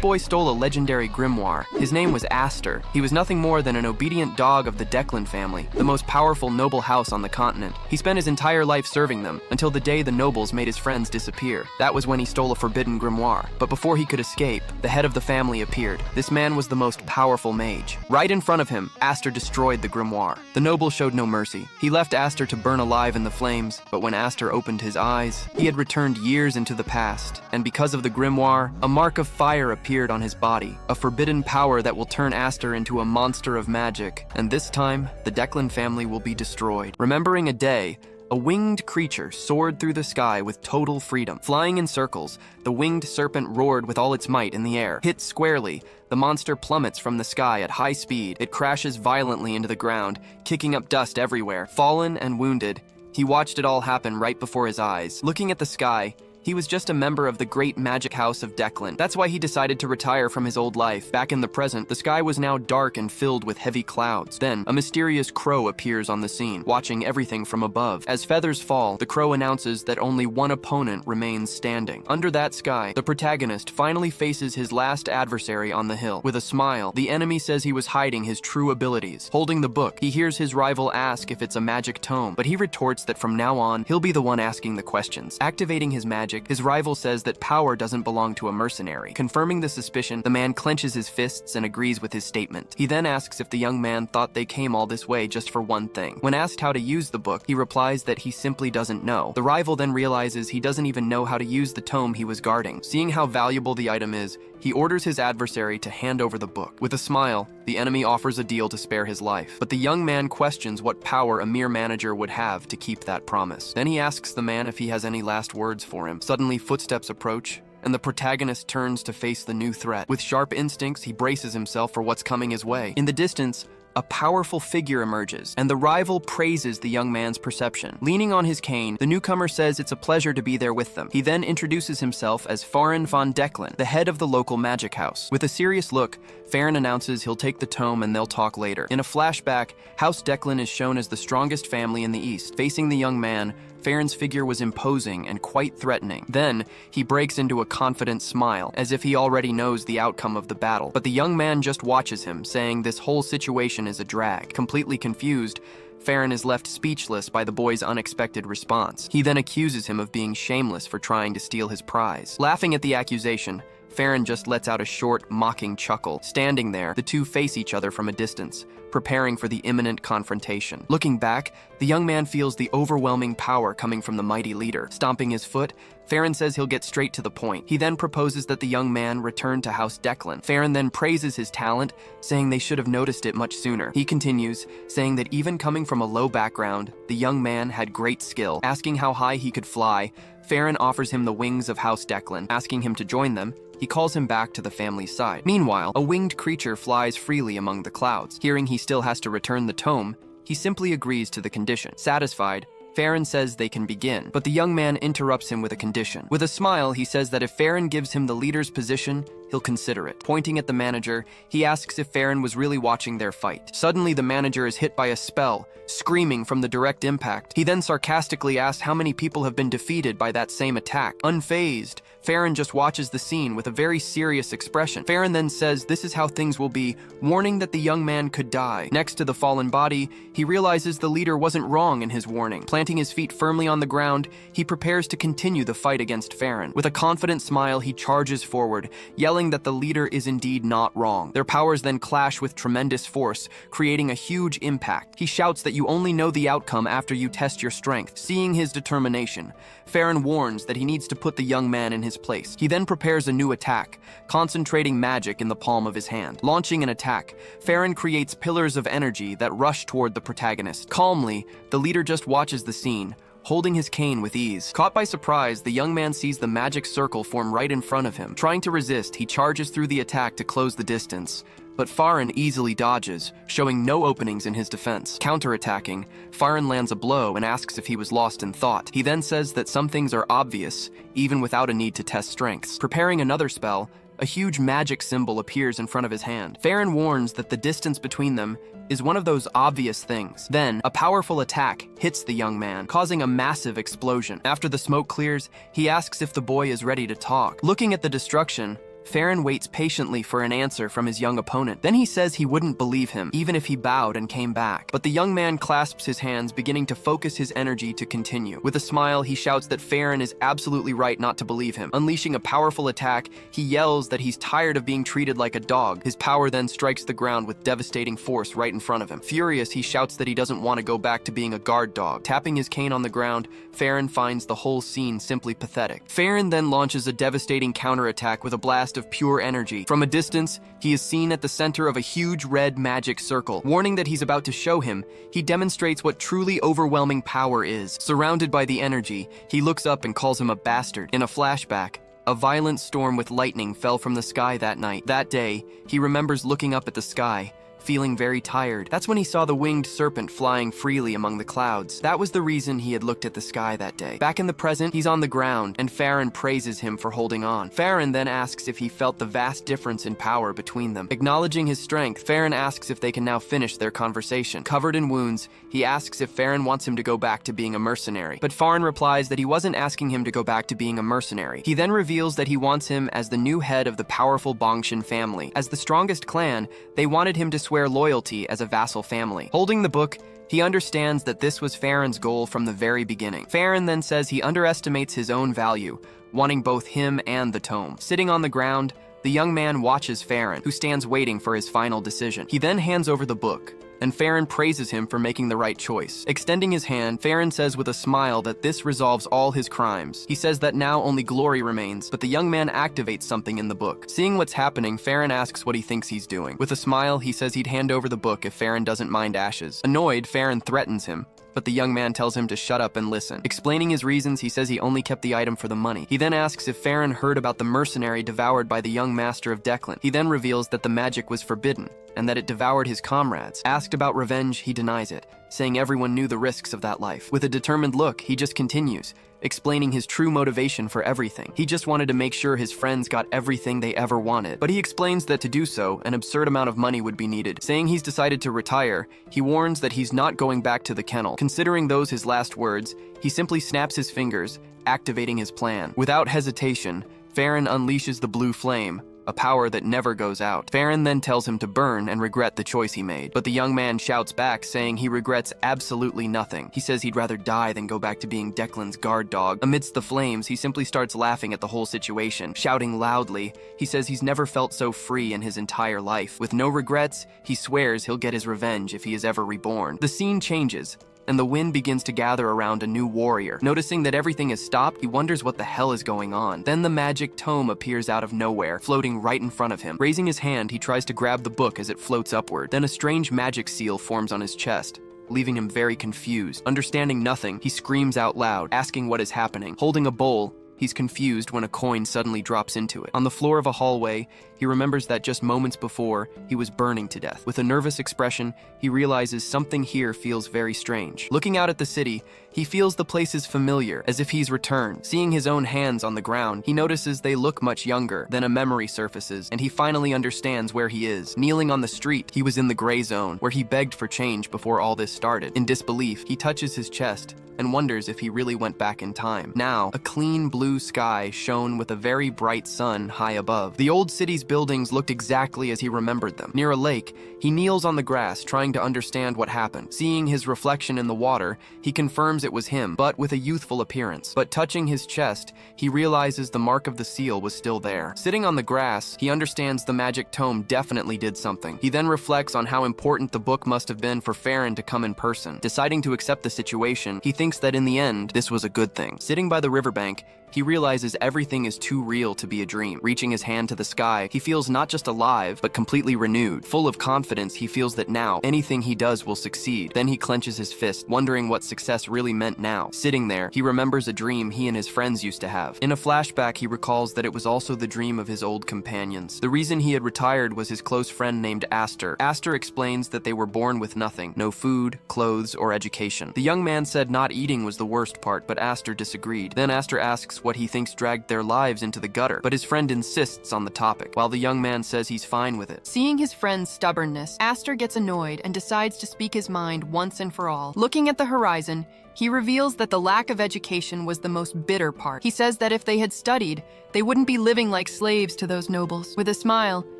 boy stole a legendary grimoire. His name was Aster. He was nothing more than an obedient dog of the Declan family, the most powerful noble house on the continent. He spent his entire life serving them, until the day the nobles made his friends disappear. That was when he stole a forbidden grimoire. But before he could escape, the head of the family appeared. This man was the most powerful mage. Right in front of him, Aster destroyed the grimoire. The noble showed no mercy. He left Aster to burn alive in the flames, but when Aster opened his eyes, he had returned years into the past, and because of the grimoire, a mark of fire appeared on his body, a forbidden power that will turn Aster into a monster of magic, and this time, the Declan family will be destroyed. Remembering a day, a winged creature soared through the sky with total freedom. Flying in circles, the winged serpent roared with all its might in the air. Hit squarely, the monster plummets from the sky at high speed. It crashes violently into the ground, kicking up dust everywhere. Fallen and wounded, he watched it all happen right before his eyes. Looking at the sky, he was just a member of the great magic house of Declan. That's why he decided to retire from his old life. Back in the present, the sky was now dark and filled with heavy clouds. Then, a mysterious crow appears on the scene, watching everything from above. As feathers fall, the crow announces that only one opponent remains standing. Under that sky, the protagonist finally faces his last adversary on the hill. With a smile, the enemy says he was hiding his true abilities. Holding the book, he hears his rival ask if it's a magic tome, but he retorts that from now on, he'll be the one asking the questions. Activating his magic, his rival says that power doesn't belong to a mercenary. Confirming the suspicion, the man clenches his fists and agrees with his statement. He then asks if the young man thought they came all this way just for one thing. When asked how to use the book, he replies that he simply doesn't know. The rival then realizes he doesn't even know how to use the tome he was guarding. Seeing how valuable the item is, he orders his adversary to hand over the book. With a smile, the enemy offers a deal to spare his life. But the young man questions what power a mere manager would have to keep that promise. Then he asks the man if he has any last words for him. Suddenly, footsteps approach, and the protagonist turns to face the new threat. With sharp instincts, he braces himself for what's coming his way. In the distance, a powerful figure emerges, and the rival praises the young man's perception. Leaning on his cane, the newcomer says it's a pleasure to be there with them. He then introduces himself as Farron von Declan, the head of the local magic house. With a serious look, Farron announces he'll take the tome and they'll talk later. In a flashback, House Declan is shown as the strongest family in the East. Facing the young man, Farron's figure was imposing and quite threatening. Then, he breaks into a confident smile, as if he already knows the outcome of the battle. But the young man just watches him, saying this whole situation is a drag. Completely confused, Farron is left speechless by the boy's unexpected response. He then accuses him of being shameless for trying to steal his prize. Laughing at the accusation, Farron just lets out a short, mocking chuckle. Standing there, the two face each other from a distance, preparing for the imminent confrontation. Looking back, the young man feels the overwhelming power coming from the mighty leader. Stomping his foot, Farron says he'll get straight to the point. He then proposes that the young man return to House Declan. Farron then praises his talent, saying they should have noticed it much sooner. He continues, saying that even coming from a low background, the young man had great skill. Asking how high he could fly, Farron offers him the wings of House Declan. Asking him to join them, he calls him back to the family's side. Meanwhile, a winged creature flies freely among the clouds. Hearing he still has to return the tome, he simply agrees to the condition. Satisfied, Farron says they can begin, but the young man interrupts him with a condition. With a smile, he says that if Farron gives him the leader's position, he'll consider it. Pointing at the manager, he asks if Farron was really watching their fight. Suddenly, the manager is hit by a spell, screaming from the direct impact. He then sarcastically asks how many people have been defeated by that same attack. Unfazed, Farron just watches the scene with a very serious expression. Farron then says this is how things will be, warning that the young man could die. Next to the fallen body, he realizes the leader wasn't wrong in his warning. Planting his feet firmly on the ground, he prepares to continue the fight against Farron. With a confident smile, he charges forward, yelling that the leader is indeed not wrong. Their powers then clash with tremendous force, creating a huge impact. He shouts that you only know the outcome after you test your strength. Seeing his determination, Farron warns that he needs to put the young man in his place. He then prepares a new attack, concentrating magic in the palm of his hand. Launching an attack, Farron creates pillars of energy that rush toward the protagonist. Calmly, the leader just watches the scene, holding his cane with ease. Caught by surprise, the young man sees the magic circle form right in front of him. Trying to resist, he charges through the attack to close the distance, but Farron easily dodges, showing no openings in his defense. Counterattacking, Farron lands a blow and asks if he was lost in thought. He then says that some things are obvious, even without a need to test strengths. Preparing another spell, a huge magic symbol appears in front of his hand. Farron warns that the distance between them is one of those obvious things. Then, a powerful attack hits the young man, causing a massive explosion. After the smoke clears, he asks if the boy is ready to talk. Looking at the destruction, Farron waits patiently for an answer from his young opponent. Then he says he wouldn't believe him, even if he bowed and came back. But the young man clasps his hands, beginning to focus his energy to continue. With a smile, he shouts that Farron is absolutely right not to believe him. Unleashing a powerful attack, he yells that he's tired of being treated like a dog. His power then strikes the ground with devastating force right in front of him. Furious, he shouts that he doesn't want to go back to being a guard dog. Tapping his cane on the ground, Farron finds the whole scene simply pathetic. Farron then launches a devastating counterattack with a blast of pure energy. From a distance, he is seen at the center of a huge red magic circle. Warning that he's about to show him, he demonstrates what truly overwhelming power is. Surrounded by the energy, he looks up and calls him a bastard. In a flashback, a violent storm with lightning fell from the sky that night. That day, he remembers looking up at the sky, feeling very tired. That's when he saw the winged serpent flying freely among the clouds. That was the reason he had looked at the sky that day. Back in the present, he's on the ground, and Farron praises him for holding on. Farron then asks if he felt the vast difference in power between them. Acknowledging his strength, Farron asks if they can now finish their conversation. Covered in wounds, he asks if Farron wants him to go back to being a mercenary. But Farron replies that he wasn't asking him to go back to being a mercenary. He then reveals that he wants him as the new head of the powerful Bongshan family. As the strongest clan, they wanted him to swear loyalty as a vassal family. Holding the book, he understands that this was Farron's goal from the very beginning. Farron then says he underestimates his own value, wanting both him and the tome. Sitting on the ground, the young man watches Farron, who stands waiting for his final decision. He then hands over the book, and Farron praises him for making the right choice. Extending his hand, Farron says with a smile that this resolves all his crimes. He says that now only glory remains, but the young man activates something in the book. Seeing what's happening, Farron asks what he thinks he's doing. With a smile, he says he'd hand over the book if Farron doesn't mind ashes. Annoyed, Farron threatens him, but the young man tells him to shut up and listen. Explaining his reasons, he says he only kept the item for the money. He then asks if Farron heard about the mercenary devoured by the young master of Declan. He then reveals that the magic was forbidden, and that it devoured his comrades. Asked about revenge, he denies it, saying everyone knew the risks of that life. With a determined look, he just continues, explaining his true motivation for everything. He just wanted to make sure his friends got everything they ever wanted. But he explains that to do so, an absurd amount of money would be needed. Saying he's decided to retire, he warns that he's not going back to the kennel. Considering those his last words, he simply snaps his fingers, activating his plan. Without hesitation, Farron unleashes the blue flame, a power that never goes out. Farron then tells him to burn and regret the choice he made. But the young man shouts back, saying he regrets absolutely nothing. He says he'd rather die than go back to being Declan's guard dog. Amidst the flames, he simply starts laughing at the whole situation. Shouting loudly, he says he's never felt so free in his entire life. With no regrets, he swears he'll get his revenge if he is ever reborn. The scene changes, and the wind begins to gather around a new warrior. Noticing that everything is stopped, he wonders what the hell is going on. Then the magic tome appears out of nowhere, floating right in front of him. Raising his hand, he tries to grab the book as it floats upward. Then a strange magic seal forms on his chest, leaving him very confused. Understanding nothing, he screams out loud, asking what is happening. Holding a bowl, he's confused when a coin suddenly drops into it. On the floor of a hallway, he remembers that just moments before, he was burning to death. With a nervous expression, he realizes something here feels very strange. Looking out at the city, he feels the place is familiar, as if he's returned. Seeing his own hands on the ground, he notices they look much younger. Then a memory surfaces, and he finally understands where he is. Kneeling on the street, he was in the gray zone, where he begged for change before all this started. In disbelief, he touches his chest and wonders if he really went back in time. Now, a clean blue sky shone with a very bright sun high above. The old city's buildings looked exactly as he remembered them. Near a lake, he kneels on the grass, trying to understand what happened. Seeing his reflection in the water, he confirms it was him, but with a youthful appearance. But touching his chest, he realizes the mark of the seal was still there. Sitting on the grass, he understands the magic tome definitely did something. He then reflects on how important the book must have been for Farron to come in person. Deciding to accept the situation, he thinks that in the end, this was a good thing. Sitting by the riverbank, he realizes everything is too real to be a dream. Reaching his hand to the sky, he feels not just alive, but completely renewed. Full of confidence, he feels that now, anything he does will succeed. Then he clenches his fist, wondering what success really meant now. Sitting there, he remembers a dream he and his friends used to have. In a flashback, he recalls that it was also the dream of his old companions. The reason he had retired was his close friend named Aster. Aster explains that they were born with nothing, no food, clothes, or education. The young man said not eating was the worst part, but Aster disagreed. Then Aster asks what he thinks dragged their lives into the gutter, but his friend insists on the topic, while the young man says he's fine with it. Seeing his friend's stubbornness, Aster gets annoyed and decides to speak his mind once and for all. Looking at the horizon, he reveals that the lack of education was the most bitter part. He says that if they had studied, they wouldn't be living like slaves to those nobles. With a smile,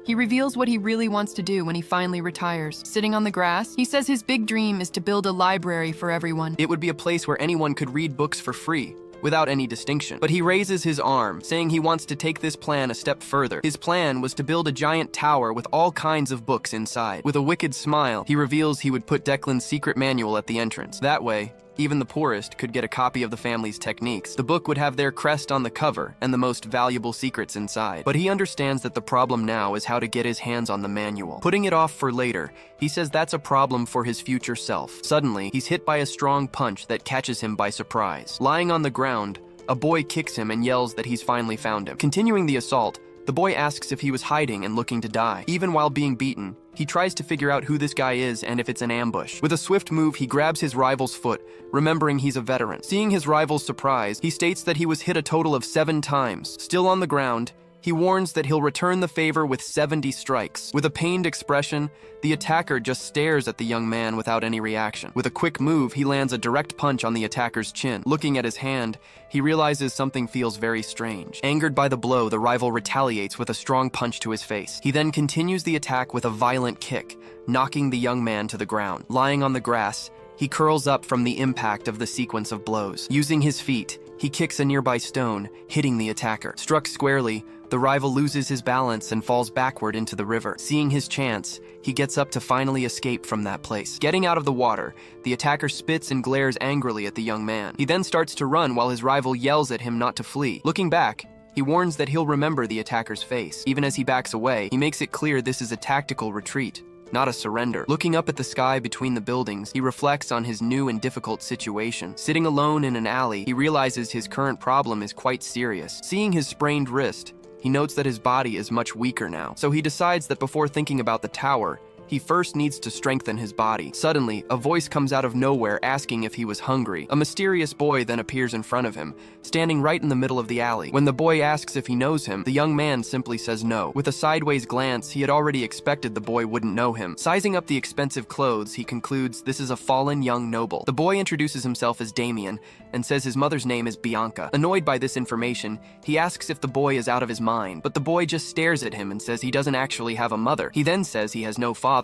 he reveals what he really wants to do when he finally retires. Sitting on the grass, he says his big dream is to build a library for everyone. It would be a place where anyone could read books for free, without any distinction. But he raises his arm, saying he wants to take this plan a step further. His plan was to build a giant tower with all kinds of books inside. With a wicked smile, he reveals he would put Declan's secret manual at the entrance. That way, even the poorest could get a copy of the family's techniques. The book would have their crest on the cover and the most valuable secrets inside. But he understands that the problem now is how to get his hands on the manual. Putting it off for later, he says that's a problem for his future self. Suddenly, he's hit by a strong punch that catches him by surprise. Lying on the ground, a boy kicks him and yells that he's finally found him. Continuing the assault, the boy asks if he was hiding and looking to die. Even while being beaten, he tries to figure out who this guy is and if it's an ambush. With a swift move, he grabs his rival's foot, remembering he's a veteran. Seeing his rival's surprise, he states that he was hit a total of 7 times. Still on the ground, he warns that he'll return the favor with 70 strikes. With a pained expression, the attacker just stares at the young man without any reaction. With a quick move, he lands a direct punch on the attacker's chin. Looking at his hand, he realizes something feels very strange. Angered by the blow, the rival retaliates with a strong punch to his face. He then continues the attack with a violent kick, knocking the young man to the ground. Lying on the grass, he curls up from the impact of the sequence of blows. Using his feet, he kicks a nearby stone, hitting the attacker. Struck squarely, the rival loses his balance and falls backward into the river. Seeing his chance, he gets up to finally escape from that place. Getting out of the water, the attacker spits and glares angrily at the young man. He then starts to run while his rival yells at him not to flee. Looking back, he warns that he'll remember the attacker's face. Even as he backs away, he makes it clear this is a tactical retreat, not a surrender. Looking up at the sky between the buildings, he reflects on his new and difficult situation. Sitting alone in an alley, he realizes his current problem is quite serious. Seeing his sprained wrist, he notes that his body is much weaker now, so he decides that before thinking about the tower, he first needs to strengthen his body. Suddenly, a voice comes out of nowhere asking if he was hungry. A mysterious boy then appears in front of him, standing right in the middle of the alley. When the boy asks if he knows him, the young man simply says no. With a sideways glance, he had already expected the boy wouldn't know him. Sizing up the expensive clothes, he concludes this is a fallen young noble. The boy introduces himself as Damien and says his mother's name is Bianca. Annoyed by this information, he asks if the boy is out of his mind, but the boy just stares at him and says he doesn't actually have a mother. He then says he has no father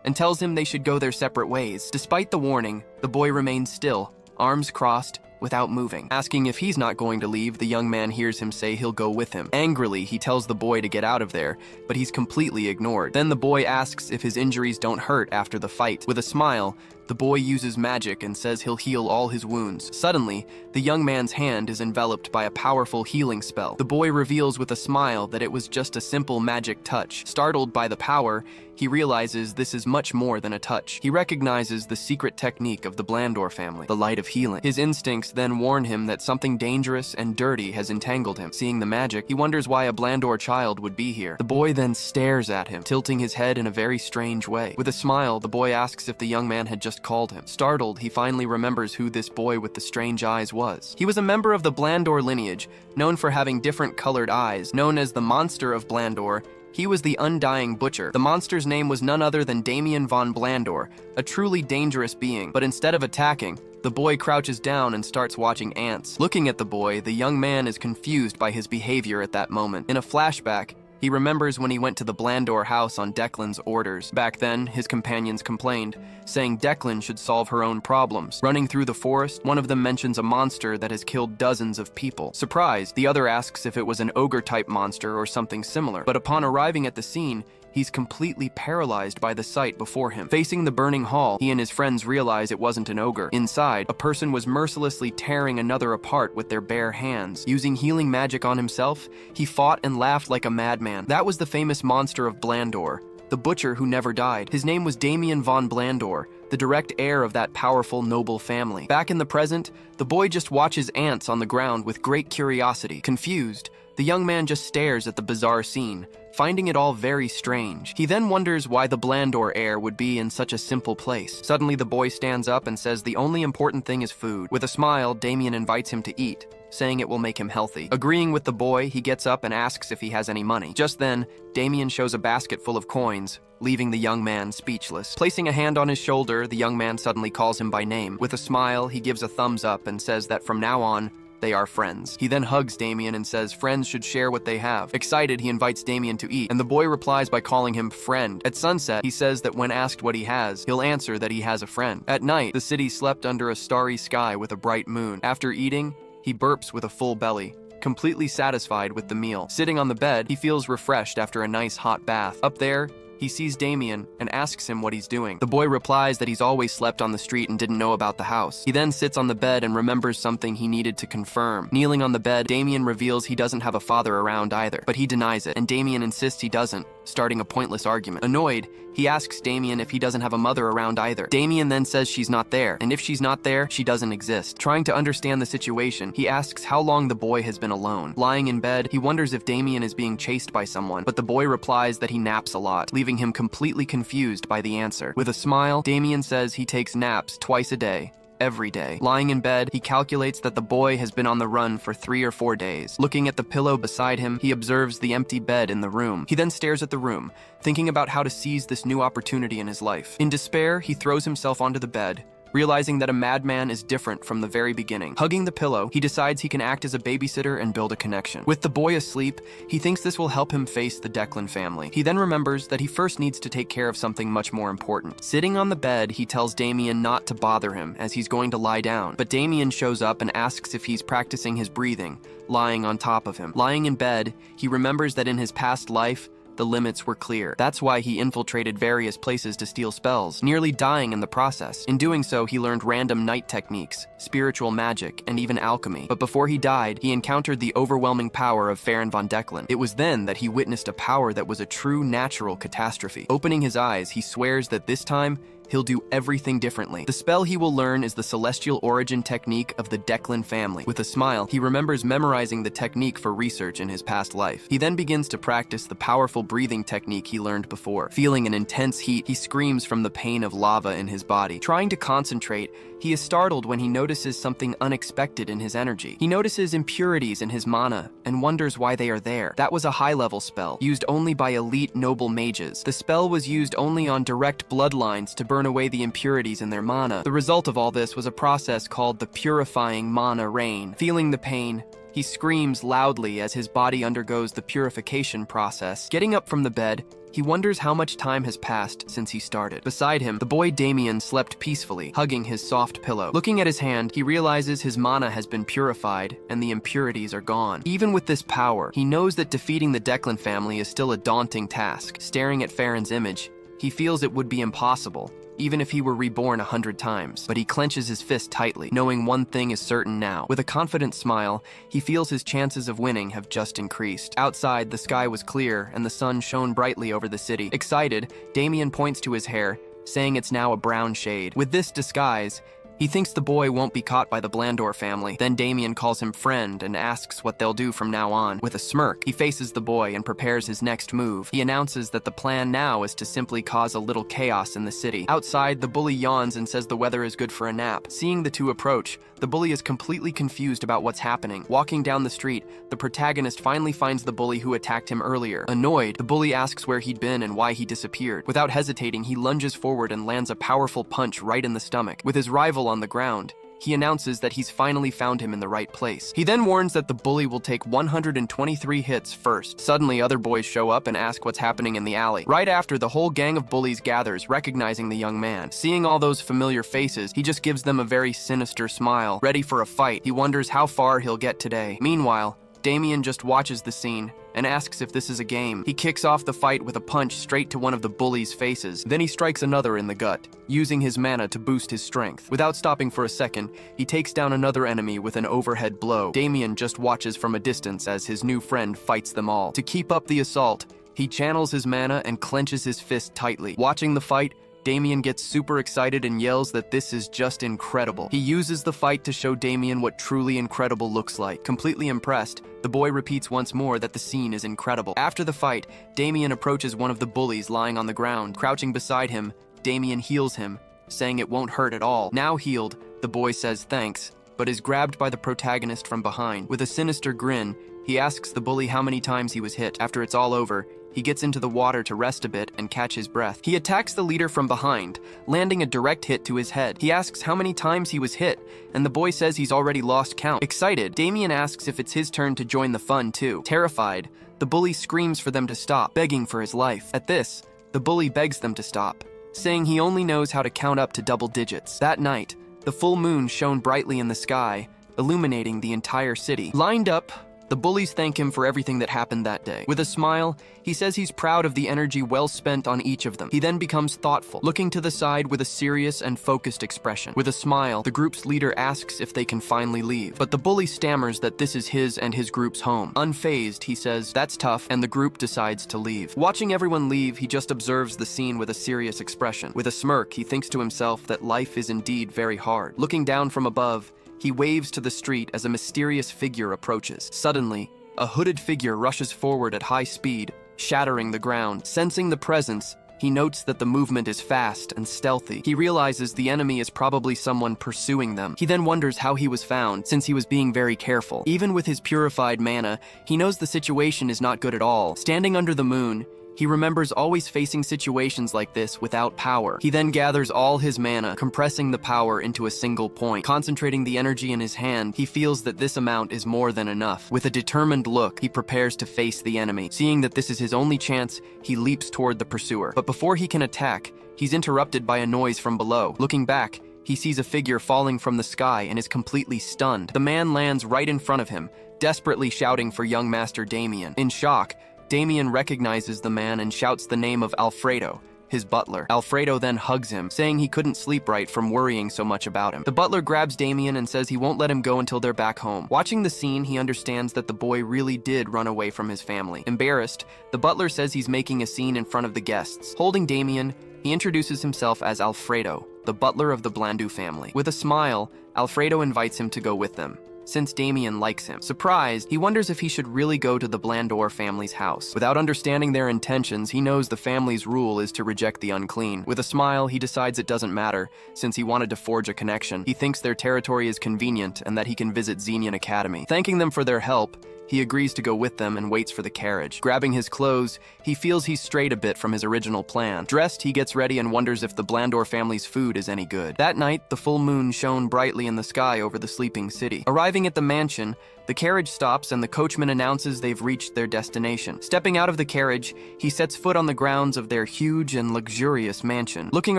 and tells him they should go their separate ways. Despite the warning, the boy remains still, arms crossed, without moving. Asking if he's not going to leave, the young man hears him say he'll go with him. Angrily, he tells the boy to get out of there, but he's completely ignored. Then the boy asks if his injuries don't hurt after the fight. With a smile, the boy uses magic and says he'll heal all his wounds. Suddenly, the young man's hand is enveloped by a powerful healing spell. The boy reveals with a smile that it was just a simple magic touch. Startled by the power, he realizes this is much more than a touch. He recognizes the secret technique of the Blandor family, the light of healing. His instincts then warn him that something dangerous and dirty has entangled him. Seeing the magic, he wonders why a Blandor child would be here. The boy then stares at him, tilting his head in a very strange way. With a smile, the boy asks if the young man had just called him. Startled, he finally remembers who this boy with the strange eyes was. He was a member of the Blandor lineage, known for having different colored eyes. Known as the Monster of Blandor, he was the Undying Butcher. The monster's name was none other than Damien von Blandor, a truly dangerous being. But instead of attacking, the boy crouches down and starts watching ants. Looking at the boy, the young man is confused by his behavior at that moment. In a flashback, he remembers when he went to the Blandor house on Declan's orders. Back then, his companions complained, saying Declan should solve her own problems. Running through the forest, one of them mentions a monster that has killed dozens of people. Surprised, the other asks if it was an ogre-type monster or something similar. But upon arriving at the scene, he's completely paralyzed by the sight before him. Facing the burning hall, he and his friends realize it wasn't an ogre. Inside, a person was mercilessly tearing another apart with their bare hands. Using healing magic on himself, he fought and laughed like a madman. That was the famous monster of Blandor, the butcher who never died. His name was Damien von Blandor, the direct heir of that powerful, noble family. Back in the present, the boy just watches ants on the ground with great curiosity. Confused, The young man just stares at the bizarre scene, finding it all very strange. He then wonders why the Blandor heir would be in such a simple place. Suddenly, the boy stands up and says the only important thing is food. With a smile, Damien invites him to eat, saying it will make him healthy. Agreeing with the boy, he gets up and asks if he has any money. Just then, Damien shows a basket full of coins, leaving the young man speechless. Placing a hand on his shoulder, the young man suddenly calls him by name. With a smile, he gives a thumbs up and says that from now on, they are friends. He then hugs Damien and says friends should share what they have. Excited, he invites Damien to eat, and the boy replies by calling him friend. At sunset, he says that when asked what he has, he'll answer that he has a friend. At night, the city slept under a starry sky with a bright moon. After eating, he burps with a full belly, completely satisfied with the meal. Sitting on the bed, he feels refreshed after a nice hot bath. Up there, he sees Damien and asks him what he's doing. The boy replies that he's always slept on the street and didn't know about the house. He then sits on the bed and remembers something he needed to confirm. Kneeling on the bed, Damien reveals he doesn't have a father around either, but he denies it, and Damien insists he doesn't, starting a pointless argument. Annoyed, he asks Damien if he doesn't have a mother around either. Damien then says she's not there, and if she's not there, she doesn't exist. Trying to understand the situation, he asks how long the boy has been alone. Lying in bed, he wonders if Damien is being chased by someone, but the boy replies that he naps a lot, leaving him completely confused by the answer. With a smile, Damien says he takes naps twice a day. Every day. Lying in bed, he calculates that the boy has been on the run for 3 or 4 days. Looking at the pillow beside him, he observes the empty bed in the room. He then stares at the room, thinking about how to seize this new opportunity in his life. In despair, he throws himself onto the bed, realizing that a madman is different from the very beginning. Hugging the pillow, he decides he can act as a babysitter and build a connection. With the boy asleep, he thinks this will help him face the Declan family. He then remembers that he first needs to take care of something much more important. Sitting on the bed, he tells Damien not to bother him as he's going to lie down, but Damien shows up and asks if he's practicing his breathing, lying on top of him. Lying in bed, he remembers that in his past life, the limits were clear. That's why he infiltrated various places to steal spells, nearly dying in the process. In doing so, he learned random night techniques, spiritual magic, and even alchemy. But before he died, he encountered the overwhelming power of Farron von Declan. It was then that he witnessed a power that was a true natural catastrophe. Opening his eyes, he swears that this time, he'll do everything differently. The spell he will learn is the celestial origin technique of the Declan family. With a smile, he remembers memorizing the technique for research in his past life. He then begins to practice the powerful breathing technique he learned before. Feeling an intense heat, he screams from the pain of lava in his body. Trying to concentrate, he is startled when he notices something unexpected in his energy. He notices impurities in his mana and wonders why they are there. That was a high-level spell, used only by elite noble mages. The spell was used only on direct bloodlines to burn away the impurities in their mana. The result of all this was a process called the purifying mana rain. Feeling the pain, he screams loudly as his body undergoes the purification process. Getting up from the bed, he wonders how much time has passed since he started. Beside him, the boy Damien slept peacefully, hugging his soft pillow. Looking at his hand, he realizes his mana has been purified and the impurities are gone. Even with this power, he knows that defeating the Declan family is still a daunting task. Staring at Farron's image, he feels it would be impossible, even if he were reborn 100 times. But he clenches his fist tightly, knowing one thing is certain now. With a confident smile, he feels his chances of winning have just increased. Outside, the sky was clear and the sun shone brightly over the city. Excited, Damien points to his hair, saying it's now a brown shade. With this disguise, he thinks the boy won't be caught by the Blandor family. Then Damien calls him friend and asks what they'll do from now on. With a smirk, he faces the boy and prepares his next move. He announces that the plan now is to simply cause a little chaos in the city. Outside, the bully yawns and says the weather is good for a nap. Seeing the two approach, the bully is completely confused about what's happening. Walking down the street, the protagonist finally finds the bully who attacked him earlier. Annoyed, the bully asks where he'd been and why he disappeared. Without hesitating, he lunges forward and lands a powerful punch right in the stomach. With his rival on the ground, he announces that he's finally found him in the right place. He then warns that the bully will take 123 hits first. Suddenly, other boys show up and ask what's happening in the alley. Right after, the whole gang of bullies gathers, recognizing the young man. Seeing all those familiar faces, he just gives them a very sinister smile. Ready for a fight, he wonders how far he'll get today. Meanwhile, Damien just watches the scene and asks if this is a game. He kicks off the fight with a punch straight to one of the bullies' faces. Then he strikes another in the gut, using his mana to boost his strength. Without stopping for a second, he takes down another enemy with an overhead blow. Damien just watches from a distance as his new friend fights them all. To keep up the assault, he channels his mana and clenches his fist tightly. Watching the fight, Damien gets super excited and yells that this is just incredible. He uses the fight to show Damien what truly incredible looks like. Completely impressed, the boy repeats once more that the scene is incredible. After the fight, Damien approaches one of the bullies lying on the ground. Crouching beside him, Damien heals him, saying it won't hurt at all. Now healed, the boy says thanks, but is grabbed by the protagonist from behind. With a sinister grin, he asks the bully how many times he was hit. After it's all over, he gets into the water to rest a bit and catch his breath. He attacks the leader from behind, landing a direct hit to his head. He asks how many times he was hit, and the boy says he's already lost count. Excited, Damien asks if it's his turn to join the fun too. Terrified, the bully screams for them to stop, begging for his life. At this, the bully begs them to stop, saying he only knows how to count up to double digits. That night, the full moon shone brightly in the sky, illuminating the entire city. Lined up, the bullies thank him for everything that happened that day. With a smile, he says he's proud of the energy well spent on each of them. He then becomes thoughtful, looking to the side with a serious and focused expression. With a smile, the group's leader asks if they can finally leave, but the bully stammers that this is his and his group's home. Unfazed, he says, "That's tough," and the group decides to leave. Watching everyone leave, he just observes the scene with a serious expression. With a smirk, he thinks to himself that life is indeed very hard. Looking down from above, he waves to the street as a mysterious figure approaches. Suddenly, a hooded figure rushes forward at high speed, shattering the ground. Sensing the presence, he notes that the movement is fast and stealthy. He realizes the enemy is probably someone pursuing them. He then wonders how he was found, since he was being very careful. Even with his purified mana, he knows the situation is not good at all. Standing under the moon, he remembers always facing situations like this without power. He then gathers all his mana, compressing the power into a single point. Concentrating the energy in his hand, he feels that this amount is more than enough. With a determined look, he prepares to face the enemy. Seeing that this is his only chance, he leaps toward the pursuer. But before he can attack, he's interrupted by a noise from below. Looking back, he sees a figure falling from the sky and is completely stunned. The man lands right in front of him, desperately shouting for young Master Damien. In shock, Damien recognizes the man and shouts the name of Alfredo, his butler. Alfredo then hugs him, saying he couldn't sleep right from worrying so much about him. The butler grabs Damien and says he won't let him go until they're back home. Watching the scene, he understands that the boy really did run away from his family. Embarrassed, the butler says he's making a scene in front of the guests. Holding Damien, he introduces himself as Alfredo, the butler of the Blandu family. With a smile, Alfredo invites him to go with them, since Damien likes him. Surprised, he wonders if he should really go to the Blandor family's house. Without understanding their intentions, he knows the family's rule is to reject the unclean. With a smile, he decides it doesn't matter, since he wanted to forge a connection. He thinks their territory is convenient and that he can visit Xenian Academy. Thanking them for their help, he agrees to go with them and waits for the carriage. Grabbing his clothes, he feels he's strayed a bit from his original plan. Dressed, he gets ready and wonders if the Blandor family's food is any good. That night, the full moon shone brightly in the sky over the sleeping city. Arriving at the mansion, the carriage stops and the coachman announces they've reached their destination. Stepping out of the carriage, he sets foot on the grounds of their huge and luxurious mansion. Looking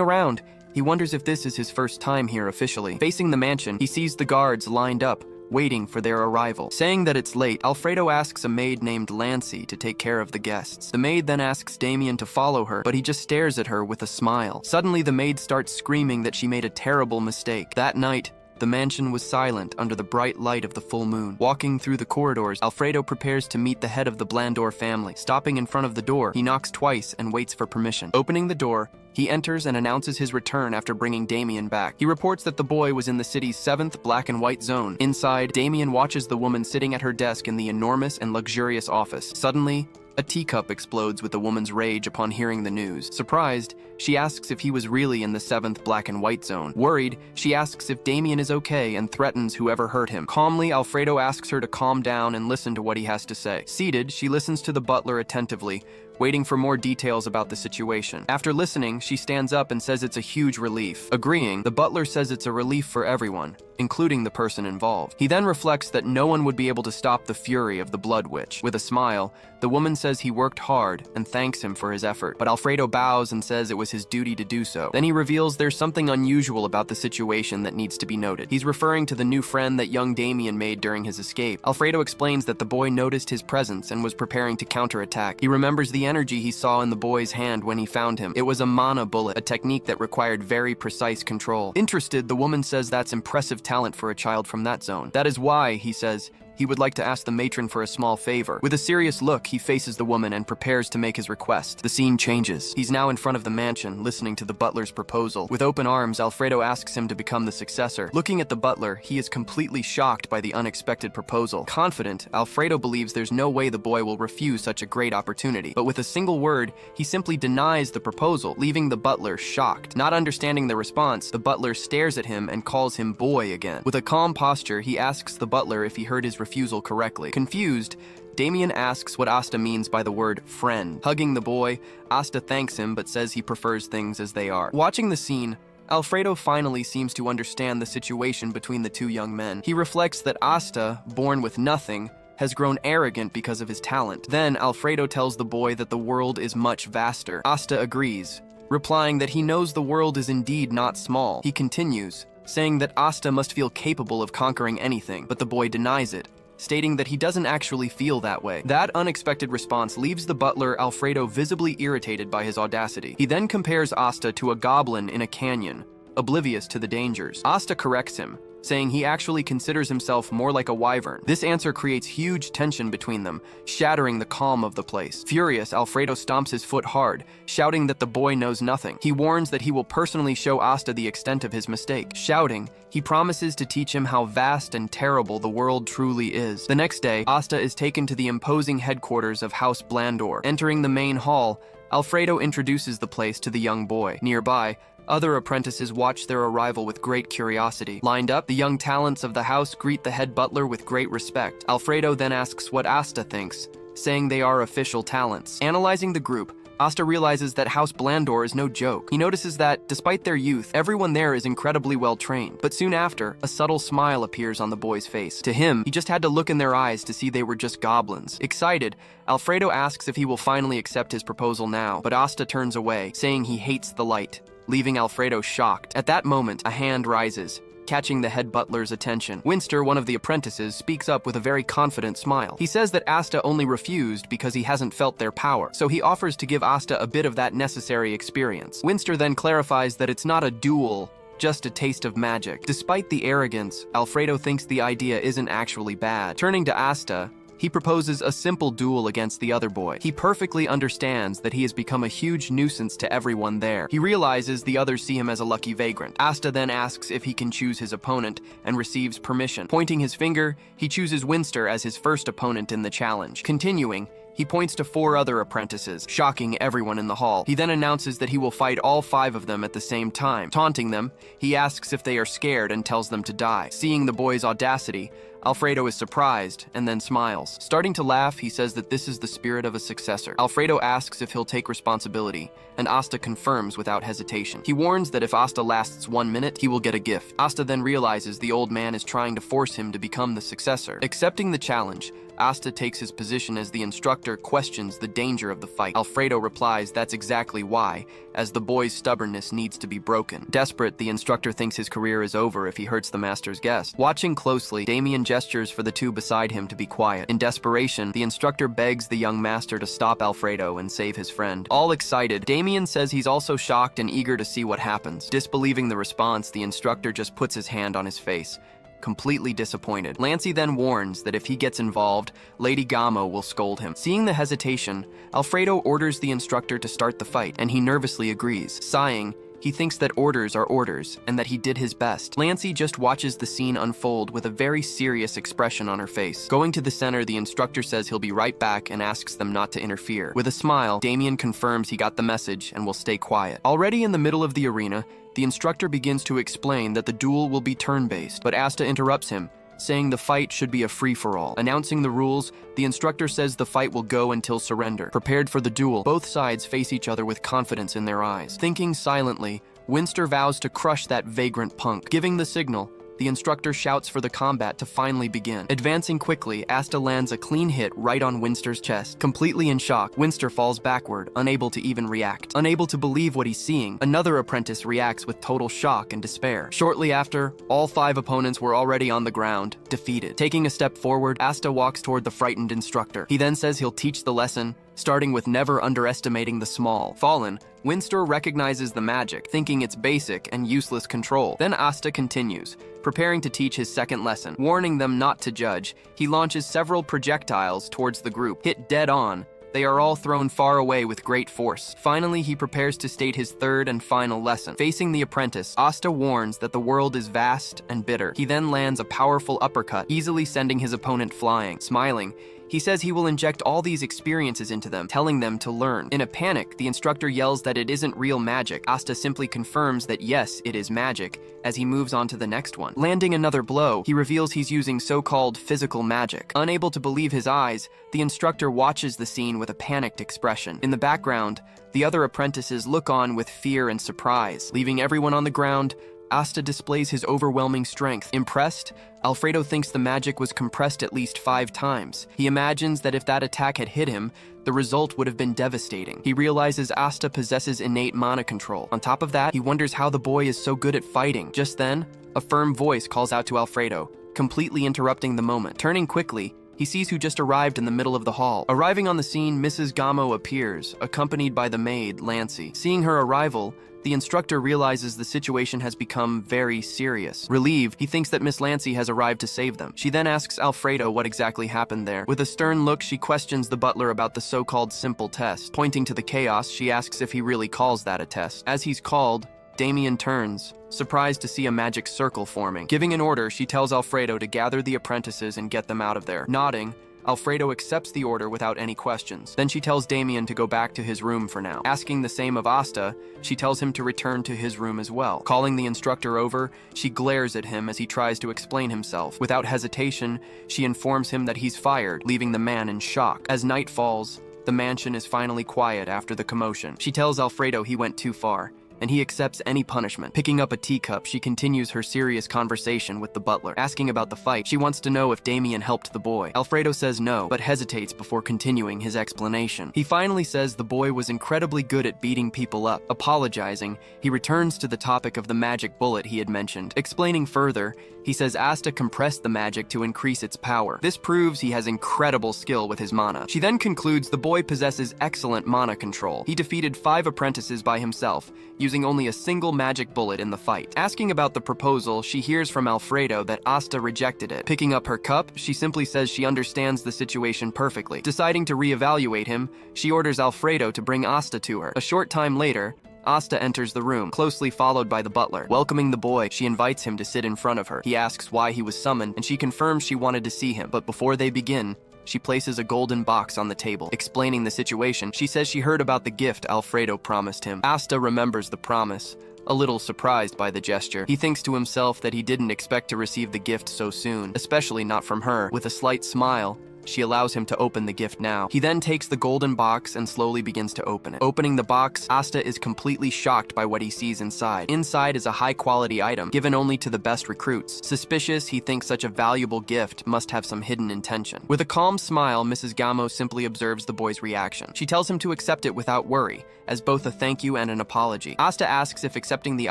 around, he wonders if this is his first time here officially. Facing the mansion, he sees the guards lined up, waiting for their arrival. Saying that it's late, Alfredo asks a maid named Lancy to take care of the guests. The maid then asks Damien to follow her, but he just stares at her with a smile. Suddenly, the maid starts screaming that she made a terrible mistake. That night, the mansion was silent under the bright light of the full moon. Walking through the corridors, Alfredo prepares to meet the head of the Blandor family. Stopping in front of the door, he knocks twice and waits for permission. Opening the door, he enters and announces his return after bringing Damien back. He reports that the boy was in the city's 7th black and white zone. Inside, Damien watches the woman sitting at her desk in the enormous and luxurious office. Suddenly, a teacup explodes with the woman's rage upon hearing the news. Surprised, she asks if he was really in the 7th black and white zone. Worried, she asks if Damien is okay and threatens whoever hurt him. Calmly, Alfredo asks her to calm down and listen to what he has to say. Seated, she listens to the butler attentively, waiting for more details about the situation. After listening, she stands up and says it's a huge relief. Agreeing, the butler says it's a relief for everyone, including the person involved. He then reflects that no one would be able to stop the fury of the Blood Witch. With a smile, the woman says he worked hard and thanks him for his effort, but Alfredo bows and says it was his duty to do so. Then he reveals there's something unusual about the situation that needs to be noted. He's referring to the new friend that young Damien made during his escape. Alfredo explains that the boy noticed his presence and was preparing to counterattack. He remembers the energy he saw in the boy's hand when he found him. It was a mana bullet, a technique that required very precise control. Interested, the woman says that's impressive talent for a child from that zone. That is why, he says, he would like to ask the matron for a small favor. With a serious look, he faces the woman and prepares to make his request. The scene changes. He's now in front of the mansion, listening to the butler's proposal. With open arms, Alfredo asks him to become the successor. Looking at the butler, he is completely shocked by the unexpected proposal. Confident, Alfredo believes there's no way the boy will refuse such a great opportunity. But with a single word, he simply denies the proposal, leaving the butler shocked. Not understanding the response, the butler stares at him and calls him boy again. With a calm posture, he asks the butler if he heard his refusal correctly. Confused, Damien asks what Asta means by the word friend. Hugging the boy, Asta thanks him but says he prefers things as they are. Watching the scene, Alfredo finally seems to understand the situation between the two young men. He reflects that Asta, born with nothing, has grown arrogant because of his talent. Then Alfredo tells the boy that the world is much vaster. Asta agrees, replying that he knows the world is indeed not small. He continues, saying that Asta must feel capable of conquering anything, but the boy denies it, stating that he doesn't actually feel that way. That unexpected response leaves the butler Alfredo visibly irritated by his audacity. He then compares Asta to a goblin in a canyon, oblivious to the dangers. Asta corrects him, saying he actually considers himself more like a wyvern. This answer creates huge tension between them, shattering the calm of the place. Furious, Alfredo stomps his foot hard, shouting that the boy knows nothing. He warns that he will personally show Asta the extent of his mistake. Shouting, he promises to teach him how vast and terrible the world truly is. The next day, Asta is taken to the imposing headquarters of House Blandor. Entering the main hall, Alfredo introduces the place to the young boy. Nearby, other apprentices watch their arrival with great curiosity. Lined up, the young talents of the house greet the head butler with great respect. Alfredo then asks what Asta thinks, saying they are official talents. Analyzing the group, Asta realizes that House Blandor is no joke. He notices that, despite their youth, everyone there is incredibly well trained. But soon after, a subtle smile appears on the boy's face. To him, he just had to look in their eyes to see they were just goblins. Excited, Alfredo asks if he will finally accept his proposal now, but Asta turns away, saying he hates the light, leaving Alfredo shocked. At that moment, a hand rises, catching the head butler's attention. Winster, one of the apprentices, speaks up with a very confident smile. He says that Asta only refused because he hasn't felt their power, so he offers to give Asta a bit of that necessary experience. Winster then clarifies that it's not a duel, just a taste of magic. Despite the arrogance, Alfredo thinks the idea isn't actually bad. Turning to Asta, he proposes a simple duel against the other boy. He perfectly understands that he has become a huge nuisance to everyone there. He realizes the others see him as a lucky vagrant. Asta then asks if he can choose his opponent and receives permission. Pointing his finger, he chooses Winster as his first opponent in the challenge. Continuing, he points to 4 other apprentices, shocking everyone in the hall. He then announces that he will fight all 5 of them at the same time. Taunting them, he asks if they are scared and tells them to die. Seeing the boy's audacity, Alfredo is surprised and then smiles. Starting to laugh, he says that this is the spirit of a successor. Alfredo asks if he'll take responsibility, and Asta confirms without hesitation. He warns that if Asta lasts 1 minute, he will get a gift. Asta then realizes the old man is trying to force him to become the successor. Accepting the challenge, Asta takes his position as the instructor questions the danger of the fight. Alfredo replies that's exactly why, as the boy's stubbornness needs to be broken. Desperate, the instructor thinks his career is over if he hurts the master's guest. Watching closely, Damien gestures for the 2 beside him to be quiet. In desperation, the instructor begs the young master to stop Alfredo and save his friend. All excited, Damien says he's also shocked and eager to see what happens. Disbelieving the response, the instructor just puts his hand on his face, completely disappointed. Lancey then warns that if he gets involved, Lady Gamo will scold him. Seeing the hesitation, Alfredo orders the instructor to start the fight, and he nervously agrees. Sighing, he thinks that orders are orders, and that he did his best. Lancey just watches the scene unfold with a very serious expression on her face. Going to the center, the instructor says he'll be right back and asks them not to interfere. With a smile, Damien confirms he got the message and will stay quiet. Already in the middle of the arena, the instructor begins to explain that the duel will be turn-based, but Asta interrupts him, saying the fight should be a free-for-all. Announcing the rules, the instructor says the fight will go until surrender. Prepared for the duel, both sides face each other with confidence in their eyes. Thinking silently, Winster vows to crush that vagrant punk. Giving the signal, the instructor shouts for the combat to finally begin. Advancing quickly, Asta lands a clean hit right on Winster's chest. Completely in shock, Winster falls backward, unable to even react. Unable to believe what he's seeing, another apprentice reacts with total shock and despair. Shortly after, all 5 opponents were already on the ground, defeated. Taking a step forward, Asta walks toward the frightened instructor. He then says he'll teach the lesson, starting with never underestimating the small. Fallen, Winstor recognizes the magic, thinking it's basic and useless control. Then Asta continues, preparing to teach his second lesson. Warning them not to judge, he launches several projectiles towards the group. Hit dead on, they are all thrown far away with great force. Finally, he prepares to state his third and final lesson. Facing the apprentice, Asta warns that the world is vast and bitter. He then lands a powerful uppercut, easily sending his opponent flying. Smiling, he says he will inject all these experiences into them, telling them to learn. In a panic, the instructor yells that it isn't real magic. Asta simply confirms that yes, it is magic, as he moves on to the next one. Landing another blow, he reveals he's using so-called physical magic. Unable to believe his eyes, the instructor watches the scene with a panicked expression. In the background, the other apprentices look on with fear and surprise. Leaving everyone on the ground, Asta displays his overwhelming strength. Impressed, Alfredo thinks the magic was compressed at least 5 times. He imagines that if that attack had hit him, the result would have been devastating. He realizes Asta possesses innate mana control. On top of that, he wonders how the boy is so good at fighting. Just then, a firm voice calls out to Alfredo, completely interrupting the moment. Turning quickly, he sees who just arrived in the middle of the hall. Arriving on the scene, Mrs. Gamo appears, accompanied by the maid, Lancy. Seeing her arrival, the instructor realizes the situation has become very serious. Relieved, he thinks that Miss Lancy has arrived to save them. She then asks Alfredo what exactly happened there. With a stern look, she questions the butler about the so-called simple test. Pointing to the chaos, she asks if he really calls that a test. As he's called, Damien turns, surprised to see a magic circle forming. Giving an order, she tells Alfredo to gather the apprentices and get them out of there. Nodding, Alfredo accepts the order without any questions. Then she tells Damien to go back to his room for now. Asking the same of Asta, she tells him to return to his room as well. Calling the instructor over, she glares at him as he tries to explain himself. Without hesitation, she informs him that he's fired, leaving the man in shock. As night falls, the mansion is finally quiet after the commotion. She tells Alfredo he went too far, and he accepts any punishment. Picking up a teacup, she continues her serious conversation with the butler. Asking about the fight, she wants to know if Damien helped the boy. Alfredo says no, but hesitates before continuing his explanation. He finally says the boy was incredibly good at beating people up. Apologizing, he returns to the topic of the magic bullet he had mentioned. Explaining further, he says Asta compressed the magic to increase its power. This proves he has incredible skill with his mana. She then concludes the boy possesses excellent mana control. He defeated 5 apprentices by himself, using only a single magic bullet in the fight. Asking about the proposal, she hears from Alfredo that Asta rejected it. Picking up her cup, she simply says she understands the situation perfectly. Deciding to reevaluate him, she orders Alfredo to bring Asta to her. A short time later, Asta enters the room, closely followed by the butler. Welcoming the boy, she invites him to sit in front of her. He asks why he was summoned, and she confirms she wanted to see him. But before they begin, she places a golden box on the table. Explaining the situation, she says she heard about the gift Alfredo promised him. Asta remembers the promise, a little surprised by the gesture. He thinks to himself that he didn't expect to receive the gift so soon, especially not from her. With a slight smile, she allows him to open the gift now. He then takes the golden box and slowly begins to open it. Opening the box, Asta is completely shocked by what he sees inside. Inside is a high-quality item, given only to the best recruits. Suspicious, he thinks such a valuable gift must have some hidden intention. With a calm smile, Mrs. Gamo simply observes the boy's reaction. She tells him to accept it without worry, as both a thank you and an apology. Asta asks if accepting the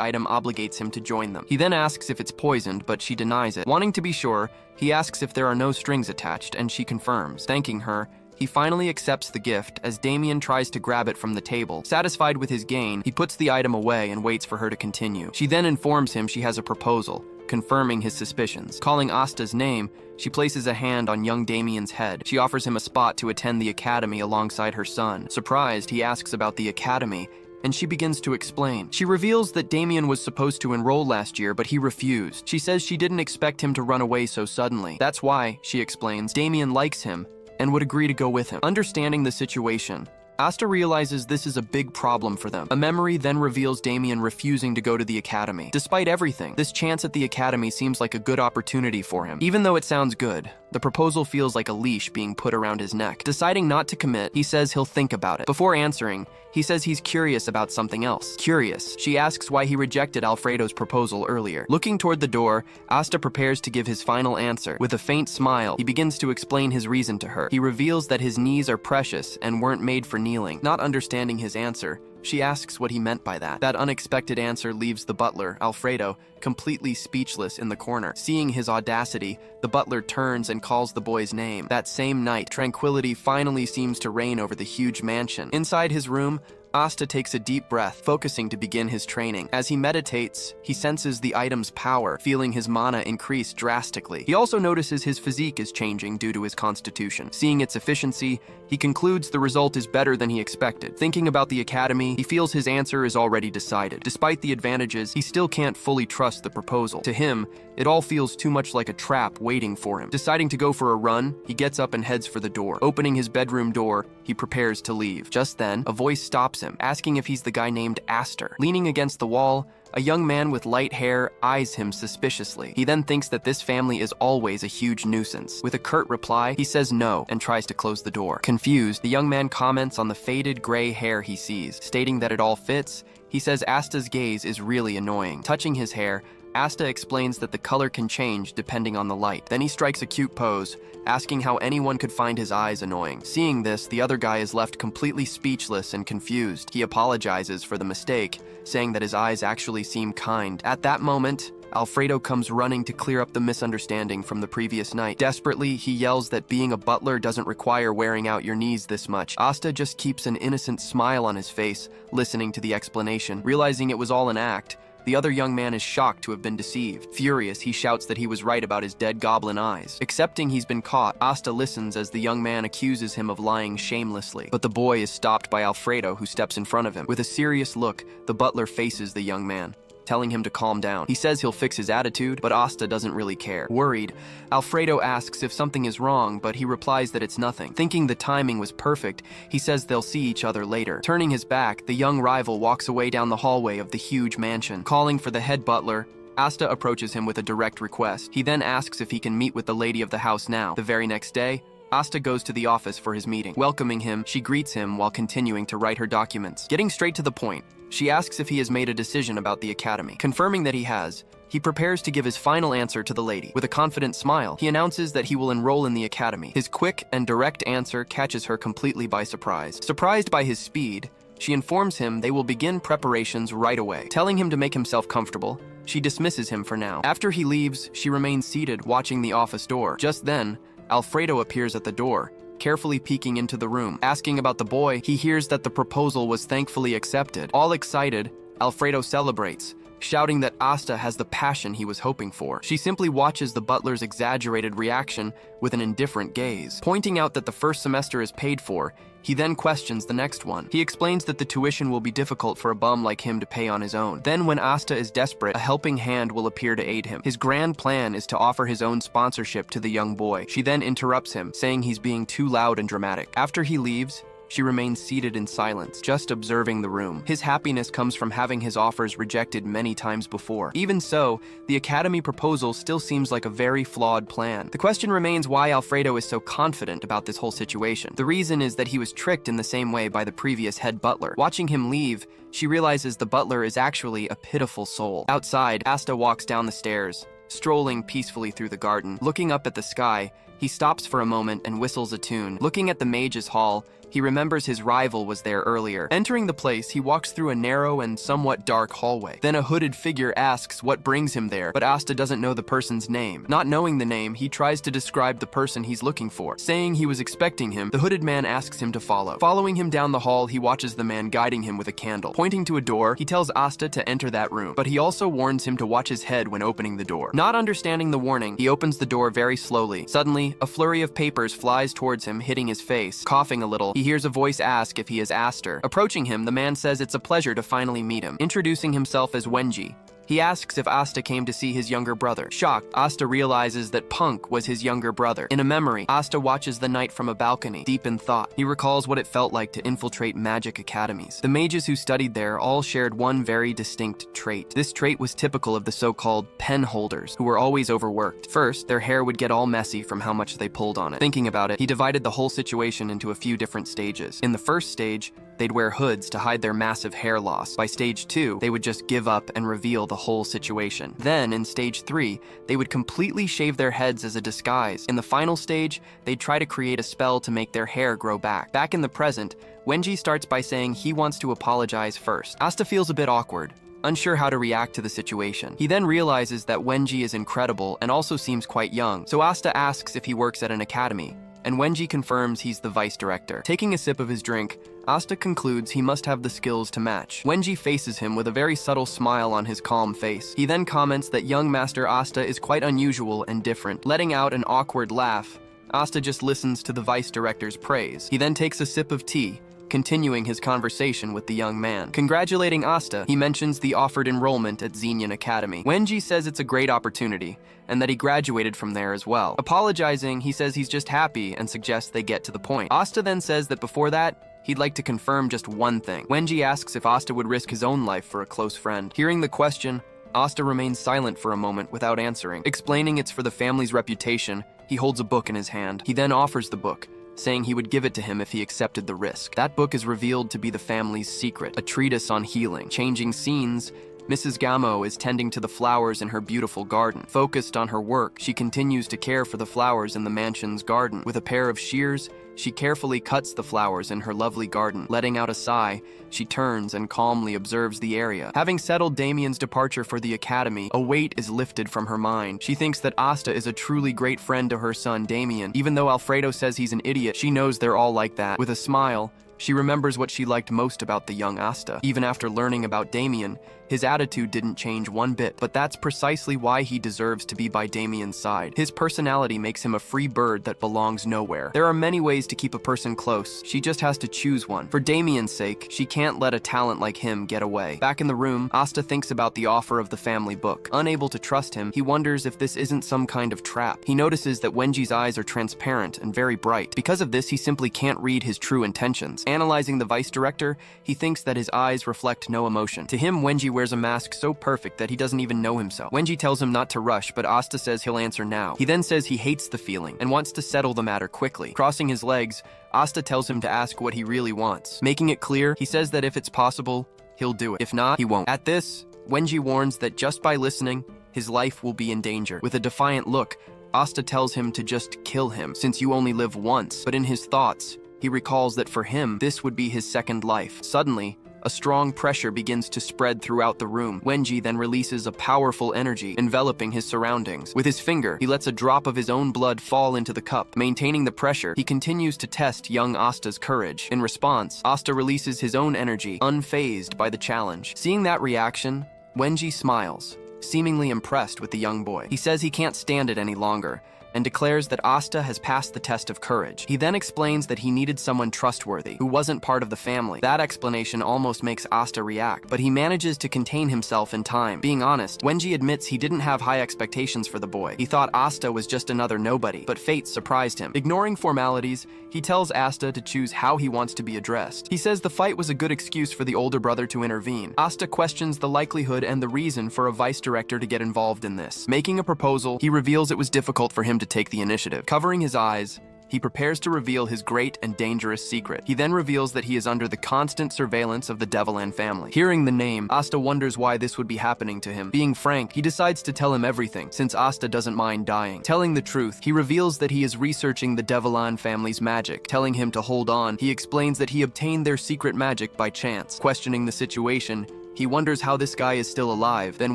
item obligates him to join them. He then asks if it's poisoned, but she denies it. Wanting to be sure, he asks if there are no strings attached, and she confirms. Thanking her, he finally accepts the gift as Damien tries to grab it from the table. Satisfied with his gain, he puts the item away and waits for her to continue. She then informs him she has a proposal, confirming his suspicions. Calling Asta's name, she places a hand on young Damien's head. She offers him a spot to attend the academy alongside her son. Surprised, he asks about the academy, and she begins to explain. She reveals that Damien was supposed to enroll last year, but he refused. She says she didn't expect him to run away so suddenly. That's why, she explains, Damien likes him and would agree to go with him. Understanding the situation, Asta realizes this is a big problem for them. A memory then reveals Damien refusing to go to the academy. Despite everything, this chance at the academy seems like a good opportunity for him. Even though it sounds good, the proposal feels like a leash being put around his neck. Deciding not to commit, he says he'll think about it. Before answering, he says he's curious about something else. Curious, she asks why he rejected Alfredo's proposal earlier. Looking toward the door, Asta prepares to give his final answer. With a faint smile, he begins to explain his reason to her. He reveals that his knees are precious and weren't made for kneeling. Not understanding his answer, She asks what he meant by that. That unexpected answer leaves the butler, Alfredo, completely speechless in the corner. Seeing his audacity, the butler turns and calls the boy's name. That same night, tranquility finally seems to reign over the huge mansion. Inside his room, Asta takes a deep breath, focusing to begin his training. As he meditates, he senses the item's power, feeling his mana increase drastically. He also notices his physique is changing due to his constitution. Seeing its efficiency, he concludes the result is better than he expected. Thinking about the academy, he feels his answer is already decided. Despite the advantages, he still can't fully trust the proposal. To him, it all feels too much like a trap waiting for him. Deciding to go for a run, he gets up and heads for the door. Opening his bedroom door, he prepares to leave. Just then, a voice stops him, asking if he's the guy named Aster. Leaning against the wall, a young man with light hair eyes him suspiciously. He then thinks that this family is always a huge nuisance. With a curt reply, he says no and tries to close the door. Confused, the young man comments on the faded gray hair he sees. Stating that it all fits, he says Asta's gaze is really annoying. Touching his hair, Asta explains that the color can change depending on the light. Then he strikes a cute pose, asking how anyone could find his eyes annoying. Seeing this, the other guy is left completely speechless and confused. He apologizes for the mistake, saying that his eyes actually seem kind. At that moment, Alfredo comes running to clear up the misunderstanding from the previous night. Desperately, he yells that being a butler doesn't require wearing out your knees this much. Asta just keeps an innocent smile on his face, listening to the explanation. Realizing it was all an act, the other young man is shocked to have been deceived. Furious, he shouts that he was right about his dead goblin eyes. Accepting he's been caught, Asta listens as the young man accuses him of lying shamelessly. But the boy is stopped by Alfredo, who steps in front of him. With a serious look, the butler faces the young man, telling him to calm down. He says he'll fix his attitude, but Asta doesn't really care. Worried, Alfredo asks if something is wrong, but he replies that it's nothing. Thinking the timing was perfect, he says they'll see each other later. Turning his back, the young rival walks away down the hallway of the huge mansion. Calling for the head butler, Asta approaches him with a direct request. He then asks if he can meet with the lady of the house now. The very next day, Asta goes to the office for his meeting. Welcoming him, she greets him while continuing to write her documents. Getting straight to the point, she asks if he has made a decision about the academy. Confirming that he has, he prepares to give his final answer to the lady. With a confident smile, he announces that he will enroll in the academy. His quick and direct answer catches her completely by surprise. Surprised by his speed, she informs him they will begin preparations right away. Telling him to make himself comfortable, she dismisses him for now. After he leaves, she remains seated watching the office door. Just then, Alfredo appears at the door, carefully peeking into the room. Asking about the boy, he hears that the proposal was thankfully accepted. All excited, Alfredo celebrates, shouting that Asta has the passion he was hoping for. She simply watches the butler's exaggerated reaction with an indifferent gaze. Pointing out that the first semester is paid for, he then questions the next one. He explains that the tuition will be difficult for a bum like him to pay on his own. Then when Asta is desperate, a helping hand will appear to aid him. His grand plan is to offer his own sponsorship to the young boy. She then interrupts him, saying he's being too loud and dramatic. After he leaves, she remains seated in silence, just observing the room. His happiness comes from having his offers rejected many times before. Even so, the academy proposal still seems like a very flawed plan. The question remains why Alfredo is so confident about this whole situation. The reason is that he was tricked in the same way by the previous head butler. Watching him leave, she realizes the butler is actually a pitiful soul. Outside, Asta walks down the stairs, strolling peacefully through the garden. Looking up at the sky, he stops for a moment and whistles a tune. Looking at the mage's hall, he remembers his rival was there earlier. Entering the place, he walks through a narrow and somewhat dark hallway. Then a hooded figure asks what brings him there, but Asta doesn't know the person's name. Not knowing the name, he tries to describe the person he's looking for. Saying he was expecting him, the hooded man asks him to follow. Following him down the hall, he watches the man guiding him with a candle. Pointing to a door, he tells Asta to enter that room, but he also warns him to watch his head when opening the door. Not understanding the warning, he opens the door very slowly. Suddenly, a flurry of papers flies towards him, hitting his face. Coughing a little, he hears a voice ask if he is Aster. Approaching him, the man says it's a pleasure to finally meet him. Introducing himself as Wenji, he asks if Asta came to see his younger brother. Shocked, Asta realizes that Punk was his younger brother. In a memory, Asta watches the night from a balcony, deep in thought. He recalls what it felt like to infiltrate magic academies. The mages who studied there all shared one very distinct trait. This trait was typical of the so-called pen holders, who were always overworked. First, their hair would get all messy from how much they pulled on it. Thinking about it, he divided the whole situation into a few different stages. In the first stage, they'd wear hoods to hide their massive hair loss. By stage 2, they would just give up and reveal the whole situation. Then, in stage 3, they would completely shave their heads as a disguise. In the final stage, they'd try to create a spell to make their hair grow back. Back in the present, Wenji starts by saying he wants to apologize first. Asta feels a bit awkward, unsure how to react to the situation. He then realizes that Wenji is incredible and also seems quite young, so Asta asks if he works at an academy, and Wenji confirms he's the vice director. Taking a sip of his drink, Asta concludes he must have the skills to match. Wenji faces him with a very subtle smile on his calm face. He then comments that young Master Asta is quite unusual and different. Letting out an awkward laugh, Asta just listens to the vice director's praise. He then takes a sip of tea, continuing his conversation with the young man. Congratulating Asta, he mentions the offered enrollment at Xenian Academy. Wenji says it's a great opportunity, and that he graduated from there as well. Apologizing, he says he's just happy and suggests they get to the point. Asta then says that before that, he'd like to confirm just one thing. Wenji asks if Asta would risk his own life for a close friend. Hearing the question, Asta remains silent for a moment without answering. Explaining it's for the family's reputation, he holds a book in his hand. He then offers the book, saying he would give it to him if he accepted the risk. That book is revealed to be the family's secret, a treatise on healing. Changing scenes, Mrs. Gamo is tending to the flowers in her beautiful garden. Focused on her work, she continues to care for the flowers in the mansion's garden. With a pair of shears, she carefully cuts the flowers in her lovely garden. Letting out a sigh, she turns and calmly observes the area. Having settled Damien's departure for the academy, a weight is lifted from her mind. She thinks that Asta is a truly great friend to her son Damien. Even though Alfredo says he's an idiot, she knows they're all like that. With a smile, she remembers what she liked most about the young Asta. Even after learning about Damien, his attitude didn't change one bit, but that's precisely why he deserves to be by Damien's side. His personality makes him a free bird that belongs nowhere. There are many ways to keep a person close. She just has to choose one. For Damien's sake, she can't let a talent like him get away. Back in the room, Asta thinks about the offer of the family book. Unable to trust him, he wonders if this isn't some kind of trap. He notices that Wenji's eyes are transparent and very bright. Because of this, he simply can't read his true intentions. Analyzing the vice director, he thinks that his eyes reflect no emotion. To him, Wenji wears a mask so perfect that he doesn't even know himself. Wenji tells him not to rush, but Asta says he'll answer now. He then says he hates the feeling and wants to settle the matter quickly. Crossing his legs, Asta tells him to ask what he really wants. Making it clear, he says that if it's possible, he'll do it. If not, he won't. At this, Wenji warns that just by listening, his life will be in danger. With a defiant look, Asta tells him to just kill him, since you only live once. But in his thoughts, he recalls that for him, this would be his second life. Suddenly, a strong pressure begins to spread throughout the room. Wenji then releases a powerful energy, enveloping his surroundings. With his finger, he lets a drop of his own blood fall into the cup. Maintaining the pressure, he continues to test young Asta's courage. In response, Asta releases his own energy, unfazed by the challenge. Seeing that reaction, Wenji smiles, seemingly impressed with the young boy. He says he can't stand it any longer, and declares that Asta has passed the test of courage. He then explains that he needed someone trustworthy, who wasn't part of the family. That explanation almost makes Asta react, but he manages to contain himself in time. Being honest, Wenji admits he didn't have high expectations for the boy. He thought Asta was just another nobody, but fate surprised him. Ignoring formalities, he tells Asta to choose how he wants to be addressed. He says the fight was a good excuse for the older brother to intervene. Asta questions the likelihood and the reason for a vice director to get involved in this. Making a proposal, he reveals it was difficult for him to take the initiative. Covering his eyes, he prepares to reveal his great and dangerous secret. He then reveals that he is under the constant surveillance of the Devilan family. Hearing the name, Asta wonders why this would be happening to him. Being frank, he decides to tell him everything, since Asta doesn't mind dying. Telling the truth, he reveals that he is researching the Devilan family's magic. Telling him to hold on, he explains that he obtained their secret magic by chance. Questioning the situation, he wonders how this guy is still alive. Then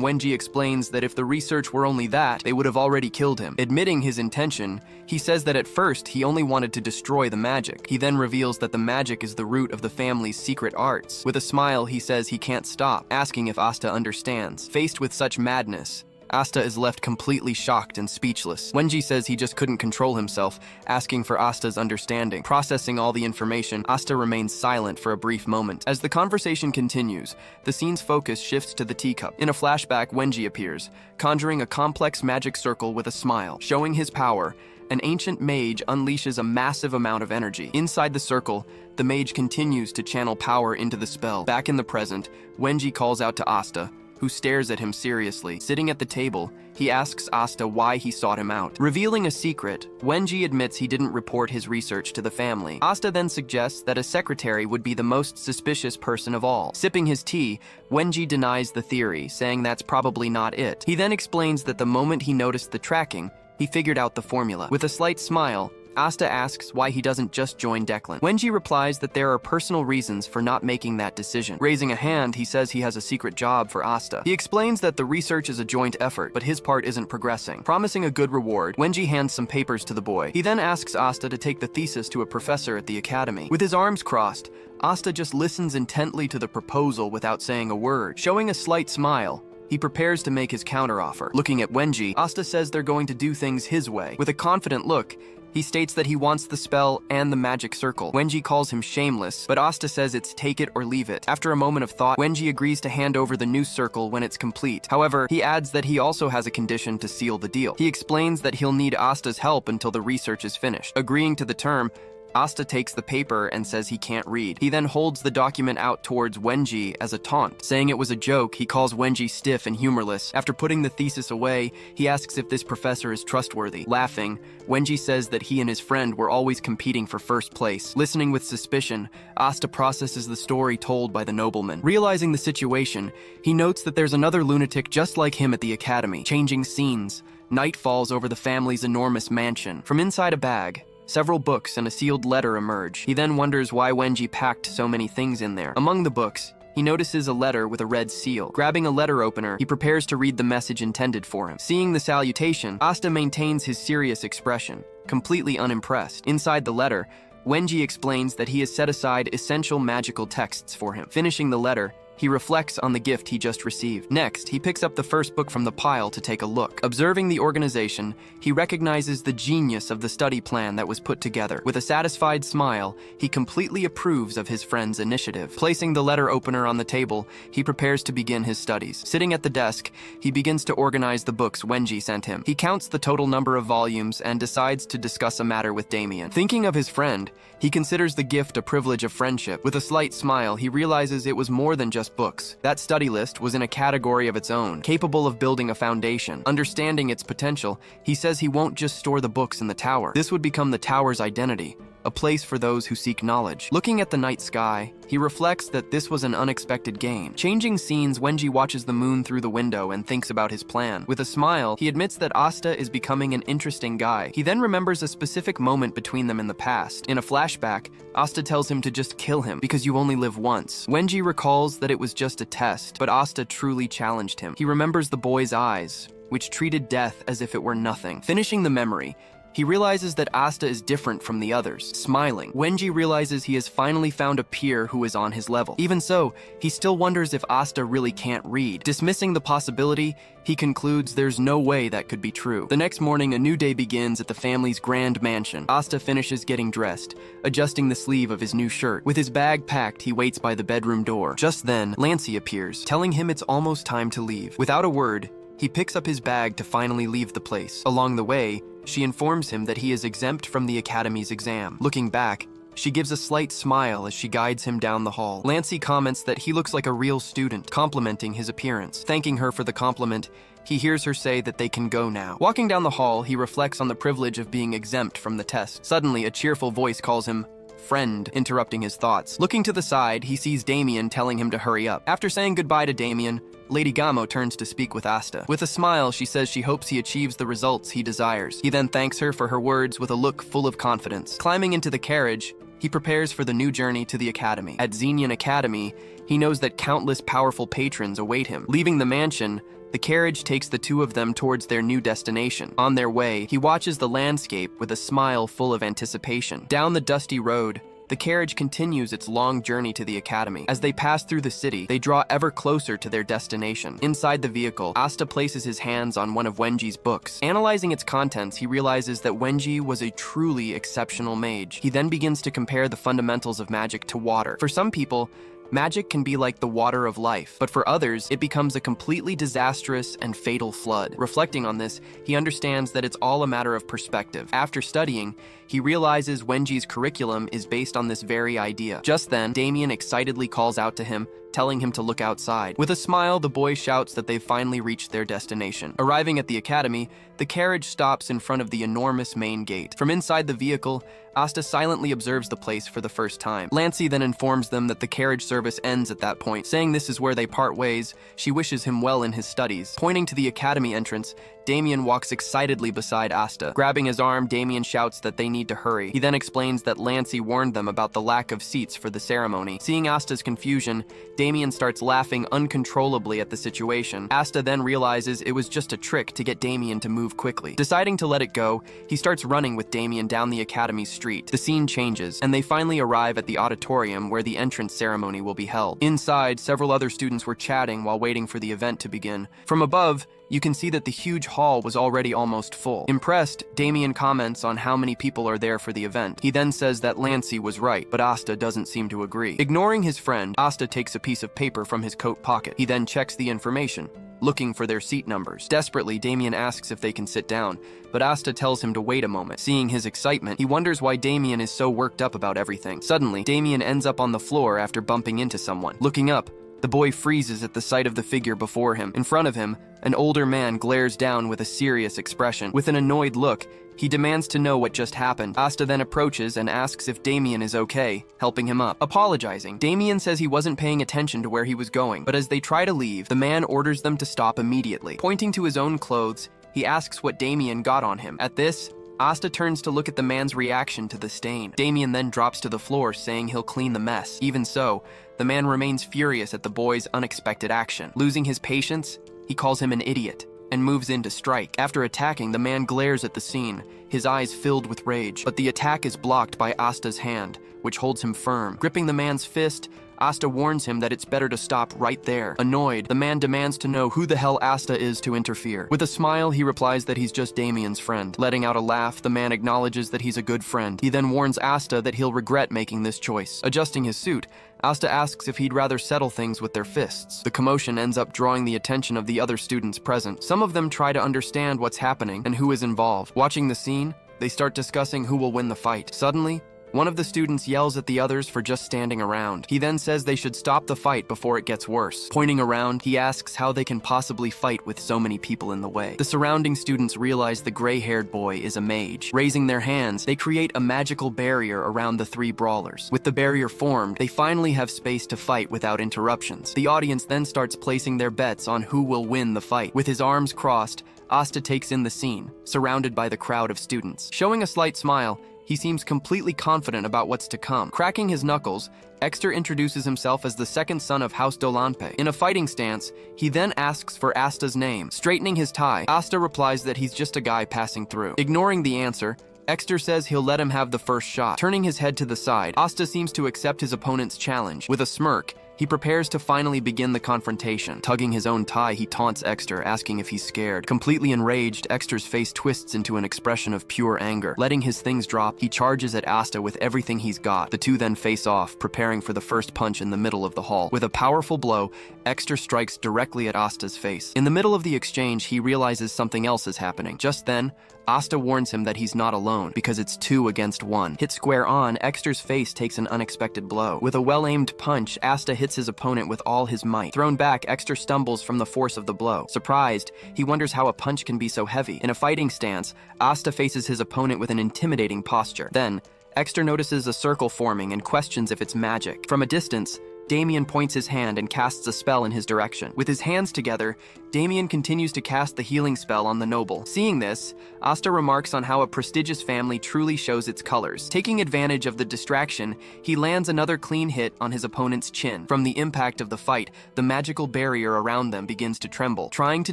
Wenji explains that if the research were only that, they would have already killed him. Admitting his intention, he says that at first he only wanted to destroy the magic. He then reveals that the magic is the root of the family's secret arts. With a smile, he says he can't stop, asking if Asta understands. Faced with such madness, Asta is left completely shocked and speechless. Wenji says he just couldn't control himself, asking for Asta's understanding. Processing all the information, Asta remains silent for a brief moment. As the conversation continues, the scene's focus shifts to the teacup. In a flashback, Wenji appears, conjuring a complex magic circle with a smile. Showing his power, an ancient mage unleashes a massive amount of energy. Inside the circle, the mage continues to channel power into the spell. Back in the present, Wenji calls out to Asta, who stares at him seriously. Sitting at the table, he asks Asta why he sought him out. Revealing a secret, Wenji admits he didn't report his research to the family. Asta then suggests that a secretary would be the most suspicious person of all. Sipping his tea, Wenji denies the theory, saying that's probably not it. He then explains that the moment he noticed the tracking, he figured out the formula. With a slight smile, Asta asks why he doesn't just join Declan. Wenji replies that there are personal reasons for not making that decision. Raising a hand, he says he has a secret job for Asta. He explains that the research is a joint effort, but his part isn't progressing. Promising a good reward, Wenji hands some papers to the boy. He then asks Asta to take the thesis to a professor at the academy. With his arms crossed, Asta just listens intently to the proposal without saying a word. Showing a slight smile, he prepares to make his counteroffer. Looking at Wenji, Asta says they're going to do things his way. With a confident look, he states that he wants the spell and the magic circle. Wenji calls him shameless, but Asta says it's take it or leave it. After a moment of thought, Wenji agrees to hand over the new circle when it's complete. However, he adds that he also has a condition to seal the deal. He explains that he'll need Asta's help until the research is finished. Agreeing to the term, Asta takes the paper and says he can't read. He then holds the document out towards Wenji as a taunt. Saying it was a joke, he calls Wenji stiff and humorless. After putting the thesis away, he asks if this professor is trustworthy. Laughing, Wenji says that he and his friend were always competing for first place. Listening with suspicion, Asta processes the story told by the nobleman. Realizing the situation, he notes that there's another lunatic just like him at the academy. Changing scenes, night falls over the family's enormous mansion. From inside a bag, several books and a sealed letter emerge. He then wonders why Wenji packed so many things in there. Among the books, he notices a letter with a red seal. Grabbing a letter opener, he prepares to read the message intended for him. Seeing the salutation, Asta maintains his serious expression, completely unimpressed. Inside the letter, Wenji explains that he has set aside essential magical texts for him. Finishing the letter, he reflects on the gift he just received. Next, he picks up the first book from the pile to take a look. Observing the organization, he recognizes the genius of the study plan that was put together. With a satisfied smile, he completely approves of his friend's initiative. Placing the letter opener on the table, he prepares to begin his studies. Sitting at the desk, he begins to organize the books Wenji sent him. He counts the total number of volumes and decides to discuss a matter with Damien. Thinking of his friend, he considers the gift a privilege of friendship. With a slight smile, he realizes it was more than just books. That study list was in a category of its own, capable of building a foundation. Understanding its potential, he says he won't just store the books in the tower. This would become the tower's identity, a place for those who seek knowledge. Looking at the night sky, he reflects that this was an unexpected gain. Changing scenes, Wenji watches the moon through the window and thinks about his plan. With a smile, he admits that Asta is becoming an interesting guy. He then remembers a specific moment between them in the past. In a flashback, Asta tells him to just kill him because you only live once. Wenji recalls that it was just a test, but Asta truly challenged him. He remembers the boy's eyes, which treated death as if it were nothing. Finishing the memory, he realizes that Asta is different from the others. Smiling, Wenji realizes he has finally found a peer who is on his level. Even so, he still wonders if Asta really can't read. Dismissing the possibility, he concludes there's no way that could be true. The next morning, a new day begins at the family's grand mansion. Asta finishes getting dressed, adjusting the sleeve of his new shirt. With his bag packed, he waits by the bedroom door. Just then, Lancy appears, telling him it's almost time to leave. Without a word, he picks up his bag to finally leave the place. Along the way, she informs him that he is exempt from the academy's exam. Looking back, she gives a slight smile as she guides him down the hall. Lancy comments that he looks like a real student, complimenting his appearance. Thanking her for the compliment, he hears her say that they can go now. Walking down the hall, he reflects on the privilege of being exempt from the test. Suddenly, a cheerful voice calls him friend, interrupting his thoughts. Looking to the side, he sees Damien telling him to hurry up. After saying goodbye to Damien, Lady Gamo turns to speak with Asta. With a smile, she says she hopes he achieves the results he desires. He then thanks her for her words with a look full of confidence. Climbing into the carriage, he prepares for the new journey to the academy. At Xenian Academy, he knows that countless powerful patrons await him. Leaving the mansion, the carriage takes the two of them towards their new destination. On their way, he watches the landscape with a smile full of anticipation. Down the dusty road, the carriage continues its long journey to the academy. As they pass through the city, they draw ever closer to their destination. Inside the vehicle, Asta places his hands on one of Wenji's books. Analyzing its contents, he realizes that Wenji was a truly exceptional mage. He then begins to compare the fundamentals of magic to water. For some people, magic can be like the water of life, but for others, it becomes a completely disastrous and fatal flood. Reflecting on this, he understands that it's all a matter of perspective. After studying, he realizes Wenji's curriculum is based on this very idea. Just then, Damien excitedly calls out to him, telling him to look outside. With a smile, the boy shouts that they've finally reached their destination. Arriving at the academy, the carriage stops in front of the enormous main gate. From inside the vehicle, Asta silently observes the place for the first time. Lancey then informs them that the carriage service ends at that point. Saying this is where they part ways, she wishes him well in his studies. Pointing to the academy entrance, Damien walks excitedly beside Asta. Grabbing his arm, Damien shouts that they need to hurry. He then explains that Lancey warned them about the lack of seats for the ceremony. Seeing Asta's confusion, Damien starts laughing uncontrollably at the situation. Asta then realizes it was just a trick to get Damien to move quickly. Deciding to let it go, he starts running with Damien down the academy's street. The scene changes, and they finally arrive at the auditorium where the entrance ceremony will be held. Inside, several other students were chatting while waiting for the event to begin. From above, you can see that the huge hall was already almost full. Impressed, Damien comments on how many people are there for the event. He then says that Lancey was right, but Asta doesn't seem to agree. Ignoring his friend, Asta takes a piece of paper from his coat pocket. He then checks the information, looking for their seat numbers. Desperately, Damien asks if they can sit down, but Asta tells him to wait a moment. Seeing his excitement, he wonders why Damien is so worked up about everything. Suddenly, Damien ends up on the floor after bumping into someone. Looking up, the boy freezes at the sight of the figure before him. In front of him, an older man glares down with a serious expression. With an annoyed look, he demands to know what just happened. Asta then approaches and asks if Damien is okay, helping him up. Apologizing, Damien says he wasn't paying attention to where he was going, but as they try to leave, the man orders them to stop immediately. Pointing to his own clothes, he asks what Damien got on him. At this, Asta turns to look at the man's reaction to the stain. Damien then drops to the floor, saying he'll clean the mess. Even so, the man remains furious at the boy's unexpected action. Losing his patience, he calls him an idiot and moves in to strike. After attacking, the man glares at the scene, his eyes filled with rage. But the attack is blocked by Asta's hand, which holds him firm. Gripping the man's fist, Asta warns him that it's better to stop right there. Annoyed, the man demands to know who the hell Asta is to interfere. With a smile, he replies that he's just Damien's friend. Letting out a laugh, the man acknowledges that he's a good friend. He then warns Asta that he'll regret making this choice. Adjusting his suit, Asta asks if he'd rather settle things with their fists. The commotion ends up drawing the attention of the other students present. Some of them try to understand what's happening and who is involved. Watching the scene, they start discussing who will win the fight. Suddenly, one of the students yells at the others for just standing around. He then says they should stop the fight before it gets worse. Pointing around, he asks how they can possibly fight with so many people in the way. The surrounding students realize the gray-haired boy is a mage. Raising their hands, they create a magical barrier around the three brawlers. With the barrier formed, they finally have space to fight without interruptions. The audience then starts placing their bets on who will win the fight. With his arms crossed, Asta takes in the scene, surrounded by the crowd of students. Showing a slight smile, he seems completely confident about what's to come. Cracking his knuckles, Exter introduces himself as the second son of House Dolanpe. In a fighting stance, he then asks for Asta's name. Straightening his tie, Asta replies that he's just a guy passing through. Ignoring the answer, Exter says he'll let him have the first shot. Turning his head to the side, Asta seems to accept his opponent's challenge. With a smirk, he prepares to finally begin the confrontation. Tugging his own tie, he taunts Exter, asking if he's scared. Completely enraged, Exter's face twists into an expression of pure anger. Letting his things drop, he charges at Asta with everything he's got. The two then face off, preparing for the first punch in the middle of the hall. With a powerful blow, Exter strikes directly at Asta's face. In the middle of the exchange, he realizes something else is happening. Just then, Asta warns him that he's not alone, because it's 2 against 1. Hit square on, Exter's face takes an unexpected blow. With a well-aimed punch, Asta hits his opponent with all his might. Thrown back, Exter stumbles from the force of the blow. Surprised, he wonders how a punch can be so heavy. In a fighting stance, Asta faces his opponent with an intimidating posture. Then, Exter notices a circle forming and questions if it's magic. From a distance, Damien points his hand and casts a spell in his direction. With his hands together, Damien continues to cast the healing spell on the noble. Seeing this, Asta remarks on how a prestigious family truly shows its colors. Taking advantage of the distraction, he lands another clean hit on his opponent's chin. From the impact of the fight, the magical barrier around them begins to tremble. Trying to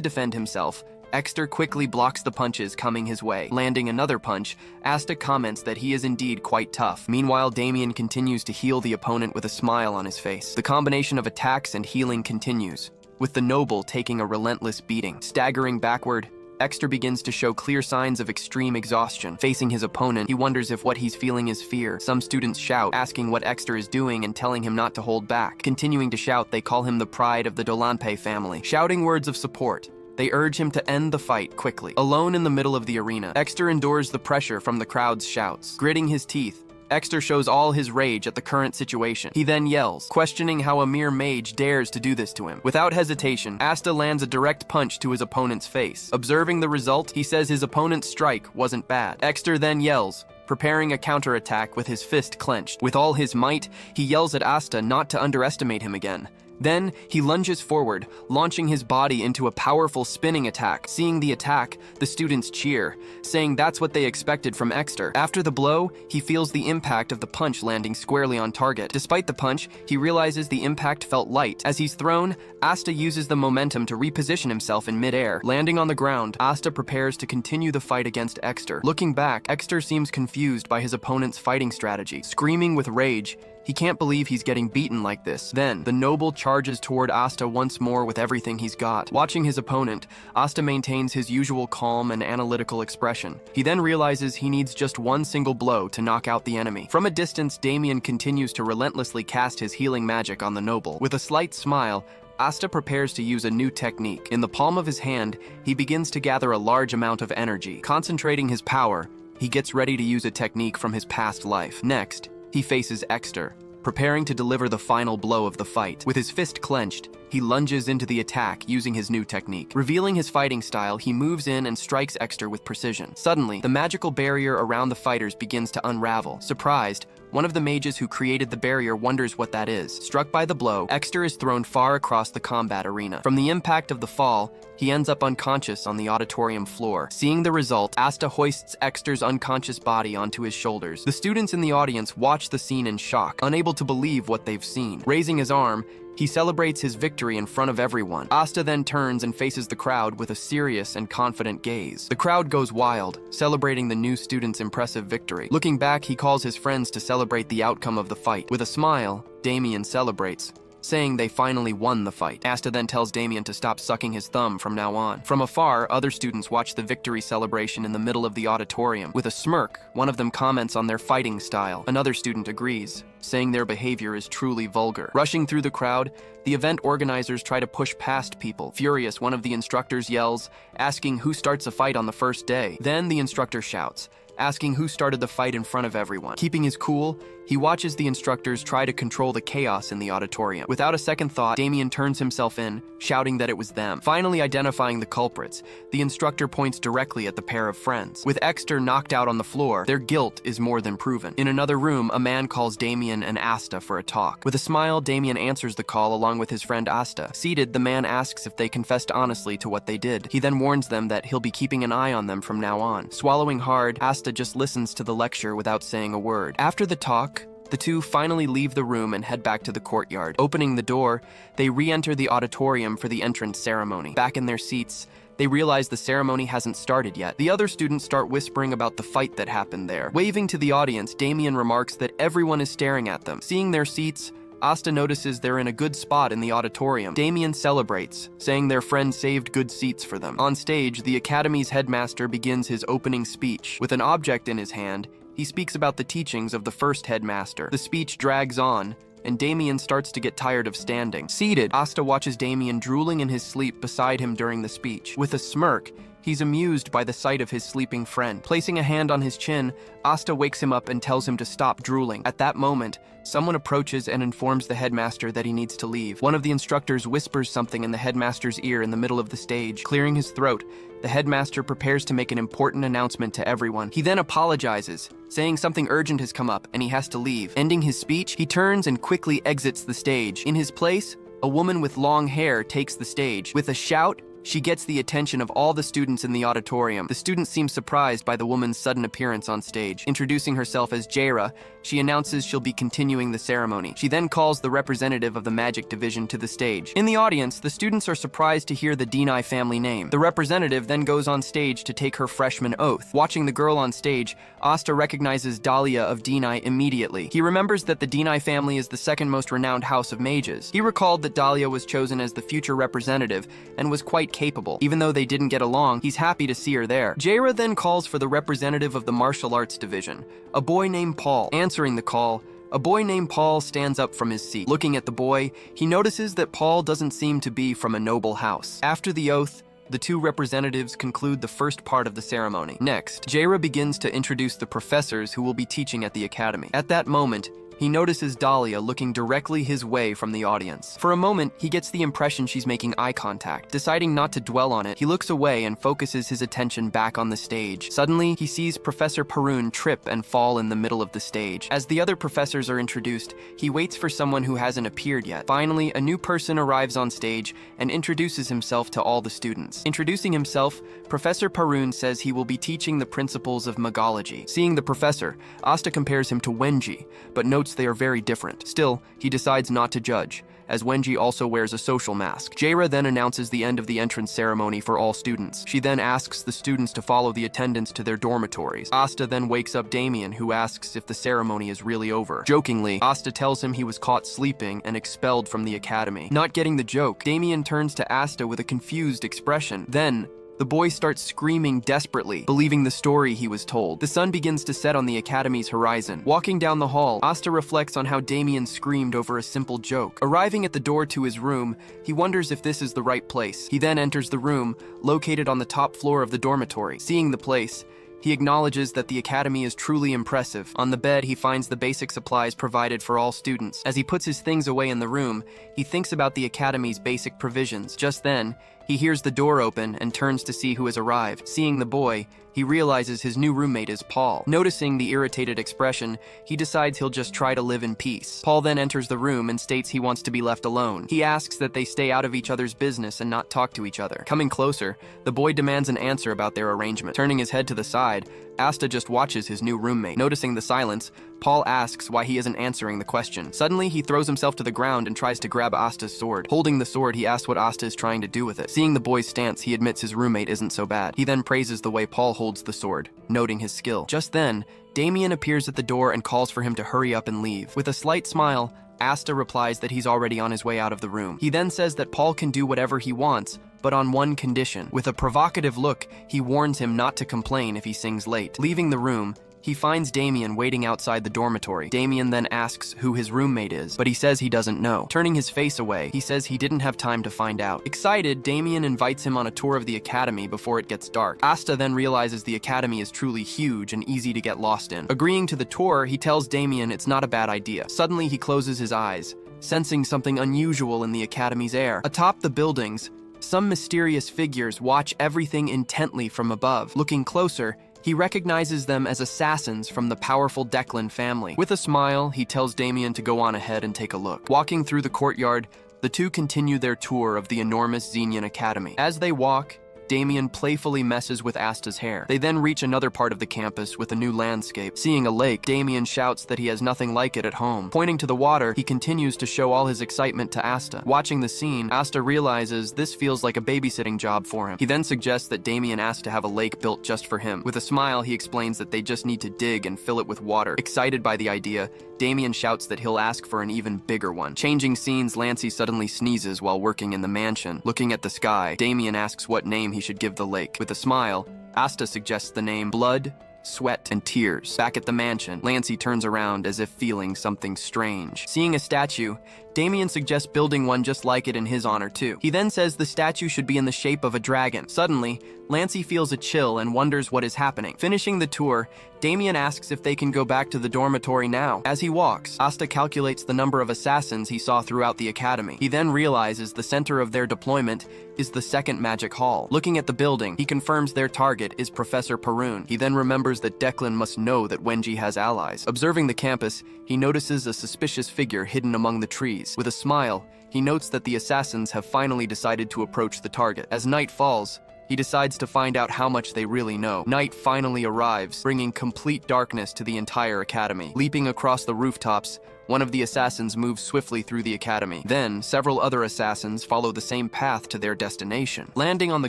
defend himself, Exter quickly blocks the punches coming his way. Landing another punch, Asta comments that he is indeed quite tough. Meanwhile, Damien continues to heal the opponent with a smile on his face. The combination of attacks and healing continues, with the noble taking a relentless beating. Staggering backward, Exter begins to show clear signs of extreme exhaustion. Facing his opponent, he wonders if what he's feeling is fear. Some students shout, asking what Exter is doing and telling him not to hold back. Continuing to shout, they call him the pride of the Dolanpe family. Shouting words of support, they urge him to end the fight quickly. Alone in the middle of the arena, Exter endures the pressure from the crowd's shouts. Gritting his teeth, Exter shows all his rage at the current situation. He then yells, questioning how a mere mage dares to do this to him. Without hesitation, Asta lands a direct punch to his opponent's face. Observing the result, he says his opponent's strike wasn't bad. Exter then yells, preparing a counterattack with his fist clenched. With all his might, he yells at Asta not to underestimate him again. Then, he lunges forward, launching his body into a powerful spinning attack. Seeing the attack, the students cheer, saying that's what they expected from Exter. After the blow, he feels the impact of the punch landing squarely on target. Despite the punch, he realizes the impact felt light. As he's thrown, Asta uses the momentum to reposition himself in midair. Landing on the ground, Asta prepares to continue the fight against Exter. Looking back, Exter seems confused by his opponent's fighting strategy. Screaming with rage, he can't believe he's getting beaten like this. Then, the noble charges toward Asta once more with everything he's got. Watching his opponent, Asta maintains his usual calm and analytical expression. He then realizes he needs just one single blow to knock out the enemy. From a distance, Damien continues to relentlessly cast his healing magic on the noble. With a slight smile, Asta prepares to use a new technique. In the palm of his hand, he begins to gather a large amount of energy. Concentrating his power, he gets ready to use a technique from his past life. Next, he faces Exter, preparing to deliver the final blow of the fight. With his fist clenched, he lunges into the attack using his new technique. Revealing his fighting style, he moves in and strikes Exter with precision. Suddenly, the magical barrier around the fighters begins to unravel. Surprised, one of the mages who created the barrier wonders what that is. Struck by the blow, Exter is thrown far across the combat arena. From the impact of the fall, he ends up unconscious on the auditorium floor. Seeing the result, Asta hoists Exter's unconscious body onto his shoulders. The students in the audience watch the scene in shock, unable to believe what they've seen. Raising his arm, he celebrates his victory in front of everyone. Asta then turns and faces the crowd with a serious and confident gaze. The crowd goes wild, celebrating the new student's impressive victory. Looking back, he calls his friends to celebrate the outcome of the fight. With a smile, Damien celebrates, saying they finally won the fight. Asta then tells Damien to stop sucking his thumb from now on. From afar, other students watch the victory celebration in the middle of the auditorium. With a smirk, one of them comments on their fighting style. Another student agrees, saying their behavior is truly vulgar. Rushing through the crowd, the event organizers try to push past people. Furious, one of the instructors yells, asking who starts a fight on the first day. Then the instructor shouts, asking who started the fight in front of everyone. Keeping his cool, he watches the instructors try to control the chaos in the auditorium. Without a second thought, Damien turns himself in, shouting that it was them. Finally identifying the culprits, the instructor points directly at the pair of friends. With Exter knocked out on the floor, their guilt is more than proven. In another room, a man calls Damien and Asta for a talk. With a smile, Damien answers the call along with his friend Asta. Seated, the man asks if they confessed honestly to what they did. He then warns them that he'll be keeping an eye on them from now on. Swallowing hard, Asta just listens to the lecture without saying a word. After the talk, the two finally leave the room and head back to the courtyard. Opening the door, they re-enter the auditorium for the entrance ceremony. Back in their seats, they realize the ceremony hasn't started yet. The other students start whispering about the fight that happened there. Waving to the audience, Damien remarks that everyone is staring at them. Seeing their seats, Asta notices they're in a good spot in the auditorium. Damien celebrates, saying their friend saved good seats for them. On stage, the academy's headmaster begins his opening speech. With an object in his hand, he speaks about the teachings of the first headmaster. The speech drags on, and Damien starts to get tired of standing. Seated, Asta watches Damien drooling in his sleep beside him during the speech. With a smirk, he's amused by the sight of his sleeping friend. Placing a hand on his chin, Asta wakes him up and tells him to stop drooling. At that moment, someone approaches and informs the headmaster that he needs to leave. One of the instructors whispers something in the headmaster's ear in the middle of the stage. Clearing his throat, the headmaster prepares to make an important announcement to everyone. He then apologizes, saying something urgent has come up and he has to leave. Ending his speech, he turns and quickly exits the stage. In his place, a woman with long hair takes the stage. With a shout, she gets the attention of all the students in the auditorium. The students seem surprised by the woman's sudden appearance on stage. Introducing herself as Jaira, she announces she'll be continuing the ceremony. She then calls the representative of the magic division to the stage. In the audience, the students are surprised to hear the Denai family name. The representative then goes on stage to take her freshman oath. Watching the girl on stage, Asta recognizes Dahlia of Denai immediately. He remembers that the Denai family is the second most renowned house of mages. He recalled that Dahlia was chosen as the future representative and was quite capable. Even though they didn't get along, he's happy to see her there. Jaira then calls for the representative of the martial arts division, a boy named Paul. Answering the call, a boy named Paul stands up from his seat. Looking at the boy, he notices that Paul doesn't seem to be from a noble house. After the oath, The two representatives conclude the first part of the ceremony. Next, Jaira begins to introduce the professors who will be teaching at the academy. At that moment, he notices Dahlia looking directly his way from the audience. For a moment, he gets the impression she's making eye contact. Deciding not to dwell on it, he looks away and focuses his attention back on the stage. Suddenly, he sees Professor Parun trip and fall in the middle of the stage. As the other professors are introduced, he waits for someone who hasn't appeared yet. Finally, a new person arrives on stage and introduces himself to all the students. Introducing himself, Professor Parun says he will be teaching the principles of magology. Seeing the professor, Asta compares him to Wenji, but notes they are very different. Still, he decides not to judge, as Wenji also wears a social mask. Jaira then announces the end of the entrance ceremony for all students. She then asks the students to follow the attendants to their dormitories. Asta then wakes up Damien, who asks if the ceremony is really over. Jokingly, Asta tells him he was caught sleeping and expelled from the academy. Not getting the joke, Damien turns to Asta with a confused expression. Then, the boy starts screaming desperately, believing the story he was told. The sun begins to set on the academy's horizon. Walking down the hall, Asta reflects on how Damien screamed over a simple joke. Arriving at the door to his room, he wonders if this is the right place. He then enters the room, located on the top floor of the dormitory. Seeing the place, he acknowledges that the academy is truly impressive. On the bed, he finds the basic supplies provided for all students. As he puts his things away in the room, he thinks about the academy's basic provisions. Just then, he hears the door open and turns to see who has arrived. Seeing the boy, he realizes his new roommate is Paul. Noticing the irritated expression, he decides he'll just try to live in peace. Paul then enters the room and states he wants to be left alone. He asks that they stay out of each other's business and not talk to each other. Coming closer, the boy demands an answer about their arrangement. Turning his head to the side, Asta just watches his new roommate. Noticing the silence, Paul asks why he isn't answering the question. Suddenly, he throws himself to the ground and tries to grab Asta's sword. Holding the sword, he asks what Asta is trying to do with it. Seeing the boy's stance, he admits his roommate isn't so bad. He then praises the way Paul holds the sword, noting his skill. Just then, Damien appears at the door and calls for him to hurry up and leave. With a slight smile, Asta replies that he's already on his way out of the room. He then says that Paul can do whatever he wants, but on one condition. With a provocative look, he warns him not to complain if he sings late. Leaving the room, he finds Damien waiting outside the dormitory. Damien then asks who his roommate is, but he says he doesn't know. Turning his face away, he says he didn't have time to find out. Excited, Damien invites him on a tour of the academy before it gets dark. Asta then realizes the academy is truly huge and easy to get lost in. Agreeing to the tour, he tells Damien it's not a bad idea. Suddenly, he closes his eyes, sensing something unusual in the academy's air. Atop the buildings, some mysterious figures watch everything intently from above. Looking closer, he recognizes them as assassins from the powerful Declan family. With a smile, he tells Damien to go on ahead and take a look. Walking through the courtyard, the two continue their tour of the enormous Xenian Academy. As they walk, Damien playfully messes with Asta's hair. They then reach another part of the campus with a new landscape. Seeing a lake, Damien shouts that he has nothing like it at home. Pointing to the water, he continues to show all his excitement to Asta. Watching the scene, Asta realizes this feels like a babysitting job for him. He then suggests that Damien asks to have a lake built just for him. With a smile, he explains that they just need to dig and fill it with water. Excited by the idea, Damien shouts that he'll ask for an even bigger one. Changing scenes, Lancey suddenly sneezes while working in the mansion. Looking at the sky, Damien asks what name he should give the lake. With a smile, Asta suggests the name Blood, Sweat, and Tears. Back at the mansion, Lancey turns around as if feeling something strange. Seeing a statue, Damien suggests building one just like it in his honor too. He then says the statue should be in the shape of a dragon. Suddenly, Lancey feels a chill and wonders what is happening. Finishing the tour, Damien asks if they can go back to the dormitory now. As he walks, Asta calculates the number of assassins he saw throughout the academy. He then realizes the center of their deployment is the second magic hall. Looking at the building, he confirms their target is Professor Parun. He then remembers that Declan must know that Wenji has allies. Observing the campus, he notices a suspicious figure hidden among the trees. With a smile, he notes that the assassins have finally decided to approach the target. As night falls, he decides to find out how much they really know. Night finally arrives, bringing complete darkness to the entire academy. Leaping across the rooftops, one of the assassins moves swiftly through the academy. Then, several other assassins follow the same path to their destination. Landing on the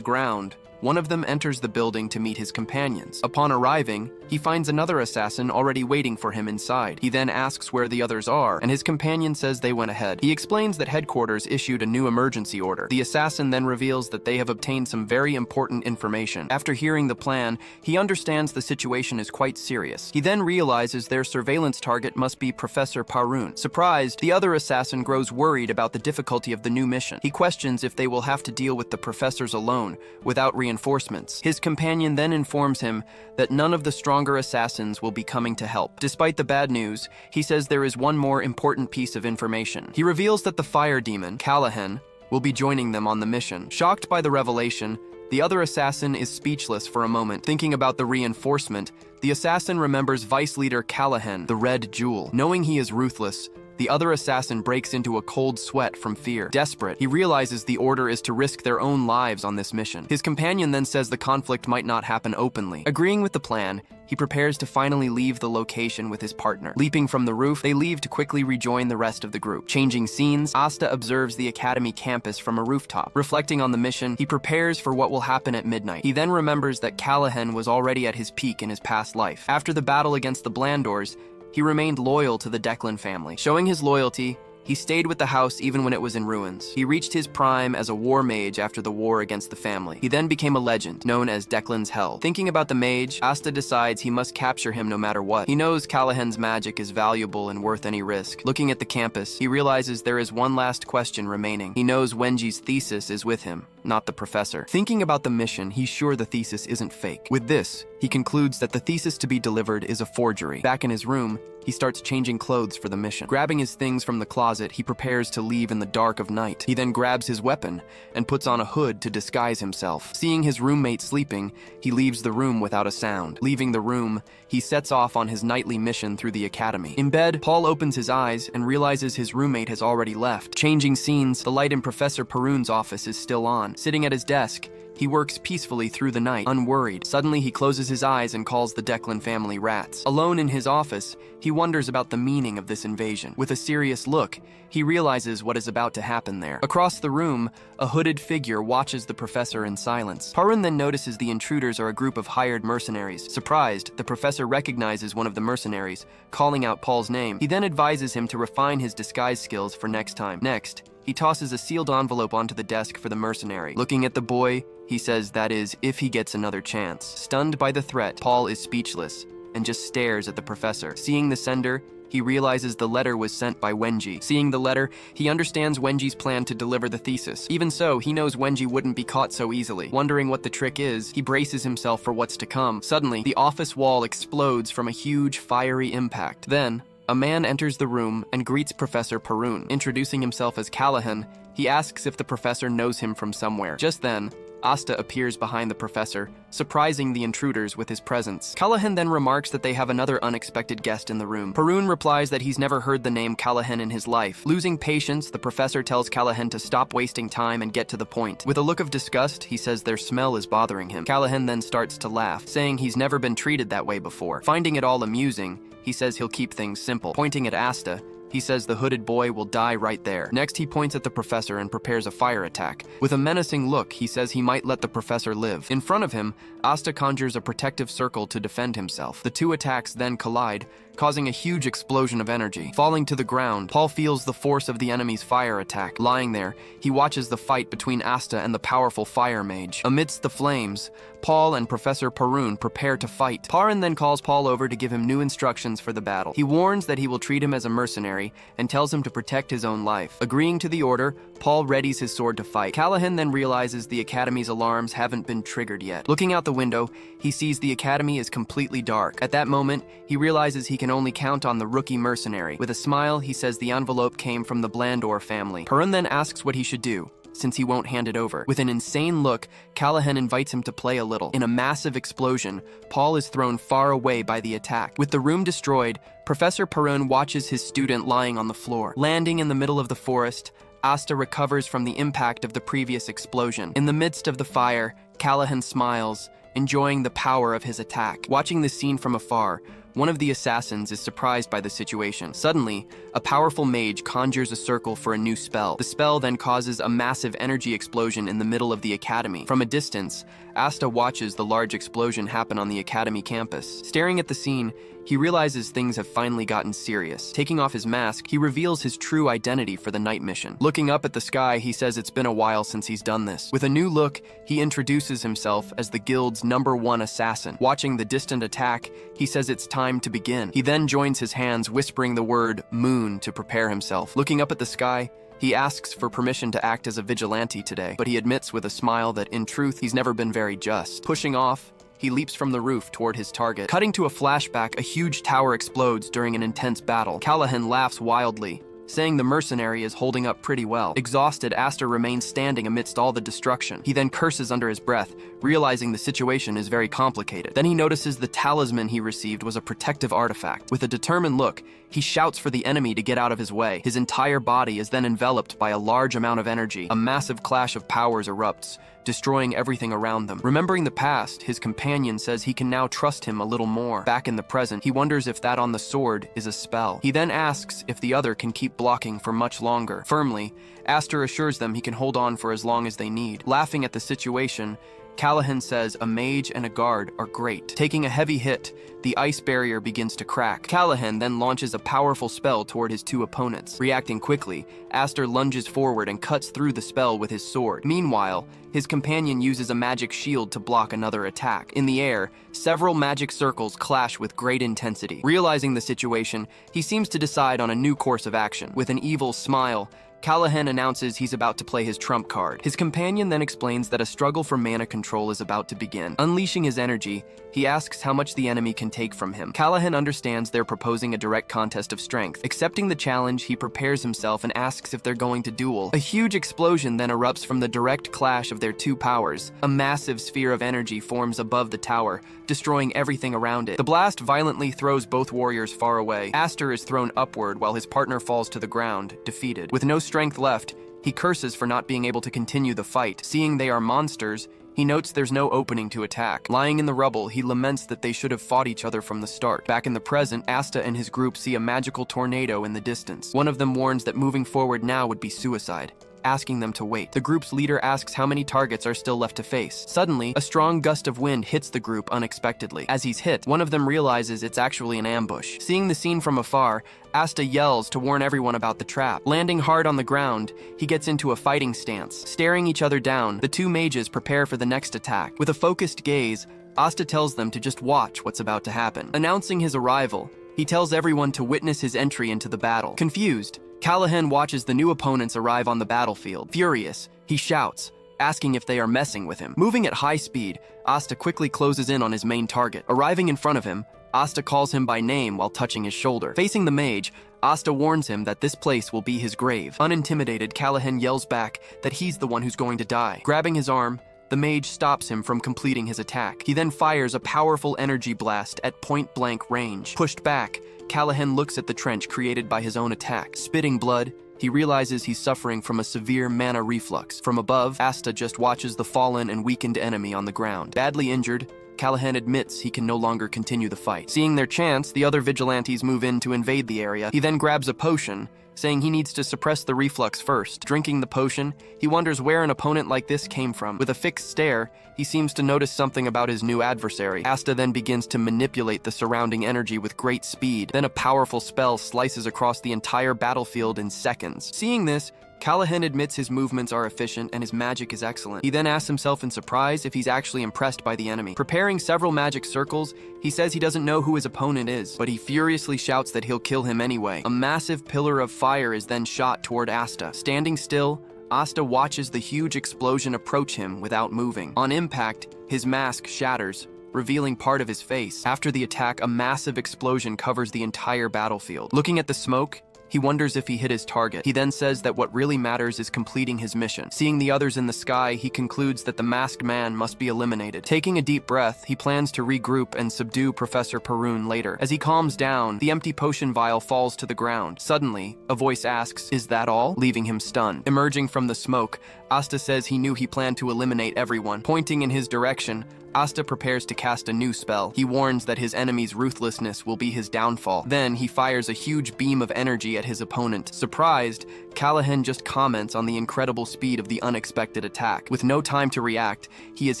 ground, one of them enters the building to meet his companions. Upon arriving, he finds another assassin already waiting for him inside. He then asks where the others are, and his companion says they went ahead. He explains that headquarters issued a new emergency order. The assassin then reveals that they have obtained some very important information. After hearing the plan, he understands the situation is quite serious. He then realizes their surveillance target must be Professor Parun. Surprised, the other assassin grows worried about the difficulty of the new mission. He questions if they will have to deal with the professors alone, without reinforcements. His companion then informs him that none of the stronger assassins will be coming to help. Despite the bad news, he says there is one more important piece of information. He reveals that the fire demon, Callahan, will be joining them on the mission. Shocked by the revelation, the other assassin is speechless for a moment. Thinking about the reinforcement, the assassin remembers Vice Leader Callahan, the Red Jewel. Knowing he is ruthless, the other assassin breaks into a cold sweat from fear. Desperate, he realizes the order is to risk their own lives on this mission. His companion then says the conflict might not happen openly. Agreeing with the plan, he prepares to finally leave the location with his partner. Leaping from the roof, they leave to quickly rejoin the rest of the group. Changing scenes, Asta observes the academy campus from a rooftop. Reflecting on the mission, he prepares for what will happen at midnight. He then remembers that Callahan was already at his peak in his past life. After the battle against the Blandors, he remained loyal to the Declan family. Showing his loyalty, he stayed with the house even when it was in ruins. He reached his prime as a war mage after the war against the family. He then became a legend, known as Declan's Hell. Thinking about the mage, Asta decides he must capture him no matter what. He knows Callahan's magic is valuable and worth any risk. Looking at the campus, he realizes there is one last question remaining. He knows Wenji's thesis is with him, not the professor. Thinking about the mission, he's sure the thesis isn't fake. With this, he concludes that the thesis to be delivered is a forgery. Back in his room, he starts changing clothes for the mission. Grabbing his things from the closet, he prepares to leave in the dark of night. He then grabs his weapon and puts on a hood to disguise himself. Seeing his roommate sleeping, he leaves the room without a sound. Leaving the room, he sets off on his nightly mission through the academy. In bed, Paul opens his eyes and realizes his roommate has already left. Changing scenes, the light in Professor Parun's office is still on. Sitting at his desk, he works peacefully through the night, unworried. Suddenly, he closes his eyes and calls the Declan family rats. Alone in his office, he wonders about the meaning of this invasion. With a serious look, he realizes what is about to happen there. Across the room, a hooded figure watches the professor in silence. Parun then notices the intruders are a group of hired mercenaries. Surprised, the professor recognizes one of the mercenaries, calling out Paul's name. He then advises him to refine his disguise skills for next time. Next, he tosses a sealed envelope onto the desk for the mercenary. Looking at the boy, he says that is, if he gets another chance. Stunned by the threat, Paul is speechless and just stares at the professor. Seeing the sender, he realizes the letter was sent by Wenji. Seeing the letter, he understands Wenji's plan to deliver the thesis. Even so, he knows Wenji wouldn't be caught so easily. Wondering what the trick is, he braces himself for what's to come. Suddenly, the office wall explodes from a huge, fiery impact. Then, a man enters the room and greets Professor Parun. Introducing himself as Callahan, he asks if the professor knows him from somewhere. Just then, Asta appears behind the professor, surprising the intruders with his presence. Callahan then remarks that they have another unexpected guest in the room. Parun replies that he's never heard the name Callahan in his life. Losing patience, the professor tells Callahan to stop wasting time and get to the point. With a look of disgust, he says their smell is bothering him. Callahan then starts to laugh, saying he's never been treated that way before. Finding it all amusing, he says he'll keep things simple. Pointing at Asta, he says the hooded boy will die right there. Next, he points at the professor and prepares a fire attack. With a menacing look, he says he might let the professor live. In front of him, Asta conjures a protective circle to defend himself. The two attacks then collide, causing a huge explosion of energy. Falling to the ground, Paul feels the force of the enemy's fire attack. Lying there, he watches the fight between Asta and the powerful fire mage. Amidst the flames, Paul and Professor Parun prepare to fight. Parun then calls Paul over to give him new instructions for the battle. He warns that he will treat him as a mercenary and tells him to protect his own life. Agreeing to the order, Paul readies his sword to fight. Callahan then realizes the academy's alarms haven't been triggered yet. Looking out the window, he sees the academy is completely dark. At that moment, he realizes he can only count on the rookie mercenary. With a smile, he says the envelope came from the Blandor family. Parun then asks what he should do, since he won't hand it over. With an insane look, Callahan invites him to play a little. In a massive explosion, Paul is thrown far away by the attack. With the room destroyed, Professor Parun watches his student lying on the floor. Landing in the middle of the forest, Asta recovers from the impact of the previous explosion. In the midst of the fire, Callahan smiles, enjoying the power of his attack. Watching the scene from afar, one of the assassins is surprised by the situation. Suddenly, a powerful mage conjures a circle for a new spell. The spell then causes a massive energy explosion in the middle of the academy. From a distance, Asta watches the large explosion happen on the academy campus. Staring at the scene, he realizes things have finally gotten serious. Taking off his mask, he reveals his true identity for the night mission. Looking up at the sky, he says it's been a while since he's done this. With a new look, he introduces himself as the guild's #1 assassin. Watching the distant attack, he says it's time to begin. He then joins his hands, whispering the word moon to prepare himself. Looking up at the sky, he asks for permission to act as a vigilante today, but he admits with a smile that in truth he's never been very just. Pushing off, he leaps from the roof toward his target. Cutting to a flashback, a huge tower explodes during an intense battle. Callahan laughs wildly, saying the mercenary is holding up pretty well. Exhausted, Asta remains standing amidst all the destruction. He then curses under his breath, realizing the situation is very complicated. Then he notices the talisman he received was a protective artifact. With a determined look, he shouts for the enemy to get out of his way. His entire body is then enveloped by a large amount of energy. A massive clash of powers erupts, destroying everything around them. Remembering the past, his companion says he can now trust him a little more. Back in the present, he wonders if that on the sword is a spell. He then asks if the other can keep blocking for much longer. Firmly, Asta assures them he can hold on for as long as they need. Laughing at the situation, Callahan says a mage and a guard are great. Taking a heavy hit, the ice barrier begins to crack. Callahan then launches a powerful spell toward his two opponents. Reacting quickly, Aster lunges forward and cuts through the spell with his sword. Meanwhile, his companion uses a magic shield to block another attack. In the air, several magic circles clash with great intensity. Realizing the situation, he seems to decide on a new course of action. With an evil smile, Callahan announces he's about to play his trump card. His companion then explains that a struggle for mana control is about to begin. Unleashing his energy, he asks how much the enemy can take from him. Callahan understands they're proposing a direct contest of strength. Accepting the challenge, he prepares himself and asks if they're going to duel. A huge explosion then erupts from the direct clash of their two powers. A massive sphere of energy forms above the tower, destroying everything around it. The blast violently throws both warriors far away. Aster is thrown upward while his partner falls to the ground, defeated. With no strength left, he curses for not being able to continue the fight. Seeing they are monsters, he notes there's no opening to attack. Lying in the rubble, he laments that they should have fought each other from the start. Back in the present, Asta and his group see a magical tornado in the distance. One of them warns that moving forward now would be suicide, asking them to wait. The group's leader asks how many targets are still left to face. Suddenly, a strong gust of wind hits the group unexpectedly. As he's hit, one of them realizes it's actually an ambush. Seeing the scene from afar, Asta yells to warn everyone about the trap. Landing hard on the ground, he gets into a fighting stance. Staring each other down, the two mages prepare for the next attack. With a focused gaze, Asta tells them to just watch what's about to happen. Announcing his arrival, he tells everyone to witness his entry into the battle. Confused, Callahan watches the new opponents arrive on the battlefield. Furious, he shouts, asking if they are messing with him. Moving at high speed, Asta quickly closes in on his main target. Arriving in front of him, Asta calls him by name while touching his shoulder. Facing the mage, Asta warns him that this place will be his grave. Unintimidated, Callahan yells back that he's the one who's going to die. Grabbing his arm, the mage stops him from completing his attack. He then fires a powerful energy blast at point-blank range. Pushed back, Callahan looks at the trench created by his own attack. Spitting blood, he realizes he's suffering from a severe mana reflux. From above, Asta just watches the fallen and weakened enemy on the ground. Badly injured, Callahan admits he can no longer continue the fight. Seeing their chance, the other vigilantes move in to invade the area. He then grabs a potion, saying he needs to suppress the reflux first. Drinking the potion, he wonders where an opponent like this came from. With a fixed stare, he seems to notice something about his new adversary. Asta then begins to manipulate the surrounding energy with great speed. Then a powerful spell slices across the entire battlefield in seconds. Seeing this, Callahan admits his movements are efficient and his magic is excellent. He then asks himself in surprise if he's actually impressed by the enemy. Preparing several magic circles, he says he doesn't know who his opponent is, but he furiously shouts that he'll kill him anyway. A massive pillar of fire is then shot toward Asta. Standing still, Asta watches the huge explosion approach him without moving. On impact, his mask shatters, revealing part of his face. After the attack, a massive explosion covers the entire battlefield. Looking at the smoke, he wonders if he hit his target. He then says that what really matters is completing his mission. Seeing the others in the sky, he concludes that the masked man must be eliminated. Taking a deep breath, he plans to regroup and subdue Professor Perun later. As he calms down, the empty potion vial falls to the ground. Suddenly, a voice asks, "Is that all?" leaving him stunned. Emerging from the smoke, Asta says he knew he planned to eliminate everyone. Pointing in his direction, Asta prepares to cast a new spell. He warns that his enemy's ruthlessness will be his downfall. Then he fires a huge beam of energy at his opponent. Surprised, Callahan just comments on the incredible speed of the unexpected attack. With no time to react, he is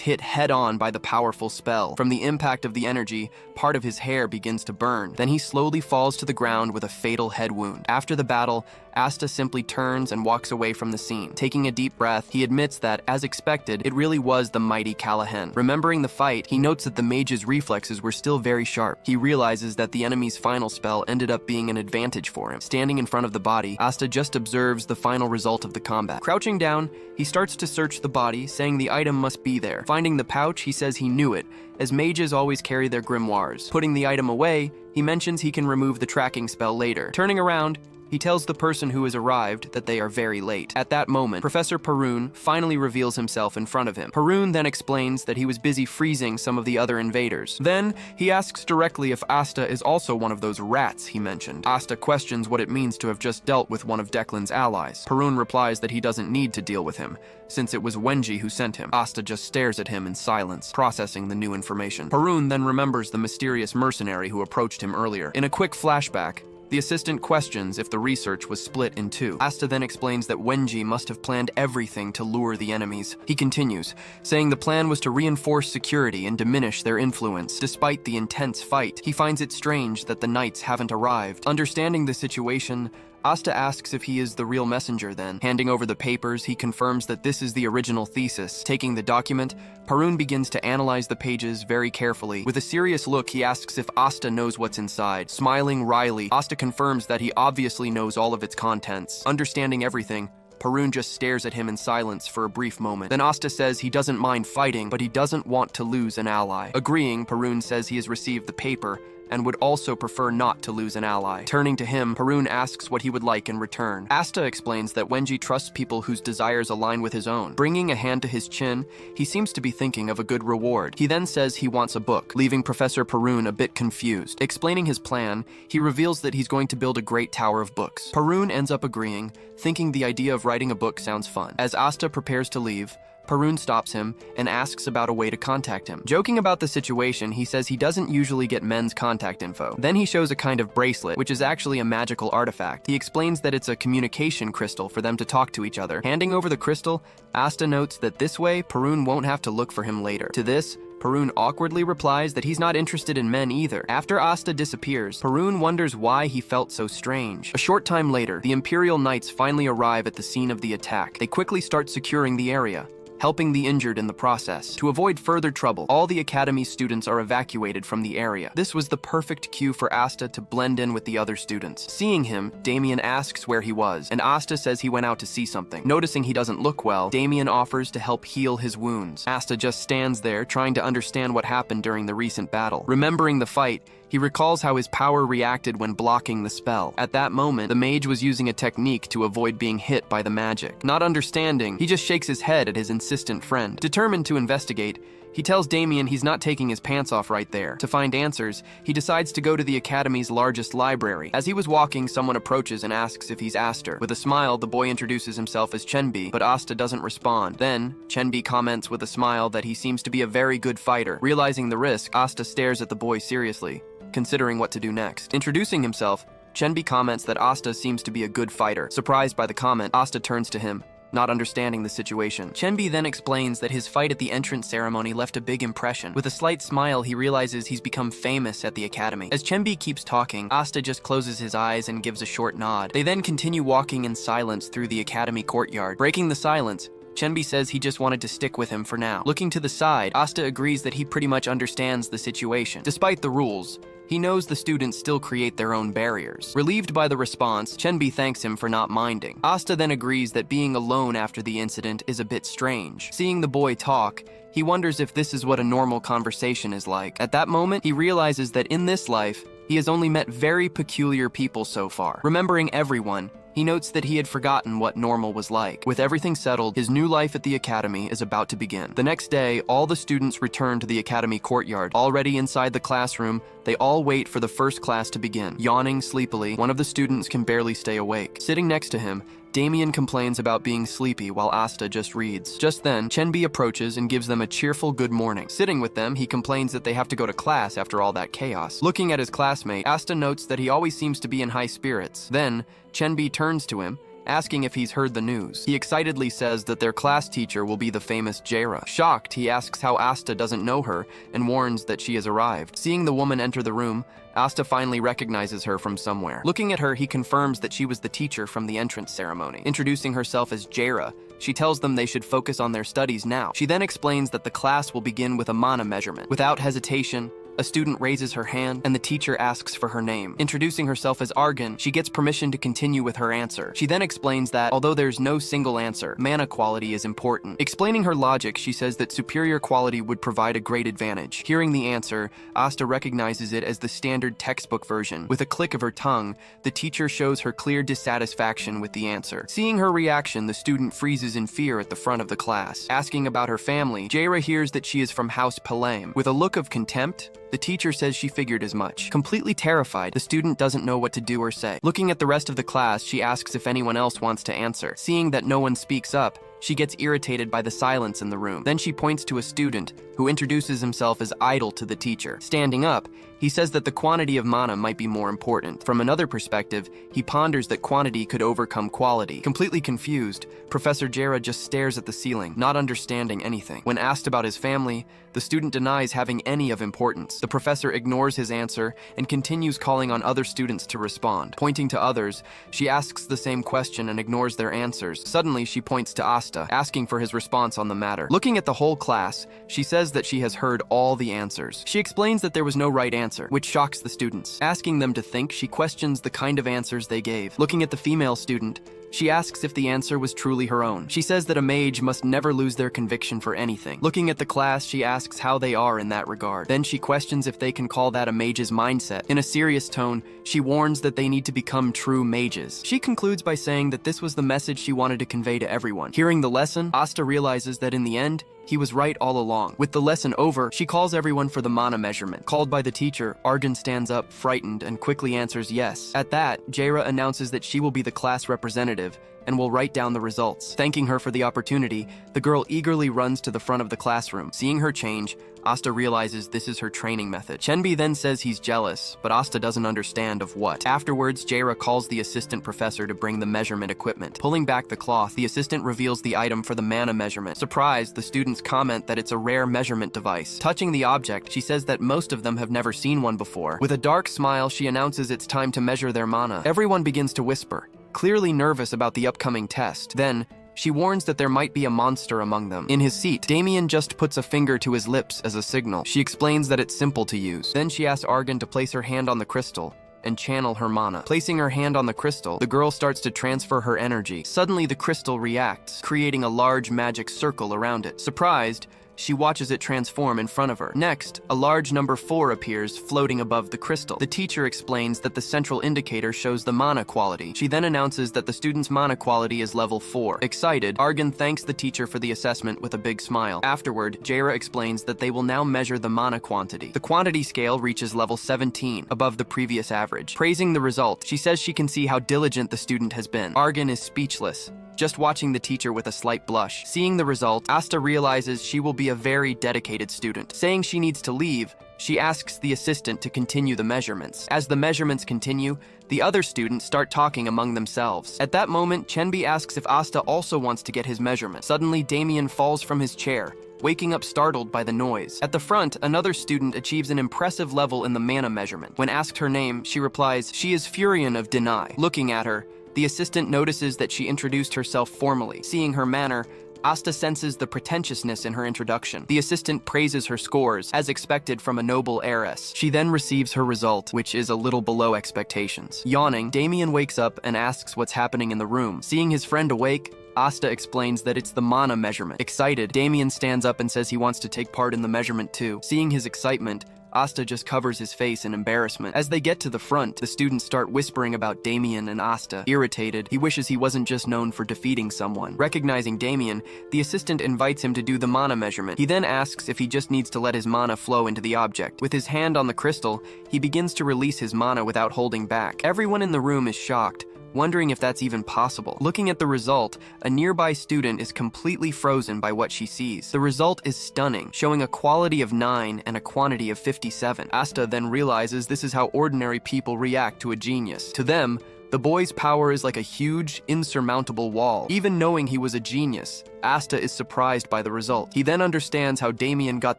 hit head-on by the powerful spell. From the impact of the energy, part of his hair begins to burn. Then he slowly falls to the ground with a fatal head wound. After the battle, Asta simply turns and walks away from the scene. Taking a deep breath, he admits that, as expected, it really was the mighty Callahan. Remembering the fight, he notes that the mage's reflexes were still very sharp. He realizes that the enemy's final spell ended up being an advantage for him. Standing in front of the body, Asta just observes the final result of the combat. Crouching down, he starts to search the body, saying the item must be there. Finding the pouch, he says he knew it, as mages always carry their grimoires. Putting the item away, he mentions he can remove the tracking spell later. Turning around, he tells the person who has arrived that they are very late. At that moment, Professor Perun finally reveals himself in front of him. Perun then explains that he was busy freezing some of the other invaders. Then, he asks directly if Asta is also one of those rats he mentioned. Asta questions what it means to have just dealt with one of Declan's allies. Perun replies that he doesn't need to deal with him, since it was Wenji who sent him. Asta just stares at him in silence, processing the new information. Perun then remembers the mysterious mercenary who approached him earlier. In a quick flashback, the assistant questions if the research was split in two. Asta then explains that Wenji must have planned everything to lure the enemies. He continues, saying the plan was to reinforce security and diminish their influence. Despite the intense fight, he finds it strange that the knights haven't arrived. Understanding the situation, Asta asks if he is the real messenger then. Handing over the papers, he confirms that this is the original thesis. Taking the document, Perun begins to analyze the pages very carefully. With a serious look, he asks if Asta knows what's inside. Smiling wryly, Asta confirms that he obviously knows all of its contents. Understanding everything, Perun just stares at him in silence for a brief moment. Then Asta says he doesn't mind fighting, but he doesn't want to lose an ally. Agreeing, Perun says he has received the paper and would also prefer not to lose an ally. Turning to him, Perun asks what he would like in return. Asta explains that Wenji trusts people whose desires align with his own. Bringing a hand to his chin, he seems to be thinking of a good reward. He then says he wants a book, leaving Professor Perun a bit confused. Explaining his plan, he reveals that he's going to build a great tower of books. Perun ends up agreeing, thinking the idea of writing a book sounds fun. As Asta prepares to leave, Perun stops him and asks about a way to contact him. Joking about the situation, he says he doesn't usually get men's contact info. Then he shows a kind of bracelet, which is actually a magical artifact. He explains that it's a communication crystal for them to talk to each other. Handing over the crystal, Asta notes that this way, Perun won't have to look for him later. To this, Perun awkwardly replies that he's not interested in men either. After Asta disappears, Perun wonders why he felt so strange. A short time later, the Imperial Knights finally arrive at the scene of the attack. They quickly start securing the area, helping the injured in the process. To avoid further trouble, all the Academy students are evacuated from the area. This was the perfect cue for Asta to blend in with the other students. Seeing him, Damien asks where he was, and Asta says he went out to see something. Noticing he doesn't look well, Damien offers to help heal his wounds. Asta just stands there, trying to understand what happened during the recent battle. Remembering the fight, he recalls how his power reacted when blocking the spell. At that moment, the mage was using a technique to avoid being hit by the magic. Not understanding, he just shakes his head at his insistent friend. Determined to investigate, he tells Damien he's not taking his pants off right there. To find answers, he decides to go to the Academy's largest library. As he was walking, someone approaches and asks if he's Aster. With a smile, the boy introduces himself as Chenbi, but Asta doesn't respond. Then, Chenbi comments with a smile that he seems to be a very good fighter. Realizing the risk, Asta stares at the boy seriously, considering what to do next. Introducing himself, Chenbi comments that Asta seems to be a good fighter. Surprised by the comment, Asta turns to him, not understanding the situation. Chenbi then explains that his fight at the entrance ceremony left a big impression. With a slight smile, he realizes he's become famous at the Academy. As Chenbi keeps talking, Asta just closes his eyes and gives a short nod. They then continue walking in silence through the Academy courtyard. Breaking the silence, Chenbi says he just wanted to stick with him for now. Looking to the side, Asta agrees that he pretty much understands the situation. Despite the rules, he knows the students still create their own barriers. Relieved by the response, Chenbi thanks him for not minding. Asta then agrees that being alone after the incident is a bit strange. Seeing the boy talk, he wonders if this is what a normal conversation is like. At that moment, he realizes that in this life, he has only met very peculiar people so far. Remembering everyone, he notes that he had forgotten what normal was like. With everything settled, his new life at the Academy is about to begin. The next day, all the students return to the Academy courtyard. Already inside the classroom, they all wait for the first class to begin. Yawning sleepily, one of the students can barely stay awake. Sitting next to him, Damien complains about being sleepy while Asta just reads. Just then, Chenbi approaches and gives them a cheerful good morning. Sitting with them, he complains that they have to go to class after all that chaos. Looking at his classmate, Asta notes that he always seems to be in high spirits. Then, Chenbi turns to him, asking if he's heard the news. He excitedly says that their class teacher will be the famous Jaira. Shocked, he asks how Asta doesn't know her and warns that she has arrived. Seeing the woman enter the room, Asta finally recognizes her from somewhere. Looking at her, he confirms that she was the teacher from the entrance ceremony. Introducing herself as Jaira, she tells them they should focus on their studies now. She then explains that the class will begin with a mana measurement. Without hesitation, a student raises her hand, and the teacher asks for her name. Introducing herself as Argan, she gets permission to continue with her answer. She then explains that, although there's no single answer, mana quality is important. Explaining her logic, she says that superior quality would provide a great advantage. Hearing the answer, Asta recognizes it as the standard textbook version. With a click of her tongue, the teacher shows her clear dissatisfaction with the answer. Seeing her reaction, the student freezes in fear at the front of the class. Asking about her family, Jaira hears that she is from House Palaim. With a look of contempt, the teacher says she figured as much. Completely terrified, the student doesn't know what to do or say. Looking at the rest of the class, she asks if anyone else wants to answer. Seeing that no one speaks up, she gets irritated by the silence in the room. Then she points to a student who introduces himself as idol to the teacher. Standing up, he says that the quantity of mana might be more important. From another perspective, he ponders that quantity could overcome quality. Completely confused, Professor Jaira just stares at the ceiling, not understanding anything. When asked about his family, the student denies having any of importance. The professor ignores his answer and continues calling on other students to respond. Pointing to others, she asks the same question and ignores their answers. Suddenly, she points to Asta, asking for his response on the matter. Looking at the whole class, she says that she has heard all the answers. She explains that there was no right answer, which shocks the students. Asking them to think, she questions the kind of answers they gave. Looking at the female student, she asks if the answer was truly her own. She says that a mage must never lose their conviction for anything. Looking at the class, she asks how they are in that regard. Then she questions if they can call that a mage's mindset. In a serious tone, she warns that they need to become true mages. She concludes by saying that this was the message she wanted to convey to everyone. Hearing the lesson, Asta realizes that in the end, he was right all along. With the lesson over, she calls everyone for the mana measurement. Called by the teacher, Argan stands up, frightened, and quickly answers yes. At that, Jaira announces that she will be the class representative and will write down the results. Thanking her for the opportunity, the girl eagerly runs to the front of the classroom. Seeing her change, Asta realizes this is her training method. Chenbi then says he's jealous, but Asta doesn't understand of what. Afterwards, Jaira calls the assistant professor to bring the measurement equipment. Pulling back the cloth, the assistant reveals the item for the mana measurement. Surprised, the students comment that it's a rare measurement device. Touching the object, she says that most of them have never seen one before. With a dark smile, she announces it's time to measure their mana. Everyone begins to whisper, clearly nervous about the upcoming test. Then, she warns that there might be a monster among them. In his seat, Damien just puts a finger to his lips as a signal. She explains that it's simple to use. Then she asks Argan to place her hand on the crystal and channel her mana. Placing her hand on the crystal, the girl starts to transfer her energy. Suddenly, the crystal reacts, creating a large magic circle around it. Surprised, she watches it transform in front of her. Next, a large number 4 appears, floating above the crystal. The teacher explains that the central indicator shows the mana quality. She then announces that the student's mana quality is level 4. Excited, Argan thanks the teacher for the assessment with a big smile. Afterward, Jaira explains that they will now measure the mana quantity. The quantity scale reaches level 17, above the previous average. Praising the result, she says she can see how diligent the student has been. Argan is speechless, just watching the teacher with a slight blush. Seeing the result, Asta realizes she will be a very dedicated student. Saying she needs to leave, she asks the assistant to continue the measurements. As the measurements continue, the other students start talking among themselves. At that moment, Chenbi asks if Asta also wants to get his measurement. Suddenly, Damien falls from his chair, waking up startled by the noise. At the front, another student achieves an impressive level in the mana measurement. When asked her name, she replies, she is Furion of Denai. Looking at her, the assistant notices that she introduced herself formally. Seeing her manner, Asta senses the pretentiousness in her introduction. The assistant praises her scores, as expected from a noble heiress. She then receives her result, which is a little below expectations. Yawning, Damien wakes up and asks what's happening in the room. Seeing his friend awake, Asta explains that it's the mana measurement. Excited, Damien stands up and says he wants to take part in the measurement too. Seeing his excitement, Asta just covers his face in embarrassment. As they get to the front, the students start whispering about Damien and Asta. Irritated, he wishes he wasn't just known for defeating someone. Recognizing Damien, the assistant invites him to do the mana measurement. He then asks if he just needs to let his mana flow into the object. With his hand on the crystal, he begins to release his mana without holding back. Everyone in the room is shocked, wondering if that's even possible. Looking at the result, a nearby student is completely frozen by what she sees. The result is stunning, showing a quality of 9 and a quantity of 57. Asta then realizes this is how ordinary people react to a genius. To them, the boy's power is like a huge, insurmountable wall. Even knowing he was a genius, Asta is surprised by the result. He then understands how Damien got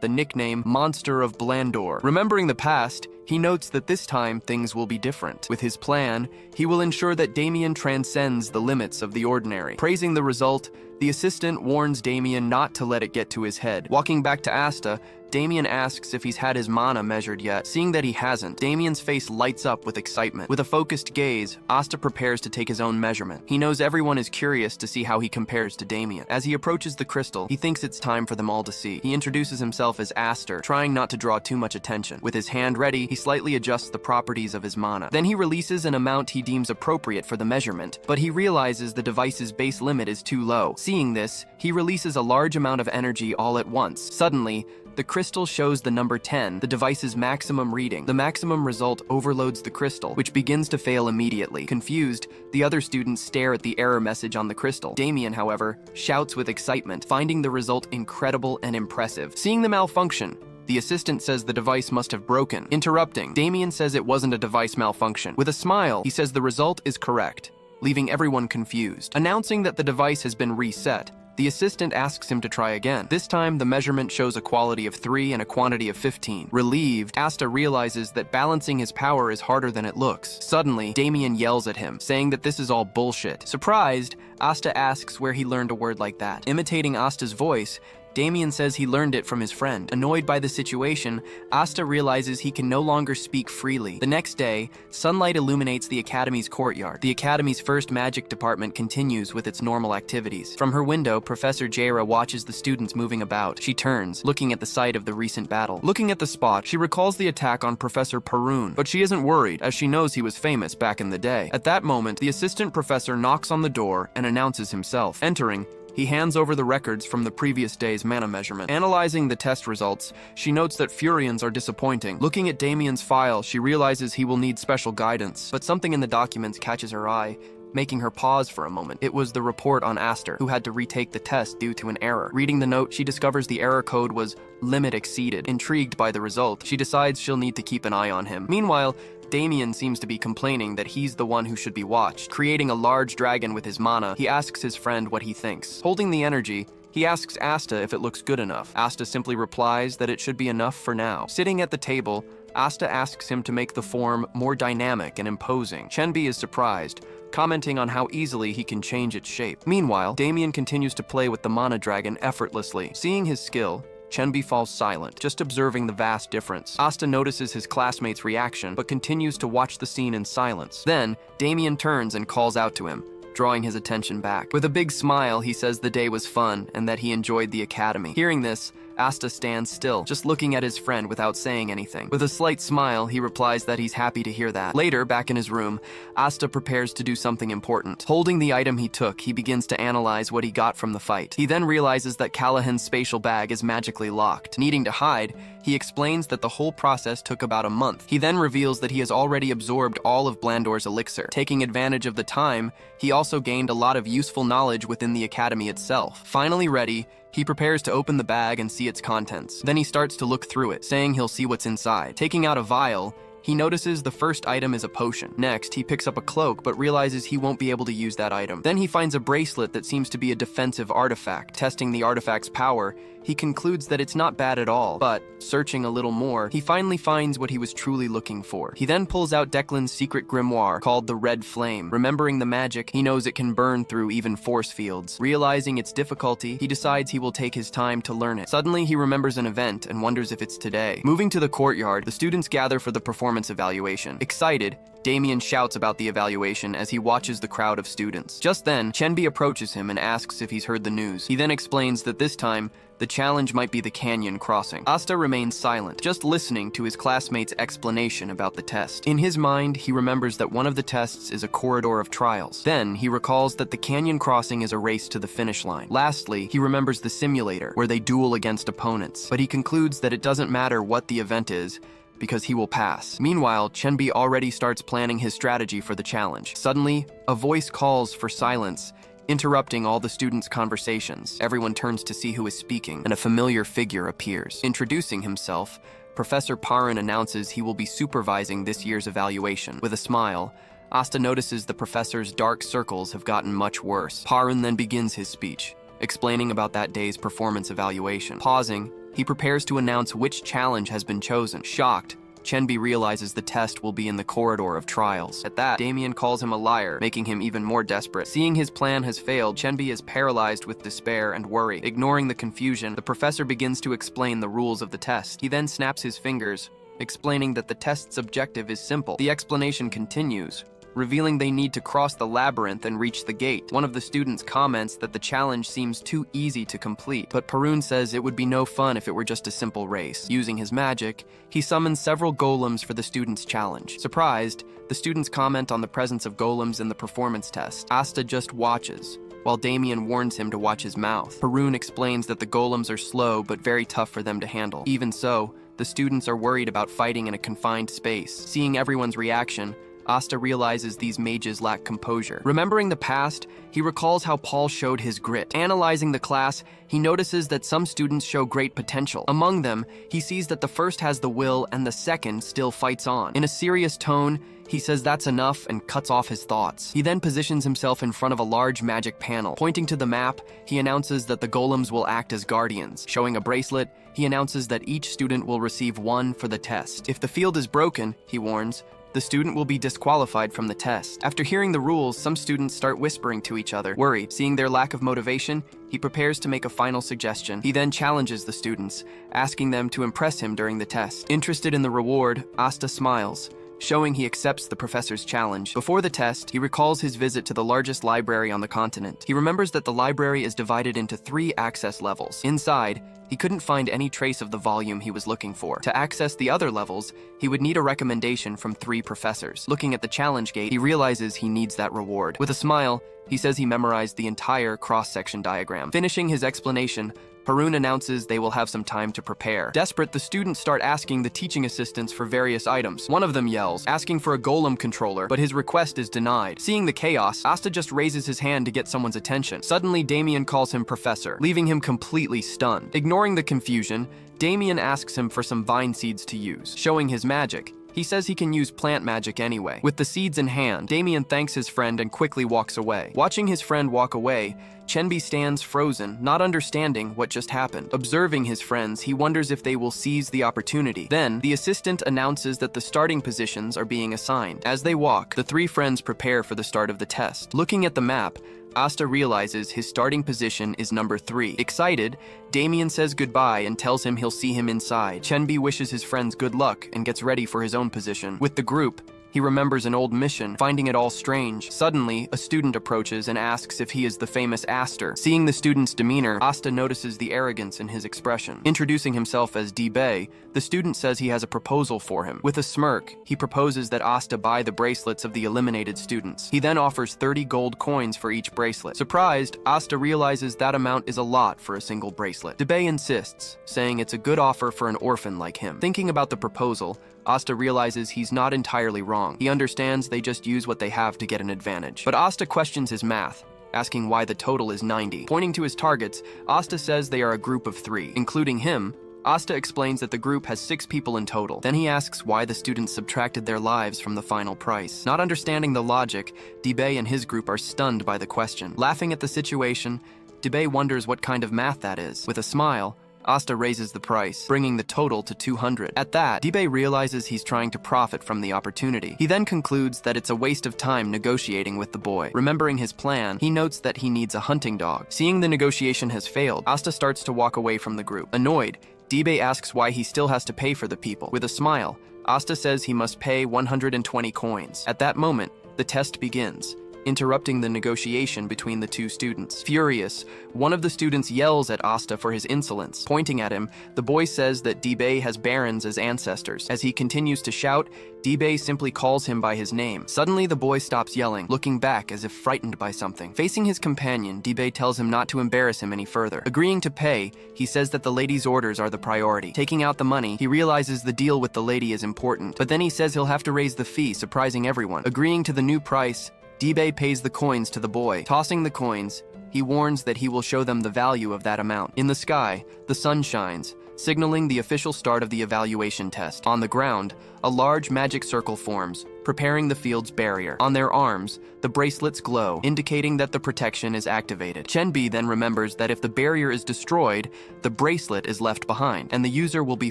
the nickname Monster of Blandor. Remembering the past, he notes that this time things will be different. With his plan, he will ensure that Damien transcends the limits of the ordinary. Praising the result, the assistant warns Damien not to let it get to his head. Walking back to Asta, Damien asks if he's had his mana measured yet. Seeing that he hasn't, Damien's face lights up with excitement. With a focused gaze, Asta prepares to take his own measurement. He knows everyone is curious to see how he compares to Damien. As he approaches the crystal, he thinks it's time for them all to see. He introduces himself as Aster, trying not to draw too much attention. With his hand ready, he slightly adjusts the properties of his mana. Then he releases an amount he deems appropriate for the measurement, but he realizes the device's base limit is too low. Seeing this, he releases a large amount of energy all at once. Suddenly, the crystal shows the number 10, the device's maximum reading. The maximum result overloads the crystal, which begins to fail immediately. Confused, the other students stare at the error message on the crystal. Damien, however, shouts with excitement, finding the result incredible and impressive. Seeing the malfunction, the assistant says the device must have broken. Interrupting, Damien says it wasn't a device malfunction. With a smile, he says the result is correct, leaving everyone confused. Announcing that the device has been reset, the assistant asks him to try again. This time, the measurement shows a quality of 3 and a quantity of 15. Relieved, Asta realizes that balancing his power is harder than it looks. Suddenly, Damien yells at him, saying that this is all bullshit. Surprised, Asta asks where he learned a word like that. Imitating Asta's voice, Damien says he learned it from his friend. Annoyed by the situation, Asta realizes he can no longer speak freely. The next day, sunlight illuminates the Academy's courtyard. The Academy's first magic department continues with its normal activities. From her window, Professor Jaira watches the students moving about. She turns, looking at the site of the recent battle. Looking at the spot, she recalls the attack on Professor Perun, but she isn't worried, as she knows he was famous back in the day. At that moment, the assistant professor knocks on the door and announces himself. Entering, he hands over the records from the previous day's mana measurement. Analyzing the test results, she notes that Furians are disappointing. Looking at Damien's file, she realizes he will need special guidance, but something in the documents catches her eye, making her pause for a moment. It was the report on Aster, who had to retake the test due to an error. Reading the note, she discovers the error code was limit exceeded. Intrigued by the result, she decides she'll need to keep an eye on him. Meanwhile, Damien seems to be complaining that he's the one who should be watched. Creating a large dragon with his mana, he asks his friend what he thinks. Holding the energy, he asks Asta if it looks good enough. Asta simply replies that it should be enough for now. Sitting at the table, Asta asks him to make the form more dynamic and imposing. Chenbi is surprised, commenting on how easily he can change its shape. Meanwhile, Damien continues to play with the mana dragon effortlessly. Seeing his skill, Chenbi falls silent, just observing the vast difference. Asta notices his classmate's reaction, but continues to watch the scene in silence. Then, Damien turns and calls out to him, drawing his attention back. With a big smile, he says the day was fun and that he enjoyed the academy. Hearing this, Asta stands still, just looking at his friend without saying anything. With a slight smile, he replies that he's happy to hear that. Later, back in his room, Asta prepares to do something important. Holding the item he took, he begins to analyze what he got from the fight. He then realizes that Callahan's spatial bag is magically locked. Needing to hide, he explains that the whole process took about a month. He then reveals that he has already absorbed all of Blandor's elixir. Taking advantage of the time, he also gained a lot of useful knowledge within the academy itself. Finally ready, he prepares to open the bag and see its contents. Then he starts to look through it, saying he'll see what's inside. Taking out a vial, he notices the first item is a potion. Next, he picks up a cloak, but realizes he won't be able to use that item. Then he finds a bracelet that seems to be a defensive artifact. Testing the artifact's power, he concludes that it's not bad at all, but, searching a little more, he finally finds what he was truly looking for. He then pulls out Declan's secret grimoire, called the Red Flame. Remembering the magic, he knows it can burn through even force fields. Realizing its difficulty, he decides he will take his time to learn it. Suddenly, he remembers an event and wonders if it's today. Moving to the courtyard, the students gather for the performance evaluation. Excited, Damien shouts about the evaluation as he watches the crowd of students. Just then, Chenbi approaches him and asks if he's heard the news. He then explains that this time, the challenge might be the canyon crossing. Asta remains silent, just listening to his classmate's explanation about the test. In his mind, he remembers that one of the tests is a corridor of trials. Then, he recalls that the canyon crossing is a race to the finish line. Lastly, he remembers the simulator, where they duel against opponents. But he concludes that it doesn't matter what the event is, because he will pass. Meanwhile, Chenbi already starts planning his strategy for the challenge. Suddenly, a voice calls for silence, interrupting all the students' conversations. Everyone turns to see who is speaking, and a familiar figure appears. Introducing himself, Professor Parun announces he will be supervising this year's evaluation. With a smile, Asta notices the professor's dark circles have gotten much worse. Parun then begins his speech, explaining about that day's performance evaluation. Pausing, he prepares to announce which challenge has been chosen. Shocked, Chenbi realizes the test will be in the corridor of trials. At that, Damien calls him a liar, making him even more desperate. Seeing his plan has failed, Chenbi is paralyzed with despair and worry. Ignoring the confusion, the professor begins to explain the rules of the test. He then snaps his fingers, explaining that the test's objective is simple. The explanation continues, revealing they need to cross the labyrinth and reach the gate. One of the students comments that the challenge seems too easy to complete, but Parun says it would be no fun if it were just a simple race. Using his magic, he summons several golems for the students' challenge. Surprised, the students comment on the presence of golems in the performance test. Asta just watches, while Damien warns him to watch his mouth. Parun explains that the golems are slow but very tough for them to handle. Even so, the students are worried about fighting in a confined space. Seeing everyone's reaction, Asta realizes these mages lack composure. Remembering the past, he recalls how Paul showed his grit. Analyzing the class, he notices that some students show great potential. Among them, he sees that the first has the will and the second still fights on. In a serious tone, he says that's enough and cuts off his thoughts. He then positions himself in front of a large magic panel. Pointing to the map, he announces that the golems will act as guardians. Showing a bracelet, he announces that each student will receive one for the test. If the field is broken, he warns, the student will be disqualified from the test. After hearing the rules, some students start whispering to each other. Worried, seeing their lack of motivation, he prepares to make a final suggestion. He then challenges the students, asking them to impress him during the test. Interested in the reward, Asta smiles, showing he accepts the professor's challenge. Before the test, he recalls his visit to the largest library on the continent. He remembers that the library is divided into 3 access levels. Inside, he couldn't find any trace of the volume he was looking for. To access the other levels, he would need a recommendation from 3 professors. Looking at the challenge gate, he realizes he needs that reward. With a smile, he says he memorized the entire cross-section diagram. Finishing his explanation, Parun announces they will have some time to prepare. Desperate, the students start asking the teaching assistants for various items. One of them yells, asking for a golem controller, but his request is denied. Seeing the chaos, Asta just raises his hand to get someone's attention. Suddenly, Damien calls him Professor, leaving him completely stunned. Ignoring the confusion, Damien asks him for some vine seeds to use. Showing his magic, he says he can use plant magic anyway. With the seeds in hand, Damien thanks his friend and quickly walks away. Watching his friend walk away, Chenbi stands frozen, not understanding what just happened. Observing his friends, he wonders if they will seize the opportunity. Then, the assistant announces that the starting positions are being assigned. As they walk, the 3 friends prepare for the start of the test. Looking at the map, Asta realizes his starting position is number 3. Excited, Damien says goodbye and tells him he'll see him inside. Chenbi wishes his friends good luck and gets ready for his own position. With the group, he remembers an old mission, finding it all strange. Suddenly, a student approaches and asks if he is the famous Aster. Seeing the student's demeanor, Asta notices the arrogance in his expression. Introducing himself as D-Bay, the student says he has a proposal for him. With a smirk, he proposes that Asta buy the bracelets of the eliminated students. He then offers 30 gold coins for each bracelet. Surprised, Asta realizes that amount is a lot for a single bracelet. D-Bay insists, saying it's a good offer for an orphan like him. Thinking about the proposal, Asta realizes he's not entirely wrong. He understands they just use what they have to get an advantage. But Asta questions his math, asking why the total is 90. Pointing to his targets, Asta says they are a group of 3. Including him, Asta explains that the group has 6 people in total. Then he asks why the students subtracted their lives from the final price. Not understanding the logic, D-Bay and his group are stunned by the question. Laughing at the situation, D-Bay wonders what kind of math that is. With a smile, Asta raises the price, bringing the total to 200. At that, D-Bay realizes he's trying to profit from the opportunity. He then concludes that it's a waste of time negotiating with the boy. Remembering his plan, he notes that he needs a hunting dog. Seeing the negotiation has failed, Asta starts to walk away from the group. Annoyed, D-Bay asks why he still has to pay for the people. With a smile, Asta says he must pay 120 coins. At that moment, the test begins. interrupting the negotiation between the two students. Furious, one of the students yells at Asta for his insolence. Pointing at him, the boy says that Dibei has barons as ancestors. As he continues to shout, Dibei simply calls him by his name. Suddenly, the boy stops yelling, looking back as if frightened by something. Facing his companion, Dibei tells him not to embarrass him any further. Agreeing to pay, he says that the lady's orders are the priority. Taking out the money, he realizes the deal with the lady is important, but then he says he'll have to raise the fee, surprising everyone. Agreeing to the new price, Dibei pays the coins to the boy. Tossing the coins, he warns that he will show them the value of that amount. In the sky, the sun shines, signaling the official start of the evaluation test. On the ground, a large magic circle forms, preparing the field's barrier. On their arms, the bracelets glow, indicating that the protection is activated. Chenbi then remembers that if the barrier is destroyed, the bracelet is left behind, and the user will be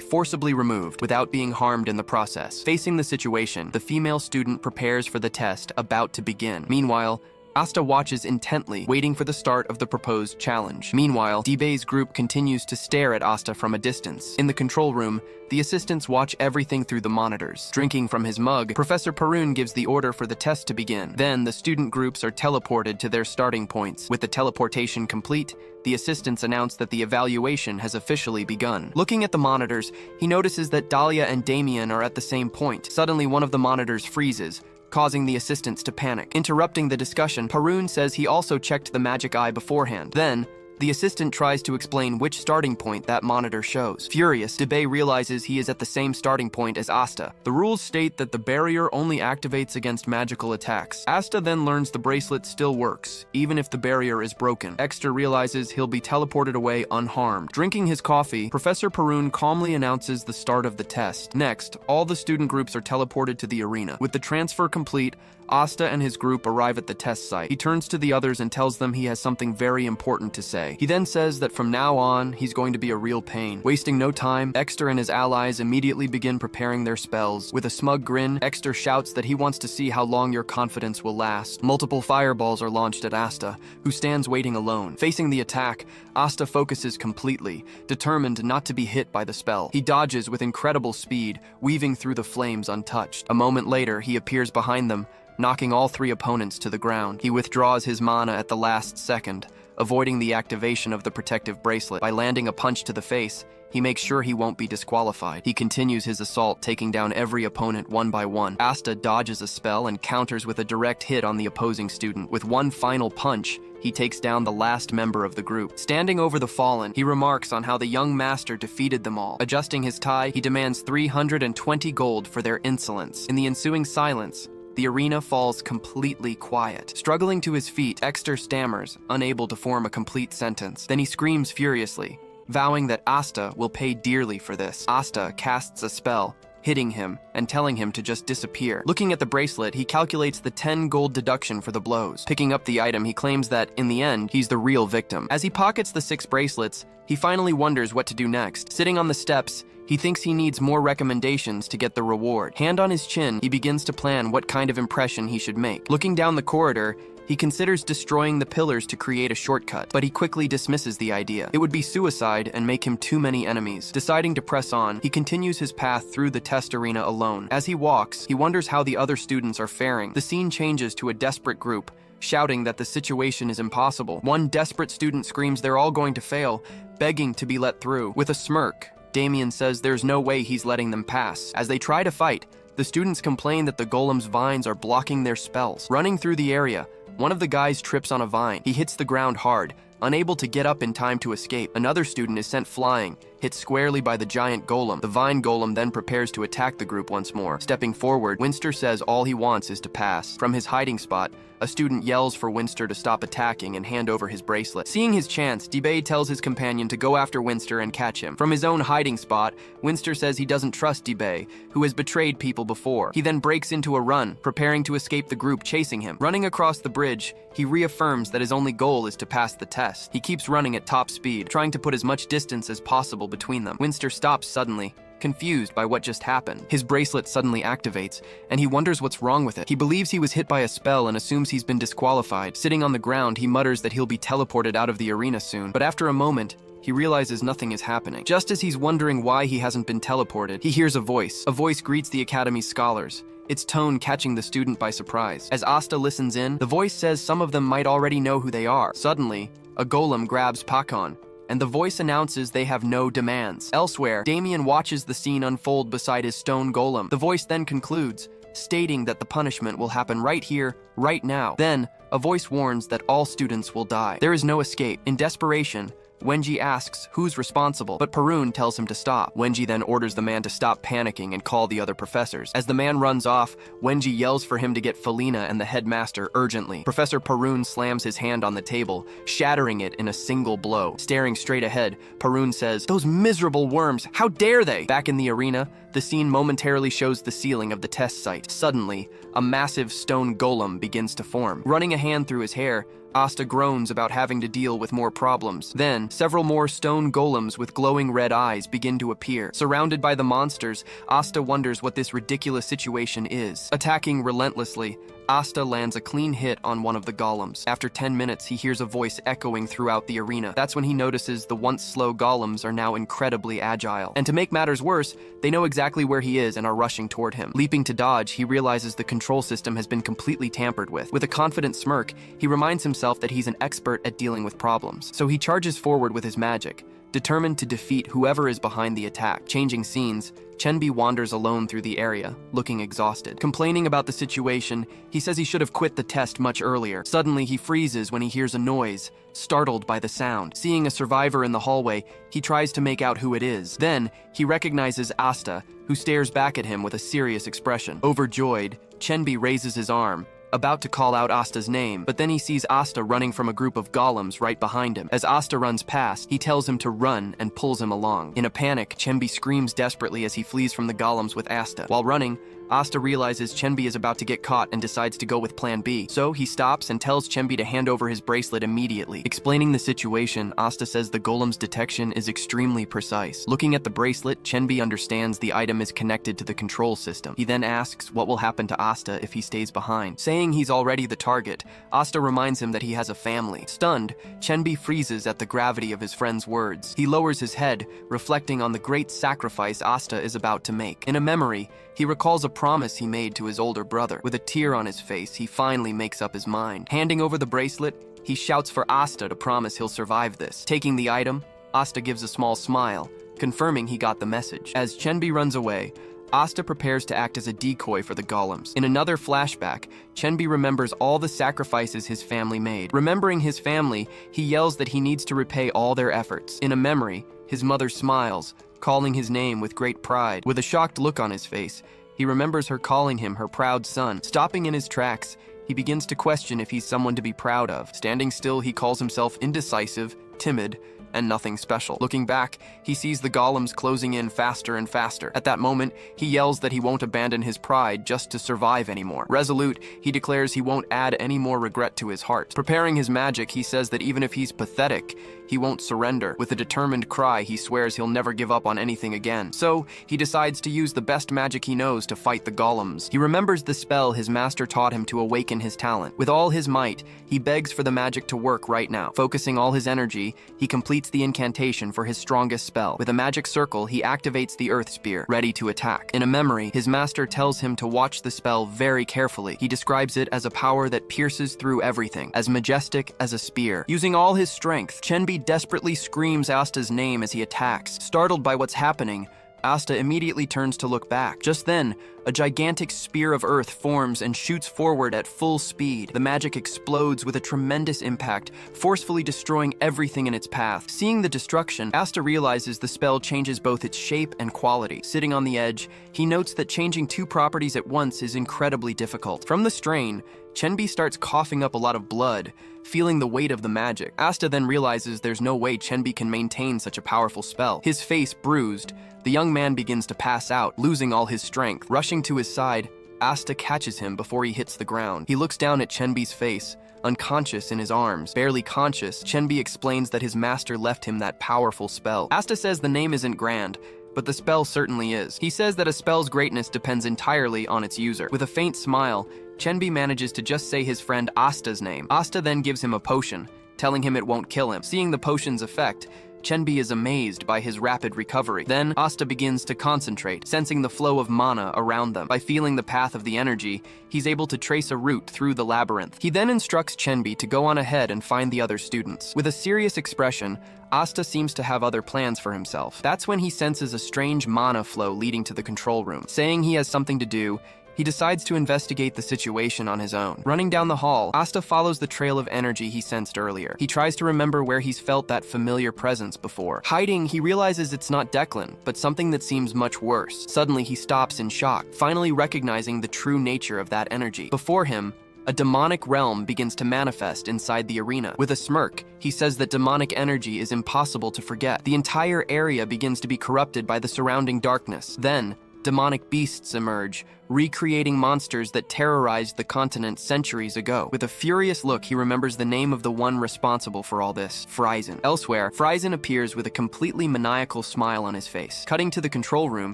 forcibly removed without being harmed in the process. Facing the situation, the female student prepares for the test about to begin. Meanwhile, Asta watches intently, waiting for the start of the proposed challenge. Meanwhile, Dibei's group continues to stare at Asta from a distance. In the control room, the assistants watch everything through the monitors. Drinking from his mug, Professor Parun gives the order for the test to begin. Then, the student groups are teleported to their starting points. With the teleportation complete, the assistants announce that the evaluation has officially begun. Looking at the monitors, he notices that Dahlia and Damien are at the same point. Suddenly, one of the monitors freezes, causing the assistants to panic. Interrupting the discussion, Parun says he also checked the magic eye beforehand. Then, the assistant tries to explain which starting point that monitor shows. Furious, Dibei realizes he is at the same starting point as Asta. The rules state that the barrier only activates against magical attacks. Asta then learns the bracelet still works, even if the barrier is broken. Exter realizes he'll be teleported away unharmed. Drinking his coffee, Professor Parun calmly announces the start of the test. Next, all the student groups are teleported to the arena. With the transfer complete, Asta and his group arrive at the test site. He turns to the others and tells them he has something very important to say. He then says that from now on, he's going to be a real pain. Wasting no time, Exter and his allies immediately begin preparing their spells. With a smug grin, Exter shouts that he wants to see how long your confidence will last. Multiple fireballs are launched at Asta, who stands waiting alone. Facing the attack, Asta focuses completely, determined not to be hit by the spell. He dodges with incredible speed, weaving through the flames untouched. A moment later, he appears behind them, knocking all three opponents to the ground. He withdraws his mana at the last second, avoiding the activation of the protective bracelet. By landing a punch to the face, he makes sure he won't be disqualified. He continues his assault, taking down every opponent one by one. Asta dodges a spell and counters with a direct hit on the opposing student. With one final punch, he takes down the last member of the group. Standing over the fallen, he remarks on how the young master defeated them all. Adjusting his tie, he demands 320 gold for their insolence. In the ensuing silence, the arena falls completely quiet. Struggling to his feet, Exter stammers, unable to form a complete sentence. Then he screams furiously, vowing that Asta will pay dearly for this. Asta casts a spell, hitting him and telling him to just disappear. Looking at the bracelet, he calculates the 10 gold deduction for the blows. Picking up the item, he claims that, in the end, he's the real victim. As he pockets the 6 bracelets, he finally wonders what to do next. Sitting on the steps, he thinks he needs more recommendations to get the reward. Hand on his chin, he begins to plan what kind of impression he should make. Looking down the corridor, he considers destroying the pillars to create a shortcut, but he quickly dismisses the idea. It would be suicide and make him too many enemies. Deciding to press on, he continues his path through the test arena alone. As he walks, he wonders how the other students are faring. The scene changes to a desperate group, shouting that the situation is impossible. One desperate student screams they're all going to fail, begging to be let through. With a smirk, Damien says there's no way he's letting them pass. As they try to fight, the students complain that the golem's vines are blocking their spells. Running through the area, one of the guys trips on a vine. He hits the ground hard, unable to get up in time to escape. Another student is sent flying, hit squarely by the giant golem. The vine golem then prepares to attack the group once more. Stepping forward, Winster says all he wants is to pass. From his hiding spot, a student yells for Winster to stop attacking and hand over his bracelet. Seeing his chance, Dibei tells his companion to go after Winster and catch him. From his own hiding spot, Winster says he doesn't trust Dibei, who has betrayed people before. He then breaks into a run, preparing to escape the group chasing him. Running across the bridge, he reaffirms that his only goal is to pass the test. He keeps running at top speed, trying to put as much distance as possible between them. Winster stops suddenly, confused by what just happened. His bracelet suddenly activates, and he wonders what's wrong with it. He believes he was hit by a spell and assumes he's been disqualified. Sitting on the ground, he mutters that he'll be teleported out of the arena soon, but after a moment, he realizes nothing is happening. Just as he's wondering why he hasn't been teleported, he hears a voice. A voice greets the Academy's scholars. its tone catching the student by surprise. As Asta listens in, the voice says some of them might already know who they are. Suddenly, a golem grabs Pakon, and the voice announces they have no demands. Elsewhere, Damien watches the scene unfold beside his stone golem. The voice then concludes, stating that the punishment will happen right here, right now. Then, a voice warns that all students will die. There is no escape. In desperation, Wenji asks who's responsible, but Parun tells him to stop. Wenji then orders the man to stop panicking and call the other professors. As the man runs off, Wenji yells for him to get Felina and the headmaster urgently. Professor Parun slams his hand on the table, shattering it in a single blow. Staring straight ahead, Parun says, "Those miserable worms, how dare they?" Back in the arena, the scene momentarily shows the ceiling of the test site. Suddenly, a massive stone golem begins to form. Running a hand through his hair, Asta groans about having to deal with more problems. Then, several more stone golems with glowing red eyes begin to appear. Surrounded by the monsters, Asta wonders what this ridiculous situation is. Attacking relentlessly, Asta lands a clean hit on one of the golems. After 10 minutes, he hears a voice echoing throughout the arena. That's when he notices the once slow golems are now incredibly agile. And to make matters worse, they know exactly where he is and are rushing toward him. Leaping to dodge, he realizes the control system has been completely tampered with. With a confident smirk, he reminds himself that he's an expert at dealing with problems. So he charges forward with his magic, determined to defeat whoever is behind the attack. Changing scenes, Chenbi wanders alone through the area, looking exhausted. Complaining about the situation, he says he should have quit the test much earlier. Suddenly, he freezes when he hears a noise, startled by the sound. Seeing a survivor in the hallway, he tries to make out who it is. Then, he recognizes Asta, who stares back at him with a serious expression. Overjoyed, Chenbi raises his arm, about to call out Asta's name, but then he sees Asta running from a group of golems right behind him. As Asta runs past, he tells him to run and pulls him along. In a panic, Chenbi screams desperately as he flees from the golems with Asta. While running, Asta realizes Chenbi is about to get caught and decides to go with Plan B. So he stops and tells Chenbi to hand over his bracelet immediately. Explaining the situation, Asta says the golem's detection is extremely precise. Looking at the bracelet, Chenbi understands the item is connected to the control system. He then asks what will happen to Asta if he stays behind. Saying he's already the target, Asta reminds him that he has a family. Stunned, Chenbi freezes at the gravity of his friend's words. He lowers his head, reflecting on the great sacrifice Asta is about to make. In a memory, he recalls a promise he made to his older brother. With a tear on his face, he finally makes up his mind. Handing over the bracelet, he shouts for Asta to promise he'll survive this. Taking the item, Asta gives a small smile, confirming he got the message. As Chenbi runs away, Asta prepares to act as a decoy for the golems. In another flashback, Chenbi remembers all the sacrifices his family made. Remembering his family, he yells that he needs to repay all their efforts. In a memory, his mother smiles, calling his name with great pride. With a shocked look on his face, he remembers her calling him her proud son. Stopping in his tracks, he begins to question if he's someone to be proud of. Standing still, he calls himself indecisive, timid, and nothing special. Looking back, he sees the golems closing in faster and faster. At that moment, he yells that he won't abandon his pride just to survive anymore. Resolute, he declares he won't add any more regret to his heart. Preparing his magic, he says that even if he's pathetic, he won't surrender. With a determined cry, he swears he'll never give up on anything again. So, he decides to use the best magic he knows to fight the golems. He remembers the spell his master taught him to awaken his talent. With all his might, he begs for the magic to work right now. Focusing all his energy, he completes the incantation for his strongest spell. With a magic circle, he activates the earth spear, ready to attack. In a memory, his master tells him to watch the spell very carefully. He describes it as a power that pierces through everything, as majestic as a spear. Using all his strength, Chenbi desperately screams Asta's name as he attacks. Startled by what's happening, Asta immediately turns to look back. Just then, a gigantic spear of earth forms and shoots forward at full speed. The magic explodes with a tremendous impact, forcefully destroying everything in its path. Seeing the destruction, Asta realizes the spell changes both its shape and quality. Sitting on the edge, he notes that changing two properties at once is incredibly difficult. From the strain, Chenbi starts coughing up a lot of blood, feeling the weight of the magic. Asta then realizes there's no way Chenbi can maintain such a powerful spell. His face bruised, the young man begins to pass out, losing all his strength. Rushing to his side, Asta catches him before he hits the ground. He looks down at Chenbi's face, unconscious in his arms. Barely conscious, Chenbi explains that his master left him that powerful spell. Asta says the name isn't grand, but the spell certainly is. He says that a spell's greatness depends entirely on its user. With a faint smile, Chenbi manages to just say his friend Asta's name. Asta then gives him a potion, telling him it won't kill him. Seeing the potion's effect, Chenbi is amazed by his rapid recovery. Then, Asta begins to concentrate, sensing the flow of mana around them. By feeling the path of the energy, he's able to trace a route through the labyrinth. He then instructs Chenbi to go on ahead and find the other students. With a serious expression, Asta seems to have other plans for himself. That's when he senses a strange mana flow leading to the control room. Saying he has something to do, he decides to investigate the situation on his own. Running down the hall, Asta follows the trail of energy he sensed earlier. He tries to remember where he's felt that familiar presence before. Hiding, he realizes it's not Declan, but something that seems much worse. Suddenly, he stops in shock, finally recognizing the true nature of that energy. Before him, a demonic realm begins to manifest inside the arena. With a smirk, he says that demonic energy is impossible to forget. The entire area begins to be corrupted by the surrounding darkness. Then, demonic beasts emerge, recreating monsters that terrorized the continent centuries ago. With a furious look, he remembers the name of the one responsible for all this, Frizen. Elsewhere, Frizen appears with a completely maniacal smile on his face. Cutting to the control room,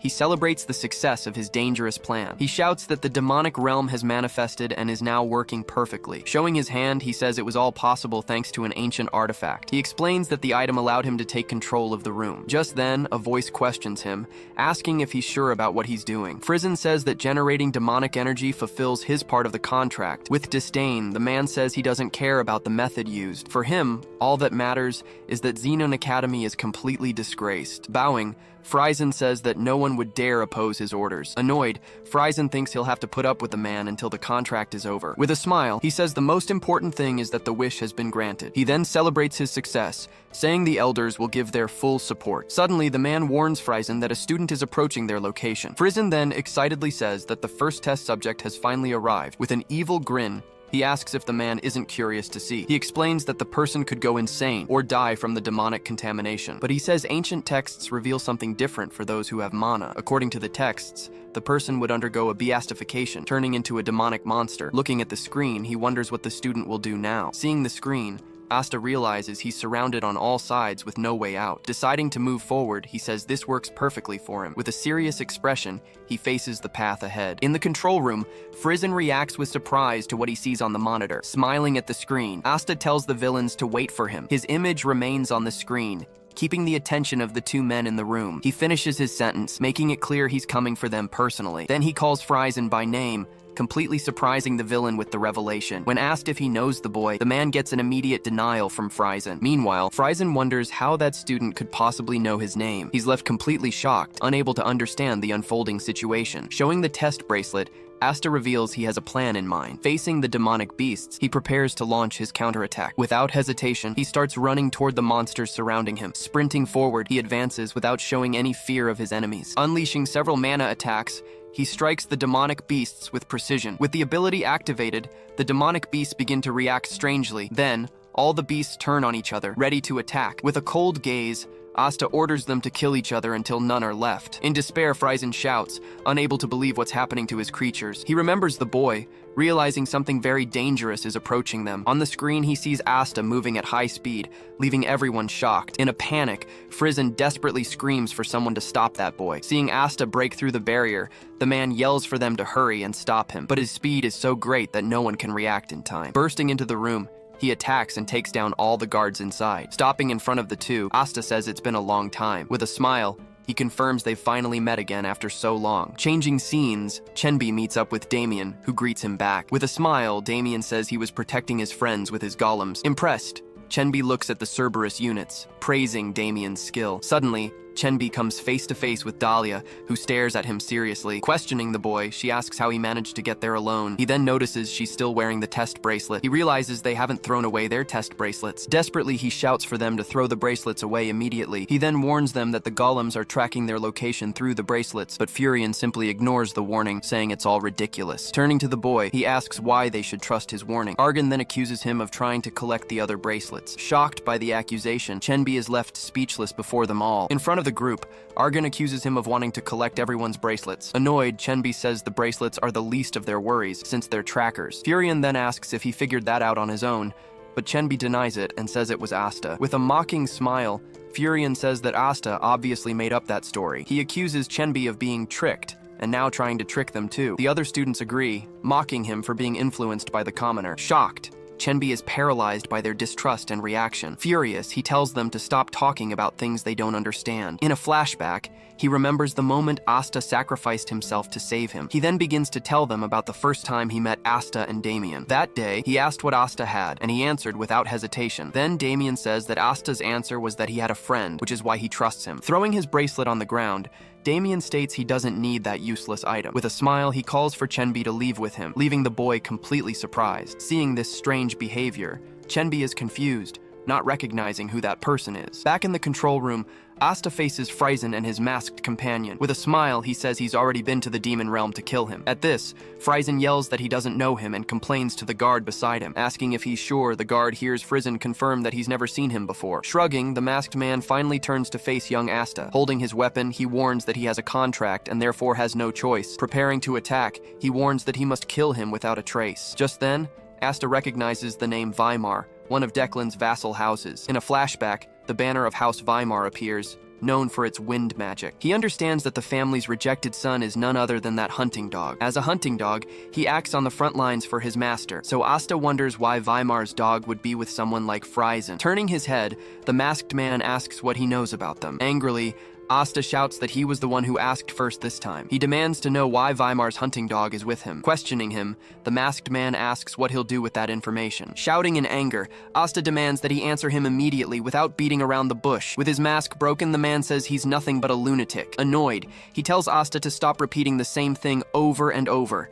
he celebrates the success of his dangerous plan. He shouts that the demonic realm has manifested and is now working perfectly. Showing his hand, he says it was all possible thanks to an ancient artifact. He explains that the item allowed him to take control of the room. Just then, a voice questions him, asking if he's sure about what he's doing. Frizen says that generating demonic energy fulfills his part of the contract. With disdain, the man says he doesn't care about the method used. For him, all that matters is that Xenon Academy is completely disgraced. Bowing, Frizen says that no one would dare oppose his orders. Annoyed, Frizen thinks he'll have to put up with the man until the contract is over. With a smile, he says the most important thing is that the wish has been granted. He then celebrates his success, saying the elders will give their full support. Suddenly, the man warns Frizen that a student is approaching their location. Frizen then excitedly says that the first test subject has finally arrived. With an evil grin, he asks if the man isn't curious to see. He explains that the person could go insane or die from the demonic contamination. But he says ancient texts reveal something different for those who have mana. According to the texts, the person would undergo a beastification, turning into a demonic monster. Looking at the screen, he wonders what the student will do now. Seeing the screen, Asta realizes he's surrounded on all sides with no way out. Deciding to move forward, he says this works perfectly for him. With a serious expression, he faces the path ahead. In the control room, Frizen reacts with surprise to what he sees on the monitor. Smiling at the screen, Asta tells the villains to wait for him. His image remains on the screen, keeping the attention of the two men in the room. He finishes his sentence, making it clear he's coming for them personally. Then he calls Frizen by name, completely surprising the villain with the revelation. When asked if he knows the boy, the man gets an immediate denial from Frizen. Meanwhile, Frizen wonders how that student could possibly know his name. He's left completely shocked, unable to understand the unfolding situation. Showing the test bracelet, Asta reveals he has a plan in mind. Facing the demonic beasts, he prepares to launch his counterattack. Without hesitation, he starts running toward the monsters surrounding him. Sprinting forward, he advances without showing any fear of his enemies. Unleashing several mana attacks, he strikes the demonic beasts with precision. With the ability activated, the demonic beasts begin to react strangely. Then, all the beasts turn on each other, ready to attack. With a cold gaze, Asta orders them to kill each other until none are left. In despair, Frizen shouts, unable to believe what's happening to his creatures. He remembers the boy, realizing something very dangerous is approaching them. On the screen, he sees Asta moving at high speed, leaving everyone shocked. In a panic, Frizen desperately screams for someone to stop that boy. Seeing Asta break through the barrier, the man yells for them to hurry and stop him, but his speed is so great that no one can react in time. Bursting into the room, he attacks and takes down all the guards inside. Stopping in front of the two, Asta says it's been a long time. With a smile, he confirms they've finally met again after so long. Changing scenes, Chenbi meets up with Damien, who greets him back. With a smile, Damien says he was protecting his friends with his golems. Impressed, Chenbi looks at the Cerberus units, praising Damien's skill. Suddenly, Chenbi comes face to face with Dahlia, who stares at him seriously. Questioning the boy, she asks how he managed to get there alone. He then notices she's still wearing the test bracelet. He realizes they haven't thrown away their test bracelets. Desperately, he shouts for them to throw the bracelets away immediately. He then warns them that the golems are tracking their location through the bracelets, but Furion simply ignores the warning, saying it's all ridiculous. Turning to the boy, he asks why they should trust his warning. Argon then accuses him of trying to collect the other bracelets. Shocked by the accusation, Chenbi is left speechless before them all. In front of the group, Argon accuses him of wanting to collect everyone's bracelets. Annoyed, Chenbi says the bracelets are the least of their worries, since they're trackers. Furion then asks if he figured that out on his own, but Chenbi denies it and says it was Asta. With a mocking smile, Furion says that Asta obviously made up that story. He accuses Chenbi of being tricked, and now trying to trick them too. The other students agree, mocking him for being influenced by the commoner. Shocked, Chenbi is paralyzed by their distrust and reaction. Furious, he tells them to stop talking about things they don't understand. In a flashback, he remembers the moment Asta sacrificed himself to save him. He then begins to tell them about the first time he met Asta and Damien. That day, he asked what Asta had, and he answered without hesitation. Then Damien says that Asta's answer was that he had a friend, which is why he trusts him. Throwing his bracelet on the ground, Damien states he doesn't need that useless item. With a smile, he calls for Chenbi to leave with him, leaving the boy completely surprised. Seeing this strange behavior, Chenbi is confused, not recognizing who that person is. Back in the control room, Asta faces Friesen and his masked companion. With a smile, he says he's already been to the demon realm to kill him. At this, Friesen yells that he doesn't know him and complains to the guard beside him. Asking if he's sure, the guard hears Friesen confirm that he's never seen him before. Shrugging, the masked man finally turns to face young Asta. Holding his weapon, he warns that he has a contract and therefore has no choice. Preparing to attack, he warns that he must kill him without a trace. Just then, Asta recognizes the name Weimar, one of Declan's vassal houses. In a flashback, the banner of House Weimar appears, known for its wind magic. He understands that the family's rejected son is none other than that hunting dog. As a hunting dog, he acts on the front lines for his master, so Asta wonders why Weimar's dog would be with someone like Friesen. Turning his head, the masked man asks what he knows about them. Angrily, Asta shouts that he was the one who asked first this time. He demands to know why Weimar's hunting dog is with him. Questioning him, the masked man asks what he'll do with that information. Shouting in anger, Asta demands that he answer him immediately without beating around the bush. With his mask broken, the man says he's nothing but a lunatic. Annoyed, he tells Asta to stop repeating the same thing over and over.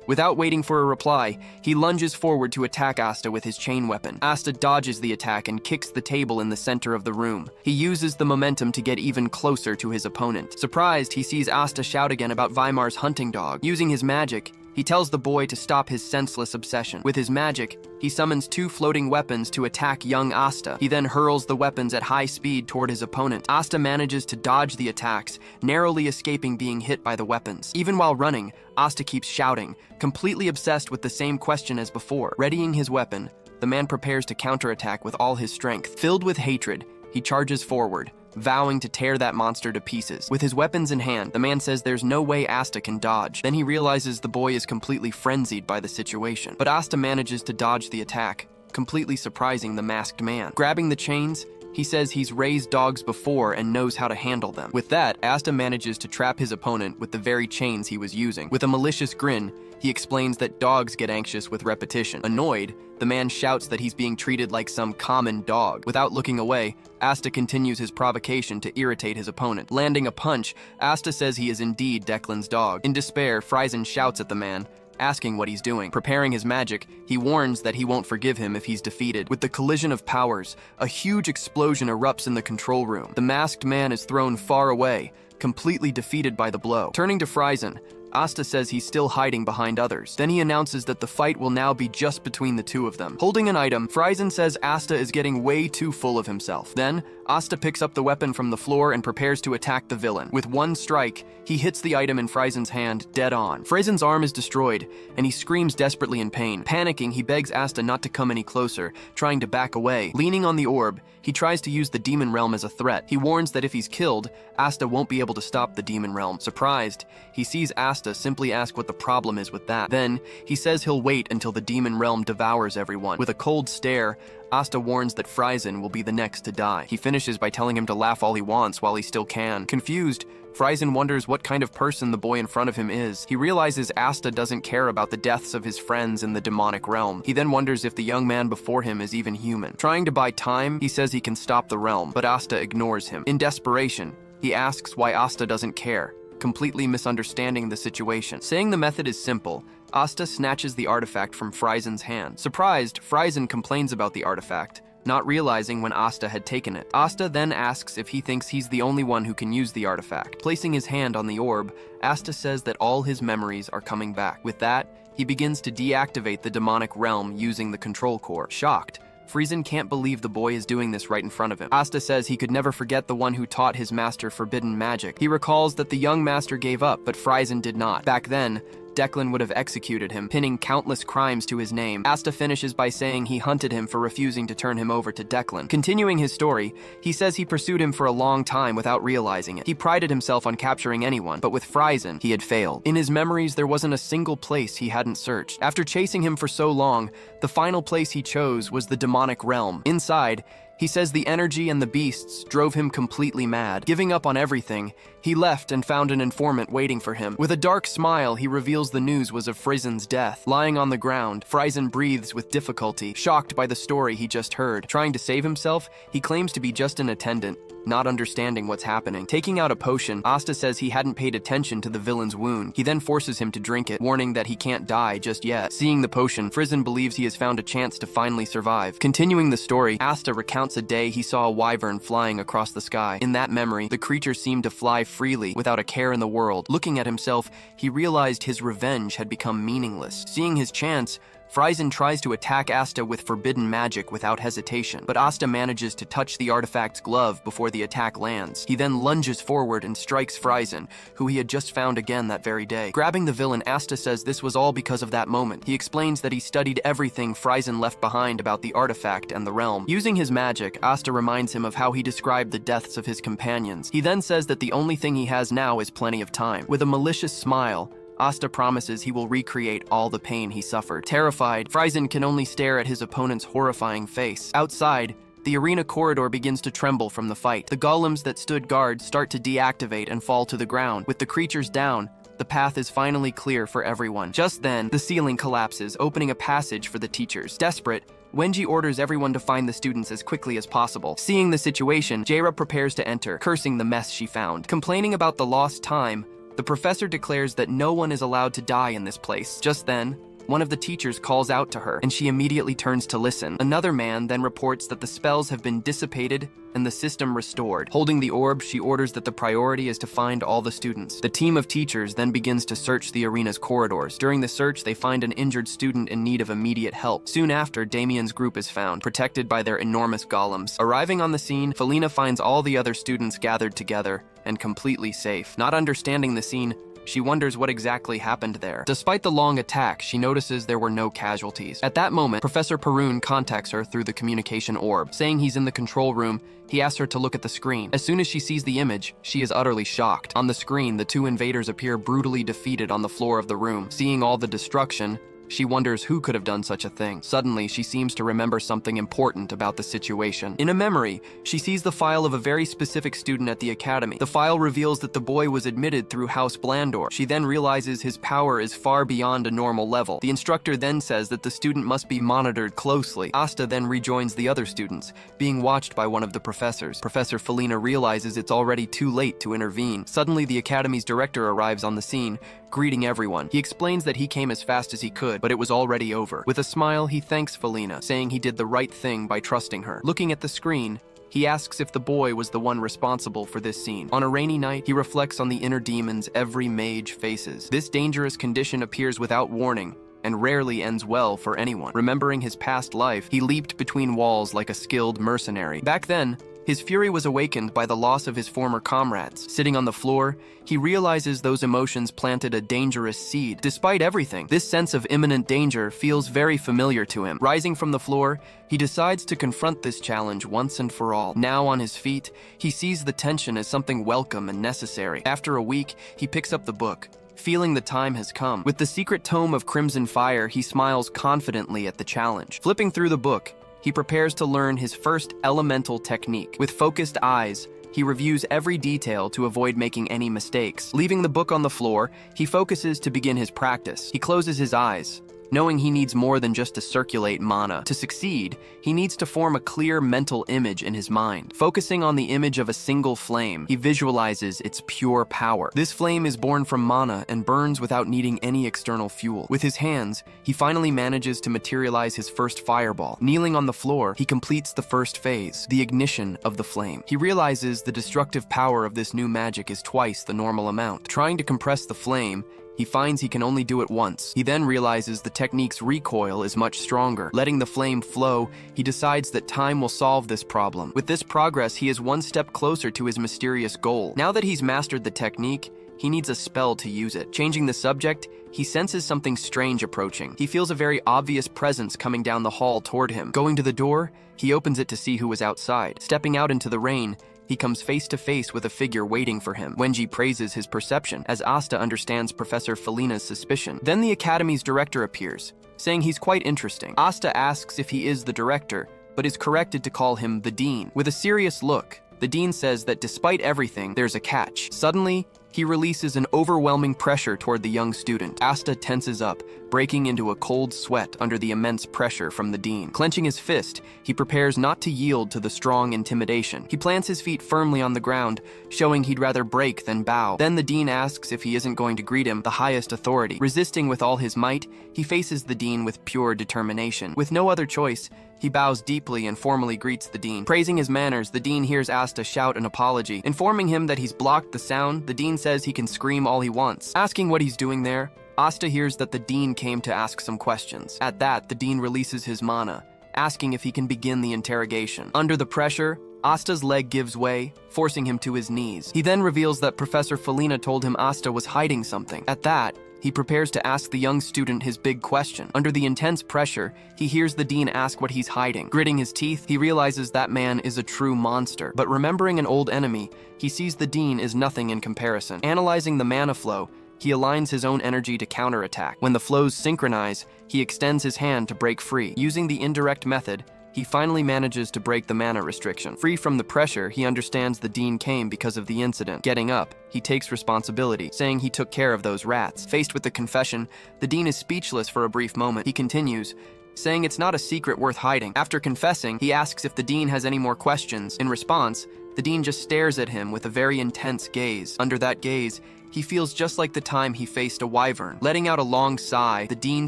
Without waiting for a reply, he lunges forward to attack Asta with his chain weapon. Asta dodges the attack and kicks the table in the center of the room. He uses the momentum to get even closer to his opponent. Surprised, he sees Asta shout again about Weimar's hunting dog. Using his magic, he tells the boy to stop his senseless obsession. With his magic, he summons 2 floating weapons to attack young Asta. He then hurls the weapons at high speed toward his opponent. Asta manages to dodge the attacks, narrowly escaping being hit by the weapons. Even while running, Asta keeps shouting, completely obsessed with the same question as before. Readying his weapon, the man prepares to counterattack with all his strength. Filled with hatred, he charges forward, vowing to tear that monster to pieces. With his weapons in hand, the man says there's no way Asta can dodge. Then he realizes the boy is completely frenzied by the situation. But Asta manages to dodge the attack, completely surprising the masked man. Grabbing the chains, he says he's raised dogs before and knows how to handle them. With that, Asta manages to trap his opponent with the very chains he was using. With a malicious grin, he explains that dogs get anxious with repetition. Annoyed, the man shouts that he's being treated like some common dog. Without looking away, Asta continues his provocation to irritate his opponent. Landing a punch, Asta says he is indeed Declan's dog. In despair, Friesen shouts at the man, asking what he's doing. Preparing his magic, he warns that he won't forgive him if he's defeated. With the collision of powers, a huge explosion erupts in the control room. The masked man is thrown far away, completely defeated by the blow. Turning to Friesen, Asta says he's still hiding behind others. Then he announces that the fight will now be just between the two of them. Holding an item, Friesen says Asta is getting way too full of himself. Then, Asta picks up the weapon from the floor and prepares to attack the villain. With one strike, he hits the item in Friesen's hand dead on. Friesen's arm is destroyed, and he screams desperately in pain. Panicking, he begs Asta not to come any closer, trying to back away. Leaning on the orb, he tries to use the demon realm as a threat. He warns that if he's killed, Asta won't be able to stop the demon realm. Surprised, he sees Asta simply ask what the problem is with that. Then, he says he'll wait until the demon realm devours everyone. With a cold stare, Asta warns that Friesen will be the next to die. He finishes by telling him to laugh all he wants while he still can. Confused, Friesen wonders what kind of person the boy in front of him is. He realizes Asta doesn't care about the deaths of his friends in the demonic realm. He then wonders if the young man before him is even human. Trying to buy time, he says he can stop the realm, but Asta ignores him. In desperation, he asks why Asta doesn't care, completely misunderstanding the situation. Saying the method is simple, Asta snatches the artifact from Friesen's hand. Surprised, Friesen complains about the artifact, not realizing when Asta had taken it. Asta then asks if he thinks he's the only one who can use the artifact. Placing his hand on the orb, Asta says that all his memories are coming back. With that, he begins to deactivate the demonic realm using the control core. Shocked, Friesen can't believe the boy is doing this right in front of him. Asta says he could never forget the one who taught his master forbidden magic. He recalls that the young master gave up, but Friesen did not. Back then, Declan would have executed him, pinning countless crimes to his name. Asta finishes by saying he hunted him for refusing to turn him over to Declan. Continuing his story, he says he pursued him for a long time without realizing it. He prided himself on capturing anyone, but with Friesen, he had failed. In his memories, there wasn't a single place he hadn't searched. After chasing him for so long, the final place he chose was the demonic realm. Inside, he says the energy and the beasts drove him completely mad. Giving up on everything, he left and found an informant waiting for him. With a dark smile, he reveals the news was of Friesen's death. Lying on the ground, Friesen breathes with difficulty, shocked by the story he just heard. Trying to save himself, he claims to be just an attendant, not understanding what's happening. Taking out a potion, Asta says he hadn't paid attention to the villain's wound. He then forces him to drink it, warning that he can't die just yet. Seeing the potion, Friesen believes he has found a chance to finally survive. Continuing the story, Asta recounts a day he saw a wyvern flying across the sky. In that memory, the creature seemed to fly freely, without a care in the world. Looking at himself, he realized his revenge had become meaningless. Seeing his chance, Friesen tries to attack Asta with forbidden magic without hesitation, but Asta manages to touch the artifact's glove before the attack lands. He then lunges forward and strikes Friesen, who he had just found again that very day. Grabbing the villain, Asta says this was all because of that moment. He explains that he studied everything Friesen left behind about the artifact and the realm. Using his magic, Asta reminds him of how he described the deaths of his companions. He then says that the only thing he has now is plenty of time. With a malicious smile, Asta promises he will recreate all the pain he suffered. Terrified, Friesen can only stare at his opponent's horrifying face. Outside, the arena corridor begins to tremble from the fight. The golems that stood guard start to deactivate and fall to the ground. With the creatures down, the path is finally clear for everyone. Just then, the ceiling collapses, opening a passage for the teachers. Desperate, Wenji orders everyone to find the students as quickly as possible. Seeing the situation, Jaira prepares to enter, cursing the mess she found. Complaining about the lost time, the professor declares that no one is allowed to die in this place. Just then, one of the teachers calls out to her, and she immediately turns to listen. Another man then reports that the spells have been dissipated and the system restored. Holding the orb, she orders that the priority is to find all the students. The team of teachers then begins to search the arena's corridors. During the search, they find an injured student in need of immediate help. Soon after, Damien's group is found, protected by their enormous golems. Arriving on the scene, Felina finds all the other students gathered together and completely safe. Not understanding the scene, she wonders what exactly happened there. Despite the long attack, she notices there were no casualties. At that moment, Professor Perun contacts her through the communication orb. Saying he's in the control room, he asks her to look at the screen. As soon as she sees the image, she is utterly shocked. On the screen, the two invaders appear brutally defeated on the floor of the room. Seeing all the destruction, she wonders who could have done such a thing. Suddenly, she seems to remember something important about the situation. In a memory, she sees the file of a very specific student at the academy. The file reveals that the boy was admitted through House Blandor. She then realizes his power is far beyond a normal level. The instructor then says that the student must be monitored closely. Asta then rejoins the other students, being watched by one of the professors. Professor Felina realizes it's already too late to intervene. Suddenly, the academy's director arrives on the scene, greeting everyone. He explains that he came as fast as he could, but it was already over. With a smile, he thanks Felina, saying he did the right thing by trusting her. Looking at the screen, he asks if the boy was the one responsible for this scene. On a rainy night, he reflects on the inner demons every mage faces. This dangerous condition appears without warning and rarely ends well for anyone. Remembering his past life, he leaped between walls like a skilled mercenary. Back then, his fury was awakened by the loss of his former comrades. Sitting on the floor, he realizes those emotions planted a dangerous seed. Despite everything, this sense of imminent danger feels very familiar to him. Rising from the floor, he decides to confront this challenge once and for all. Now on his feet, he sees the tension as something welcome and necessary. After a week, he picks up the book, feeling the time has come. With the secret tome of Crimson Fire, he smiles confidently at the challenge. Flipping through the book, he prepares to learn his first elemental technique. With focused eyes, he reviews every detail to avoid making any mistakes. Leaving the book on the floor, he focuses to begin his practice. He closes his eyes, knowing he needs more than just to circulate mana. To succeed, he needs to form a clear mental image in his mind. Focusing on the image of a single flame, he visualizes its pure power. This flame is born from mana and burns without needing any external fuel. With his hands, he finally manages to materialize his first fireball. Kneeling on the floor, he completes the first phase, the ignition of the flame. He realizes the destructive power of this new magic is twice the normal amount. Trying to compress the flame, he finds he can only do it once. He then realizes the technique's recoil is much stronger. Letting the flame flow, he decides that time will solve this problem. With this progress, he is one step closer to his mysterious goal. Now that he's mastered the technique, he needs a spell to use it. Changing the subject, he senses something strange approaching. He feels a very obvious presence coming down the hall toward him. Going to the door, he opens it to see who was outside. Stepping out into the rain, he comes face to face with a figure waiting for him. Wenji praises his perception, as Asta understands Professor Felina's suspicion. Then the academy's director appears, saying he's quite interesting. Asta asks if he is the director, but is corrected to call him the dean. With a serious look, the dean says that despite everything, there's a catch. Suddenly, he releases an overwhelming pressure toward the young student. Asta tenses up, breaking into a cold sweat under the immense pressure from the dean. Clenching his fist, he prepares not to yield to the strong intimidation. He plants his feet firmly on the ground, showing he'd rather break than bow. Then the dean asks if he isn't going to greet him, the highest authority. Resisting with all his might, he faces the dean with pure determination. With no other choice, he bows deeply and formally greets the dean. Praising his manners, the dean hears Asta shout an apology. Informing him that he's blocked the sound, the dean says he can scream all he wants. Asking what he's doing there, Asta hears that the dean came to ask some questions. At that, the dean releases his mana, asking if he can begin the interrogation. Under the pressure, Asta's leg gives way, forcing him to his knees. He then reveals that Professor Felina told him Asta was hiding something. At that, he prepares to ask the young student his big question. Under the intense pressure, he hears the dean ask what he's hiding. Gritting his teeth, he realizes that man is a true monster. But remembering an old enemy, he sees the dean is nothing in comparison. Analyzing the mana flow, he aligns his own energy to counterattack. When the flows synchronize, he extends his hand to break free. Using the indirect method, he finally manages to break the mana restriction. Free from the pressure, he understands the dean came because of the incident. Getting up, he takes responsibility, saying he took care of those rats. Faced with the confession, the dean is speechless for a brief moment. He continues, saying it's not a secret worth hiding. After confessing, he asks if the dean has any more questions. In response, the dean just stares at him with a very intense gaze. Under that gaze, he feels just like the time he faced a wyvern. Letting out a long sigh, the dean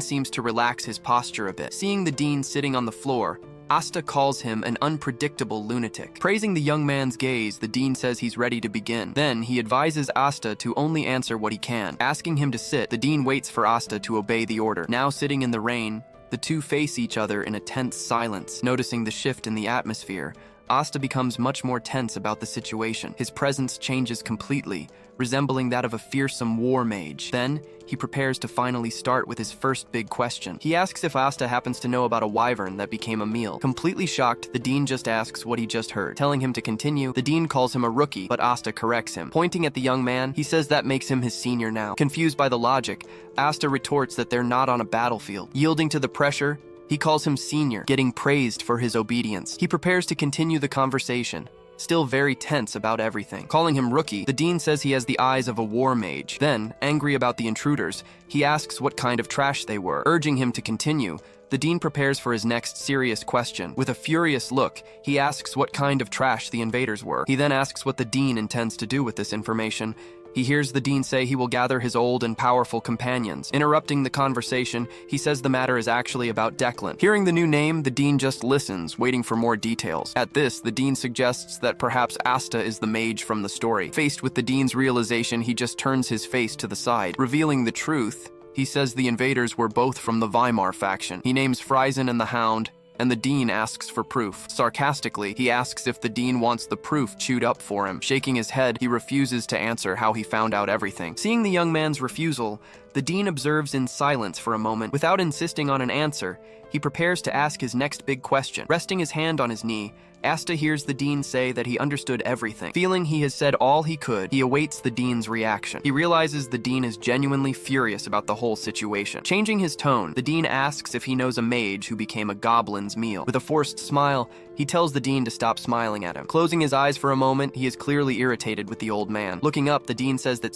seems to relax his posture a bit. Seeing the dean sitting on the floor, Asta calls him an unpredictable lunatic. Praising the young man's gaze, the dean says he's ready to begin. Then, he advises Asta to only answer what he can. Asking him to sit, the dean waits for Asta to obey the order. Now sitting in the rain, the two face each other in a tense silence. Noticing the shift in the atmosphere, Asta becomes much more tense about the situation. His presence changes completely, resembling that of a fearsome war mage. Then, he prepares to finally start with his first big question. He asks if Asta happens to know about a wyvern that became a meal. Completely shocked, the dean just asks what he just heard. Telling him to continue, the dean calls him a rookie, but Asta corrects him. Pointing at the young man, he says that makes him his senior now. Confused by the logic, Asta retorts that they're not on a battlefield. Yielding to the pressure, he calls him senior, getting praised for his obedience. He prepares to continue the conversation, still very tense about everything. Calling him rookie, the dean says he has the eyes of a war mage. Then, angry about the intruders, he asks what kind of trash they were. Urging him to continue, the dean prepares for his next serious question. With a furious look, he asks what kind of trash the invaders were. He then asks what the dean intends to do with this information. He hears the dean say he will gather his old and powerful companions. Interrupting the conversation, he says the matter is actually about Declan. Hearing the new name, the dean just listens, waiting for more details. At this, the dean suggests that perhaps Asta is the mage from the story. Faced with the dean's realization, he just turns his face to the side. Revealing the truth, he says the invaders were both from the Weimar faction. He names Friesen and the Hound, and the dean asks for proof. Sarcastically, he asks if the dean wants the proof chewed up for him. Shaking his head, he refuses to answer how he found out everything. Seeing the young man's refusal, the dean observes in silence for a moment. Without insisting on an answer, he prepares to ask his next big question. Resting his hand on his knee, Asta hears the dean say that he understood everything. Feeling he has said all he could, he awaits the dean's reaction. He realizes the dean is genuinely furious about the whole situation. Changing his tone, the dean asks if he knows a mage who became a goblin's meal. With a forced smile, he tells the dean to stop smiling at him. Closing his eyes for a moment, he is clearly irritated with the old man. Looking up, the dean says that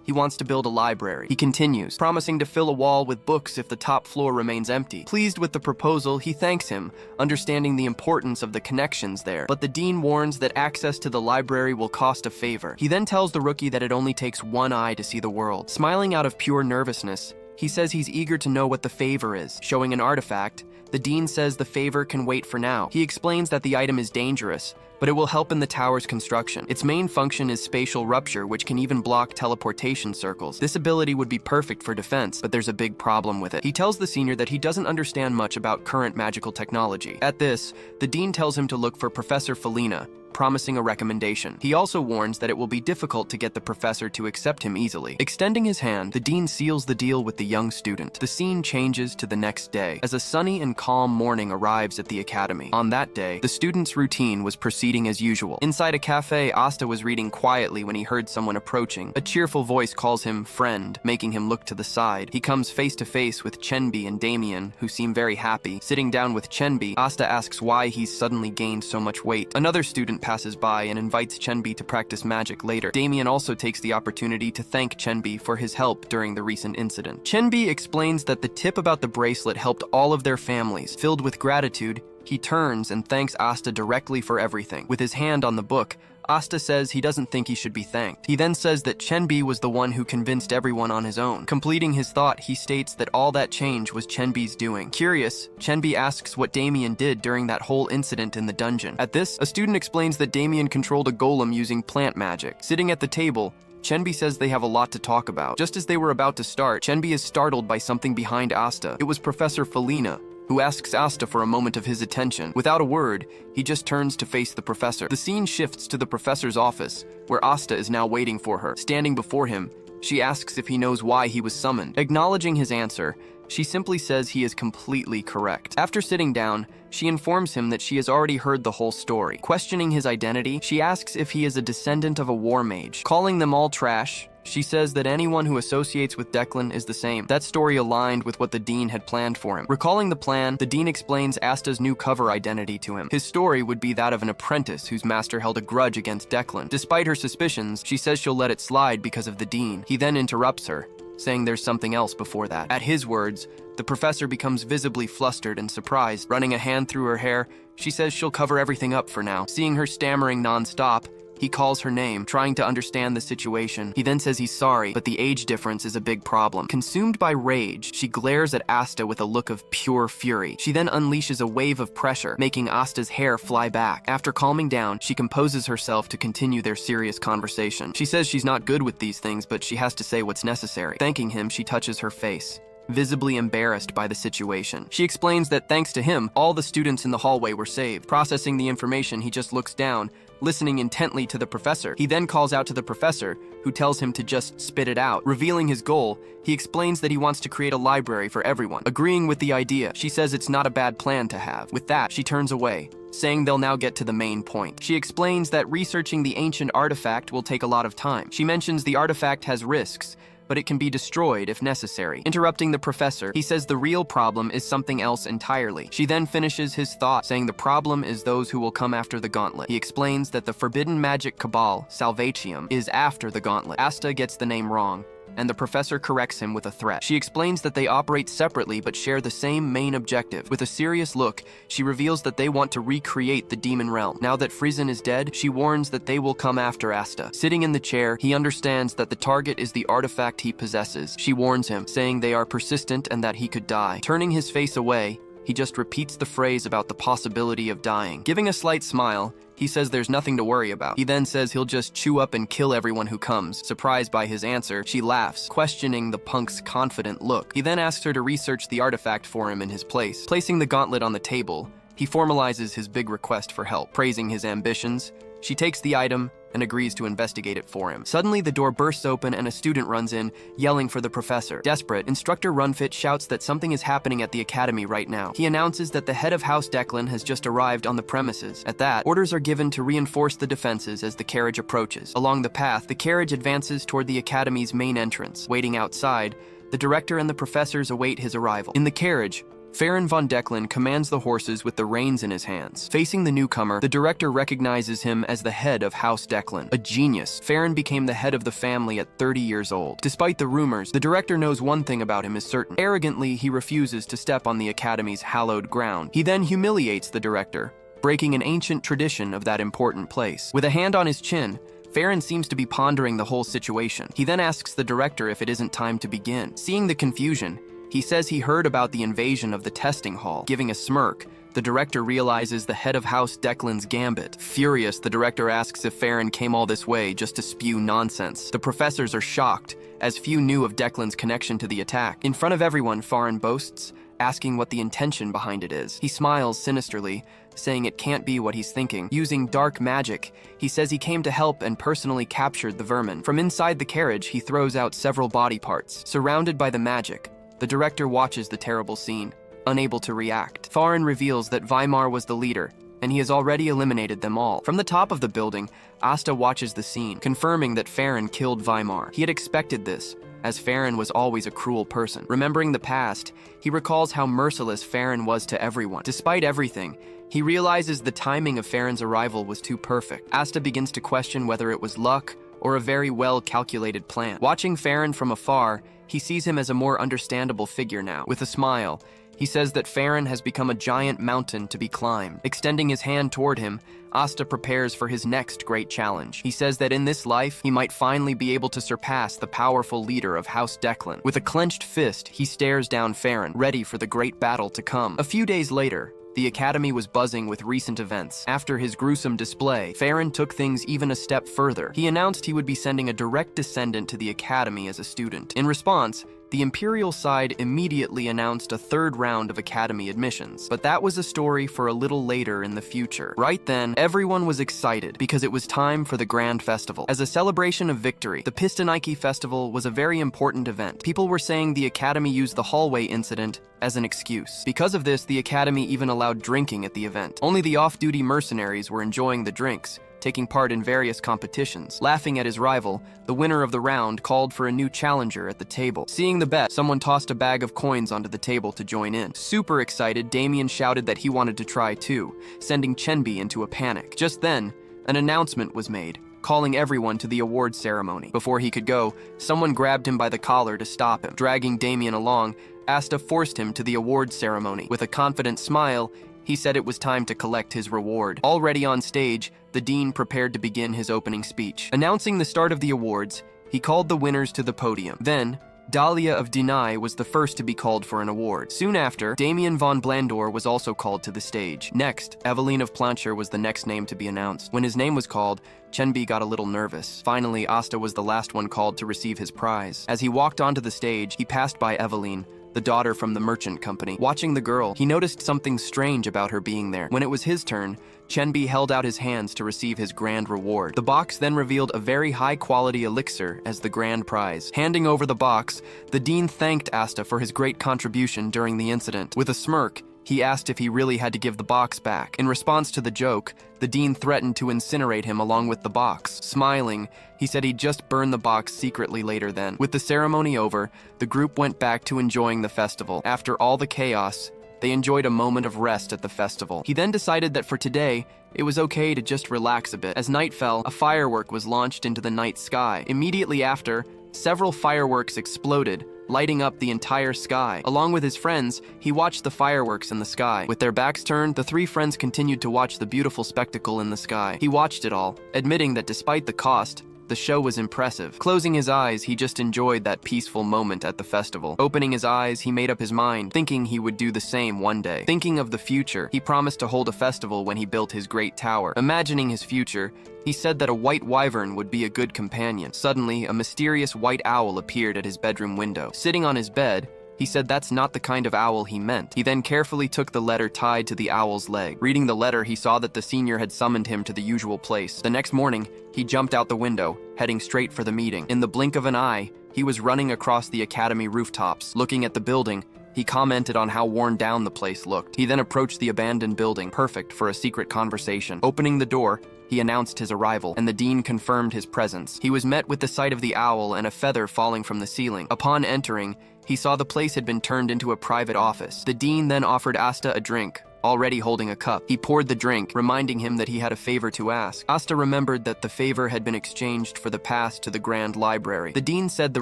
he wants to build a library. He continues, promising to fill a wall with books if the top floor remains empty. Pleased with the proposal, he thanks him, understanding the importance of the connections there. But the dean warns that access to the library will cost a favor. He then tells the rookie that it only takes one eye to see the world. Smiling out of pure nervousness, he says he's eager to know what the favor is. Showing an artifact, the dean says the favor can wait for now. He explains that the item is dangerous, but it will help in the tower's construction. Its main function is spatial rupture, which can even block teleportation circles. This ability would be perfect for defense, but there's a big problem with it. He tells the senior that he doesn't understand much about current magical technology. At this, the dean tells him to look for Professor Felina, promising a recommendation. He also warns that it will be difficult to get the professor to accept him easily. Extending his hand, the dean seals the deal with the young student. The scene changes to the next day, as a sunny and calm morning arrives at the academy. On that day, the student's routine was proceeding as usual. Inside a cafe, Asta was reading quietly when he heard someone approaching. A cheerful voice calls him friend, making him look to the side. He comes face to face with Chenbi and Damien, who seem very happy. Sitting down with Chenbi, Asta asks why he's suddenly gained so much weight. Another student passes by and invites Chenbi to practice magic later. Damien also takes the opportunity to thank Chenbi for his help during the recent incident. Chenbi explains that the tip about the bracelet helped all of their families. Filled with gratitude, he turns and thanks Asta directly for everything. With his hand on the book, Asta says he doesn't think he should be thanked. He then says that Chenbi was the one who convinced everyone on his own. Completing his thought, he states that all that change was Chenbi's doing. Curious, Chenbi asks what Damien did during that whole incident in the dungeon. At this, a student explains that Damien controlled a golem using plant magic. Sitting at the table, Chenbi says they have a lot to talk about. Just as they were about to start, Chenbi is startled by something behind Asta. It was Professor Felina, who asks Asta for a moment of his attention. Without a word, he just turns to face the professor. The scene shifts to the professor's office, where Asta is now waiting for her. Standing before him, she asks if he knows why he was summoned. Acknowledging his answer, she simply says he is completely correct. After sitting down, she informs him that she has already heard the whole story. Questioning his identity, she asks if he is a descendant of a war mage. Calling them all trash, she says that anyone who associates with Declan is the same. That story aligned with what the dean had planned for him. Recalling the plan, the dean explains Asta's new cover identity to him. His story would be that of an apprentice whose master held a grudge against Declan. Despite her suspicions, she says she'll let it slide because of the dean. He then interrupts her, saying there's something else before that. At his words, the professor becomes visibly flustered and surprised. Running a hand through her hair, she says she'll cover everything up for now. Seeing her stammering non-stop, he calls her name, trying to understand the situation. He then says he's sorry, but the age difference is a big problem. Consumed by rage, she glares at Asta with a look of pure fury. She then unleashes a wave of pressure, making Asta's hair fly back. After calming down, she composes herself to continue their serious conversation. She says she's not good with these things, but she has to say what's necessary. Thanking him, she touches her face, visibly embarrassed by the situation. She explains that thanks to him, all the students in the hallway were saved. Processing the information, he just looks down, listening intently to the professor. He then calls out to the professor, who tells him to just spit it out. Revealing his goal, he explains that he wants to create a library for everyone. Agreeing with the idea, she says it's not a bad plan to have. With that, she turns away, saying they'll now get to the main point. She explains that researching the ancient artifact will take a lot of time. She mentions the artifact has risks, but it can be destroyed if necessary. Interrupting the professor, he says the real problem is something else entirely. She then finishes his thought, saying the problem is those who will come after the gauntlet. He explains that the forbidden magic cabal, Salvatium, is after the gauntlet. Asta gets the name wrong, and the professor corrects him with a threat. She explains that they operate separately but share the same main objective. With a serious look, she reveals that they want to recreate the demon realm. Now that Friesen is dead, she warns that they will come after Asta. Sitting in the chair, he understands that the target is the artifact he possesses. She warns him, saying they are persistent and that he could die. Turning his face away, he just repeats the phrase about the possibility of dying. Giving a slight smile, he says there's nothing to worry about. He then says he'll just chew up and kill everyone who comes. Surprised by his answer, she laughs, questioning the punk's confident look. He then asks her to research the artifact for him in his place. Placing the gauntlet on the table, he formalizes his big request for help. Praising his ambitions, she takes the item and agrees to investigate it for him. Suddenly, the door bursts open and a student runs in, yelling for the professor. Desperate, Instructor Runfit shouts that something is happening at the academy right now. He announces that the head of House Declan has just arrived on the premises. At that, orders are given to reinforce the defenses as the carriage approaches. Along the path, the carriage advances toward the academy's main entrance. Waiting outside, the director and the professors await his arrival. In the carriage, Farron von Declan commands the horses with the reins in his hands. Facing the newcomer, the director recognizes him as the head of House Declan. A genius, Farron became the head of the family at 30 years old. Despite the rumors, the director knows one thing about him is certain. Arrogantly, he refuses to step on the academy's hallowed ground. He then humiliates the director, breaking an ancient tradition of that important place. With a hand on his chin, Farron seems to be pondering the whole situation. He then asks the director if it isn't time to begin. Seeing the confusion, he says he heard about the invasion of the testing hall. Giving a smirk, the director realizes the head of House Declan's gambit. Furious, the director asks if Farron came all this way just to spew nonsense. The professors are shocked, as few knew of Declan's connection to the attack. In front of everyone, Farron boasts asking what the intention behind it is. He smiles sinisterly, saying it can't be what he's thinking. Using dark magic, he says he came to help and personally captured the vermin. From inside the carriage, he throws out several body parts. Surrounded by the magic, the director watches the terrible scene, unable to react. Farron reveals that Weimar was the leader, and he has already eliminated them all. From the top of the building, Asta watches the scene, confirming that Farron killed Weimar. He had expected this, as Farron was always a cruel person. Remembering the past, he recalls how merciless Farron was to everyone. Despite everything, he realizes the timing of Farron's arrival was too perfect. Asta begins to question whether it was luck or a very well-calculated plan. Watching Farron from afar, he sees him as a more understandable figure now. With a smile, he says that Farron has become a giant mountain to be climbed. Extending his hand toward him, Asta prepares for his next great challenge. He says that in this life, he might finally be able to surpass the powerful leader of House Declan. With a clenched fist, he stares down Farron, ready for the great battle to come. A few days later, the Academy was buzzing with recent events. After his gruesome display, Farron took things even a step further. He announced he would be sending a direct descendant to the Academy as a student. In response, the Imperial side immediately announced a third round of Academy admissions. But that was a story for a little later in the future. Right then, everyone was excited because it was time for the Grand Festival. As a celebration of victory, the Pistonikey Festival was a very important event. People were saying the Academy used the hallway incident as an excuse. Because of this, the Academy even allowed drinking at the event. Only the off-duty mercenaries were enjoying the drinks, taking part in various competitions. Laughing at his rival, the winner of the round called for a new challenger at the table. Seeing the bet, someone tossed a bag of coins onto the table to join in. Super excited, Damien shouted that he wanted to try too, sending Chenbi into a panic. Just then, an announcement was made, calling everyone to the award ceremony. Before he could go, someone grabbed him by the collar to stop him. Dragging Damien along, Asta forced him to the award ceremony. With a confident smile, he said it was time to collect his reward. Already on stage, the dean prepared to begin his opening speech. Announcing the start of the awards, he called the winners to the podium. Then, Dahlia of Denai was the first to be called for an award. Soon after, Damien von Blandor was also called to the stage. Next, Eveline of Plancher was the next name to be announced. When his name was called, Chenbi got a little nervous. Finally, Asta was the last one called to receive his prize. As he walked onto the stage, he passed by Eveline, the daughter from the merchant company. Watching the girl, he noticed something strange about her being there. When it was his turn, Chenbi held out his hands to receive his grand reward. The box then revealed a very high-quality elixir as the grand prize. Handing over the box, the dean thanked Asta for his great contribution during the incident. With a smirk, he asked if he really had to give the box back. In response to the joke, the dean threatened to incinerate him along with the box. Smiling, he said he'd just burn the box secretly later then. With the ceremony over, the group went back to enjoying the festival. After all the chaos, they enjoyed a moment of rest at the festival. He then decided that for today, it was okay to just relax a bit. As night fell, a firework was launched into the night sky. Immediately after, several fireworks exploded, lighting up the entire sky. Along with his friends, he watched the fireworks in the sky. With their backs turned, the three friends continued to watch the beautiful spectacle in the sky. He watched it all, admitting that despite the cost, the show was impressive. Closing his eyes, he just enjoyed that peaceful moment at the festival. Opening his eyes, he made up his mind, thinking he would do the same one day. Thinking of the future, he promised to hold a festival when he built his great tower. Imagining his future, he said that a white wyvern would be a good companion. Suddenly, a mysterious white owl appeared at his bedroom window. Sitting on his bed, he said that's not the kind of owl he meant. He then carefully took the letter tied to the owl's leg. Reading the letter, he saw that the senior had summoned him to the usual place. The next morning, he jumped out the window, heading straight for the meeting. In the blink of an eye, he was running across the academy rooftops. Looking at the building, he commented on how worn down the place looked. He then approached the abandoned building, perfect for a secret conversation. Opening the door, he announced his arrival, and the dean confirmed his presence. He was met with the sight of the owl and a feather falling from the ceiling. Upon entering, he saw the place had been turned into a private office. The dean then offered Asta a drink, already holding a cup. He poured the drink, reminding him that he had a favor to ask. Asta remembered that the favor had been exchanged for the pass to the Grand Library. The dean said the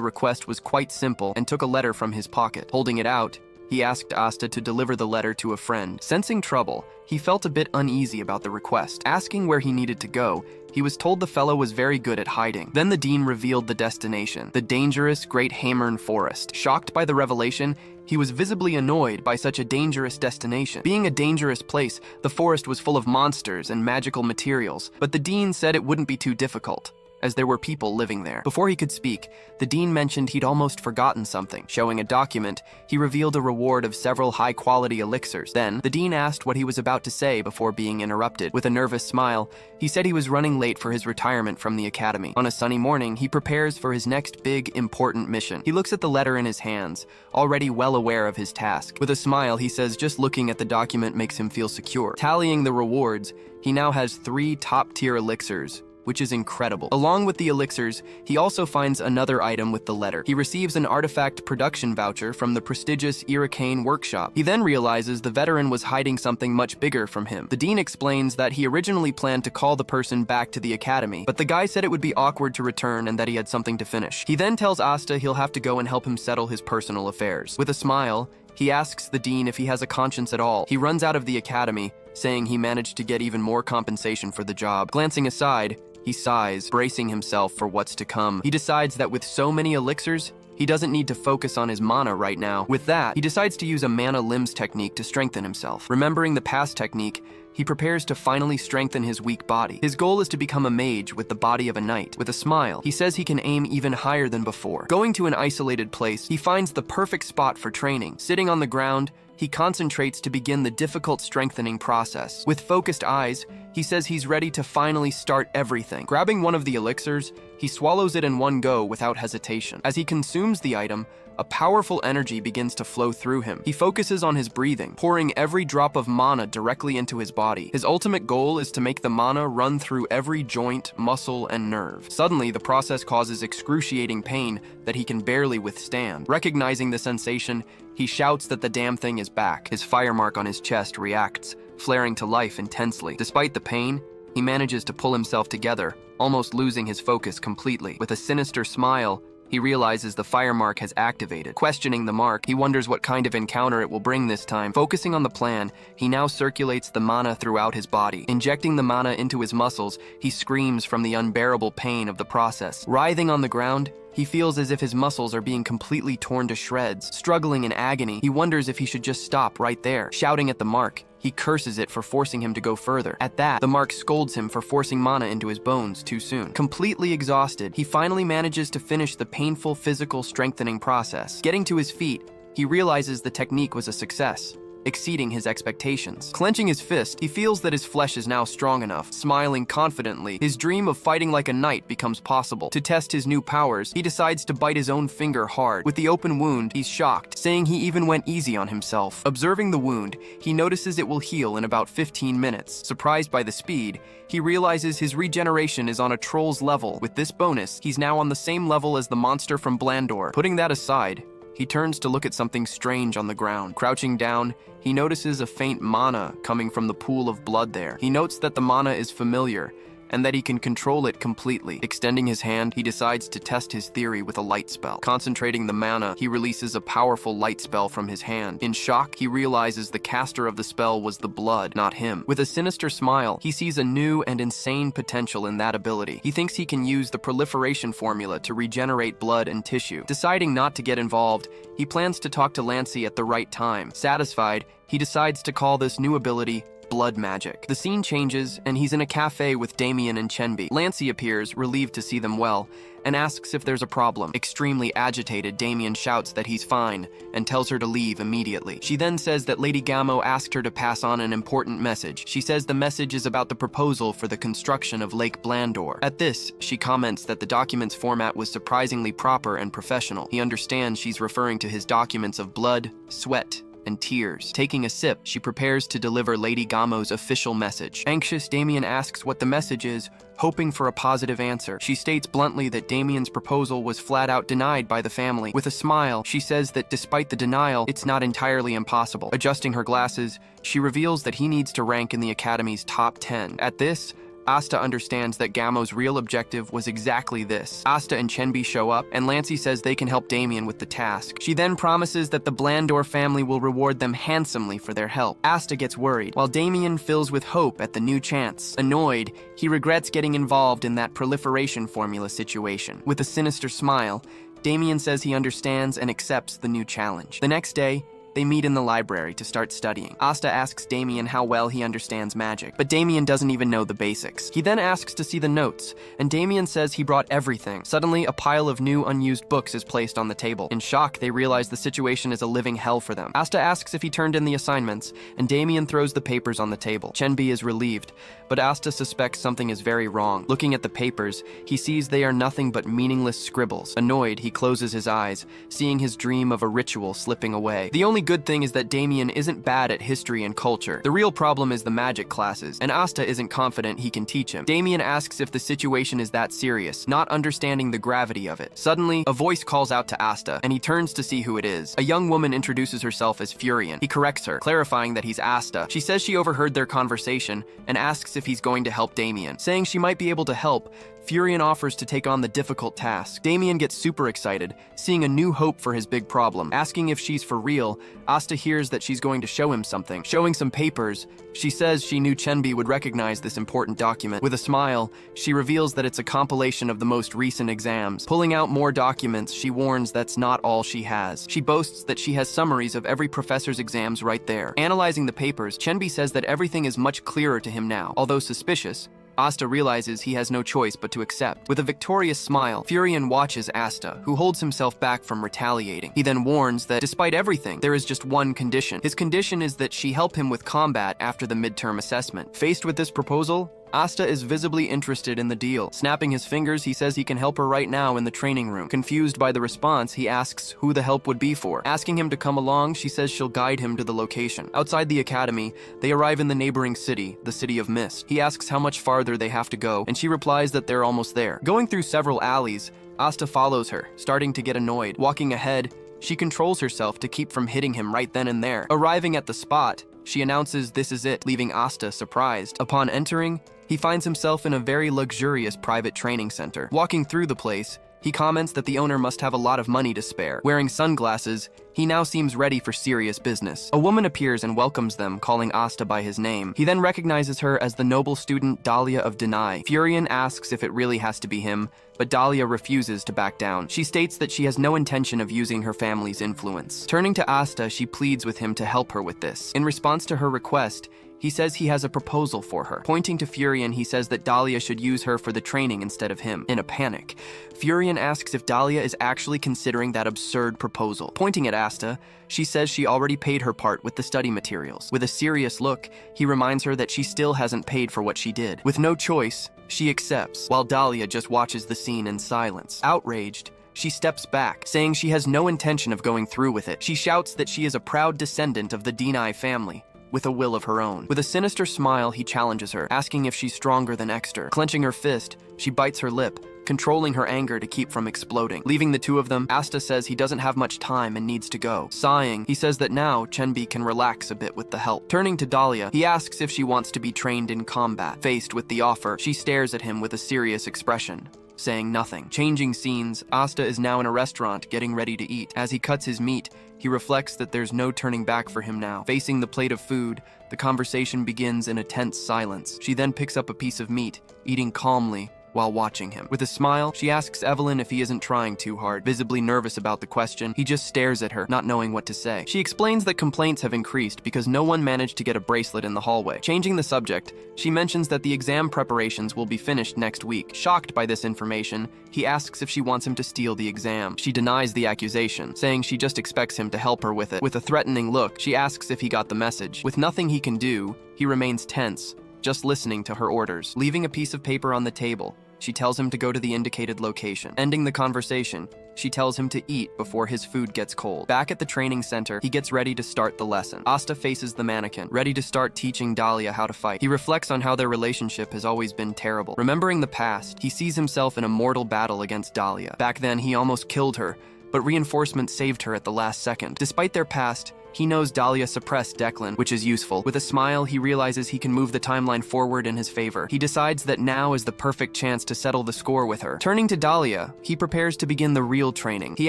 request was quite simple and took a letter from his pocket. Holding it out, he asked Asta to deliver the letter to a friend. Sensing trouble, he felt a bit uneasy about the request. Asking where he needed to go, he was told the fellow was very good at hiding. Then the dean revealed the destination, the dangerous Great Hamern Forest. Shocked by the revelation, he was visibly annoyed by such a dangerous destination. Being a dangerous place, the forest was full of monsters and magical materials, but the dean said it wouldn't be too difficult. as there were people living there. Before he could speak, the dean mentioned he'd almost forgotten something. Showing a document, he revealed a reward of several high-quality elixirs. Then, the dean asked what he was about to say before being interrupted. With a nervous smile, he said he was running late for his retirement from the academy. On a sunny morning, he prepares for his next big, important mission. He looks at the letter in his hands, already well aware of his task. With a smile, he says just looking at the document makes him feel secure. Tallying the rewards, he now has 3 top-tier elixirs, which is incredible. Along with the elixirs, he also finds another item with the letter. He receives an artifact production voucher from the prestigious Irricane workshop. He then realizes the veteran was hiding something much bigger from him. The dean explains that he originally planned to call the person back to the academy, but the guy said it would be awkward to return and that he had something to finish. He then tells Asta he'll have to go and help him settle his personal affairs. With a smile, he asks the dean if he has a conscience at all. He runs out of the academy, saying he managed to get even more compensation for the job. Glancing aside, he sighs, bracing himself for what's to come. He decides that with so many elixirs, he doesn't need to focus on his mana right now. With that, he decides to use a mana limbs technique to strengthen himself. Remembering the past technique, he prepares to finally strengthen his weak body. His goal is to become a mage with the body of a knight. With a smile, he says he can aim even higher than before. Going to an isolated place, he finds the perfect spot for training. Sitting on the ground, he concentrates to begin the difficult strengthening process. With focused eyes, he says he's ready to finally start everything. Grabbing one of the elixirs, he swallows it in one go without hesitation. As he consumes the item, a powerful energy begins to flow through him. He focuses on his breathing, pouring every drop of mana directly into his body. His ultimate goal is to make the mana run through every joint, muscle, and nerve. Suddenly, the process causes excruciating pain that he can barely withstand. Recognizing the sensation, he shouts that the damn thing is back. His fire mark on his chest reacts, flaring to life intensely. Despite the pain, he manages to pull himself together, almost losing his focus completely. With a sinister smile, he realizes the fire mark has activated. Questioning the mark, he wonders what kind of encounter it will bring this time. Focusing on the plan, he now circulates the mana throughout his body. Injecting the mana into his muscles, he screams from the unbearable pain of the process. Writhing on the ground, he feels as if his muscles are being completely torn to shreds. Struggling in agony, he wonders if he should just stop right there. Shouting at the mark, he curses it for forcing him to go further. At that, the mark scolds him for forcing mana into his bones too soon. Completely exhausted, he finally manages to finish the painful physical strengthening process. Getting to his feet, he realizes the technique was a success, exceeding his expectations. Clenching his fist, he feels that his flesh is now strong enough. Smiling confidently, his dream of fighting like a knight becomes possible. To test his new powers, he decides to bite his own finger hard. With the open wound, he's shocked, saying he even went easy on himself. Observing the wound, he notices it will heal in about 15 minutes. Surprised by the speed, he realizes his regeneration is on a troll's level. With this bonus, he's now on the same level as the monster from Blandor. Putting that aside, he turns to look at something strange on the ground. Crouching down, he notices a faint mana coming from the pool of blood there. He notes that the mana is familiar, and that he can control it completely. Extending his hand, he decides to test his theory with a light spell. Concentrating the mana, he releases a powerful light spell from his hand. In shock, he realizes the caster of the spell was the blood, not him. With a sinister smile, he sees a new and insane potential in that ability. He thinks he can use the proliferation formula to regenerate blood and tissue. Deciding not to get involved, he plans to talk to Lancy at the right time. Satisfied, he decides to call this new ability blood magic. The scene changes, and he's in a cafe with Damien and Chenby. Lancy appears, relieved to see them well, and asks if there's a problem. Extremely agitated, Damien shouts that he's fine, and tells her to leave immediately. She then says that Lady Gamo asked her to pass on an important message. She says the message is about the proposal for the construction of Lake Blandor. At this, she comments that the document's format was surprisingly proper and professional. He understands she's referring to his documents of blood, sweat, and tears. Taking a sip, she prepares to deliver Lady Gamo's official message. Anxious, Damien asks what the message is, hoping for a positive answer. She states bluntly that Damien's proposal was flat out denied by the family. With a smile, she says that despite the denial, it's not entirely impossible. Adjusting her glasses, she reveals that he needs to rank in the Academy's top 10. At this, Asta understands that Gamo's real objective was exactly this. Asta and Chenby show up, and Lancy says they can help Damien with the task. She then promises that the Blandor family will reward them handsomely for their help. Asta gets worried, while Damien fills with hope at the new chance. Annoyed, he regrets getting involved in that proliferation formula situation. With a sinister smile, Damien says he understands and accepts the new challenge. The next day, They meet in the library to start studying. Asta asks Damien how well he understands magic, but Damien doesn't even know the basics. He then asks to see the notes, and Damien says he brought everything. Suddenly, a pile of new unused books is placed on the table. In shock, they realize the situation is a living hell for them. Asta asks if he turned in the assignments, and Damien throws the papers on the table. Chenbi is relieved, but Asta suspects something is very wrong. Looking at the papers, he sees they are nothing but meaningless scribbles. Annoyed, he closes his eyes, seeing his dream of a ritual slipping away. The only good thing is that Damien isn't bad at history and culture. The real problem is the magic classes, and Asta isn't confident he can teach him. Damien asks if the situation is that serious, not understanding the gravity of it. Suddenly, a voice calls out to Asta, and he turns to see who it is. A young woman introduces herself as Furion. He corrects her, clarifying that he's Asta. She says she overheard their conversation and asks if he's going to help Damien. Saying she might be able to help, Furion offers to take on the difficult task. Damien gets super excited, seeing a new hope for his big problem. Asking if she's for real, Asta hears that she's going to show him something. Showing some papers, she says she knew Chenbi would recognize this important document. With a smile, she reveals that it's a compilation of the most recent exams. Pulling out more documents, she warns that's not all she has. She boasts that she has summaries of every professor's exams right there. Analyzing the papers, Chenbi says that everything is much clearer to him now. Although suspicious, Asta realizes he has no choice but to accept. With a victorious smile, Furion watches Asta, who holds himself back from retaliating. He then warns that despite everything, there is just one condition. His condition is that she help him with combat after the midterm assessment. Faced with this proposal, Asta is visibly interested in the deal. Snapping his fingers, he says he can help her right now in the training room. Confused by the response, he asks who the help would be for. Asking him to come along, she says she'll guide him to the location. Outside the academy, they arrive in the neighboring city, the City of Mist. He asks how much farther they have to go, and she replies that they're almost there. Going through several alleys, Asta follows her, starting to get annoyed. Walking ahead, she controls herself to keep from hitting him right then and there. Arriving at the spot, she announces this is it, leaving Asta surprised. Upon entering, he finds himself in a very luxurious private training center. Walking through the place, he comments that the owner must have a lot of money to spare. Wearing sunglasses, he now seems ready for serious business. A woman appears and welcomes them, calling Asta by his name. He then recognizes her as the noble student Dahlia of Denai. Furion asks if it really has to be him, but Dahlia refuses to back down. She states that she has no intention of using her family's influence. Turning to Asta, she pleads with him to help her with this. In response to her request, he says he has a proposal for her. Pointing to Furion, he says that Dahlia should use her for the training instead of him. In a panic, Furion asks if Dahlia is actually considering that absurd proposal. Pointing at Asta, she says she already paid her part with the study materials. With a serious look, he reminds her that she still hasn't paid for what she did. With no choice, she accepts, while Dahlia just watches the scene in silence. Outraged, she steps back, saying she has no intention of going through with it. She shouts that she is a proud descendant of the Denai family, with a will of her own. With a sinister smile, he challenges her, asking if she's stronger than Exter. Clenching her fist, she bites her lip, controlling her anger to keep from exploding. Leaving the two of them, Asta says he doesn't have much time and needs to go. Sighing, he says that now Chenbi can relax a bit with the help. Turning to Dahlia, he asks if she wants to be trained in combat. Faced with the offer, she stares at him with a serious expression, saying nothing. Changing scenes, Asta is now in a restaurant getting ready to eat. As he cuts his meat, he reflects that there's no turning back for him now. Facing the plate of food, the conversation begins in a tense silence. She then picks up a piece of meat, eating calmly while watching him. With a smile, she asks Evelyn if he isn't trying too hard. Visibly nervous about the question, he just stares at her, not knowing what to say. She explains that complaints have increased because no one managed to get a bracelet in the hallway. Changing the subject, she mentions that the exam preparations will be finished next week. Shocked by this information, he asks if she wants him to steal the exam. She denies the accusation, saying she just expects him to help her with it. With a threatening look, she asks if he got the message. With nothing he can do, he remains tense, just listening to her orders. Leaving a piece of paper on the table, she tells him to go to the indicated location. Ending the conversation, she tells him to eat before his food gets cold. Back at the training center, he gets ready to start the lesson. Asta faces the mannequin, ready to start teaching Dahlia how to fight. He reflects on how their relationship has always been terrible. Remembering the past, he sees himself in a mortal battle against Dahlia. Back then, he almost killed her, but reinforcements saved her at the last second. Despite their past, he knows Dahlia suppressed Declan, which is useful. With a smile, he realizes he can move the timeline forward in his favor. He decides that now is the perfect chance to settle the score with her. Turning to Dahlia, he prepares to begin the real training. He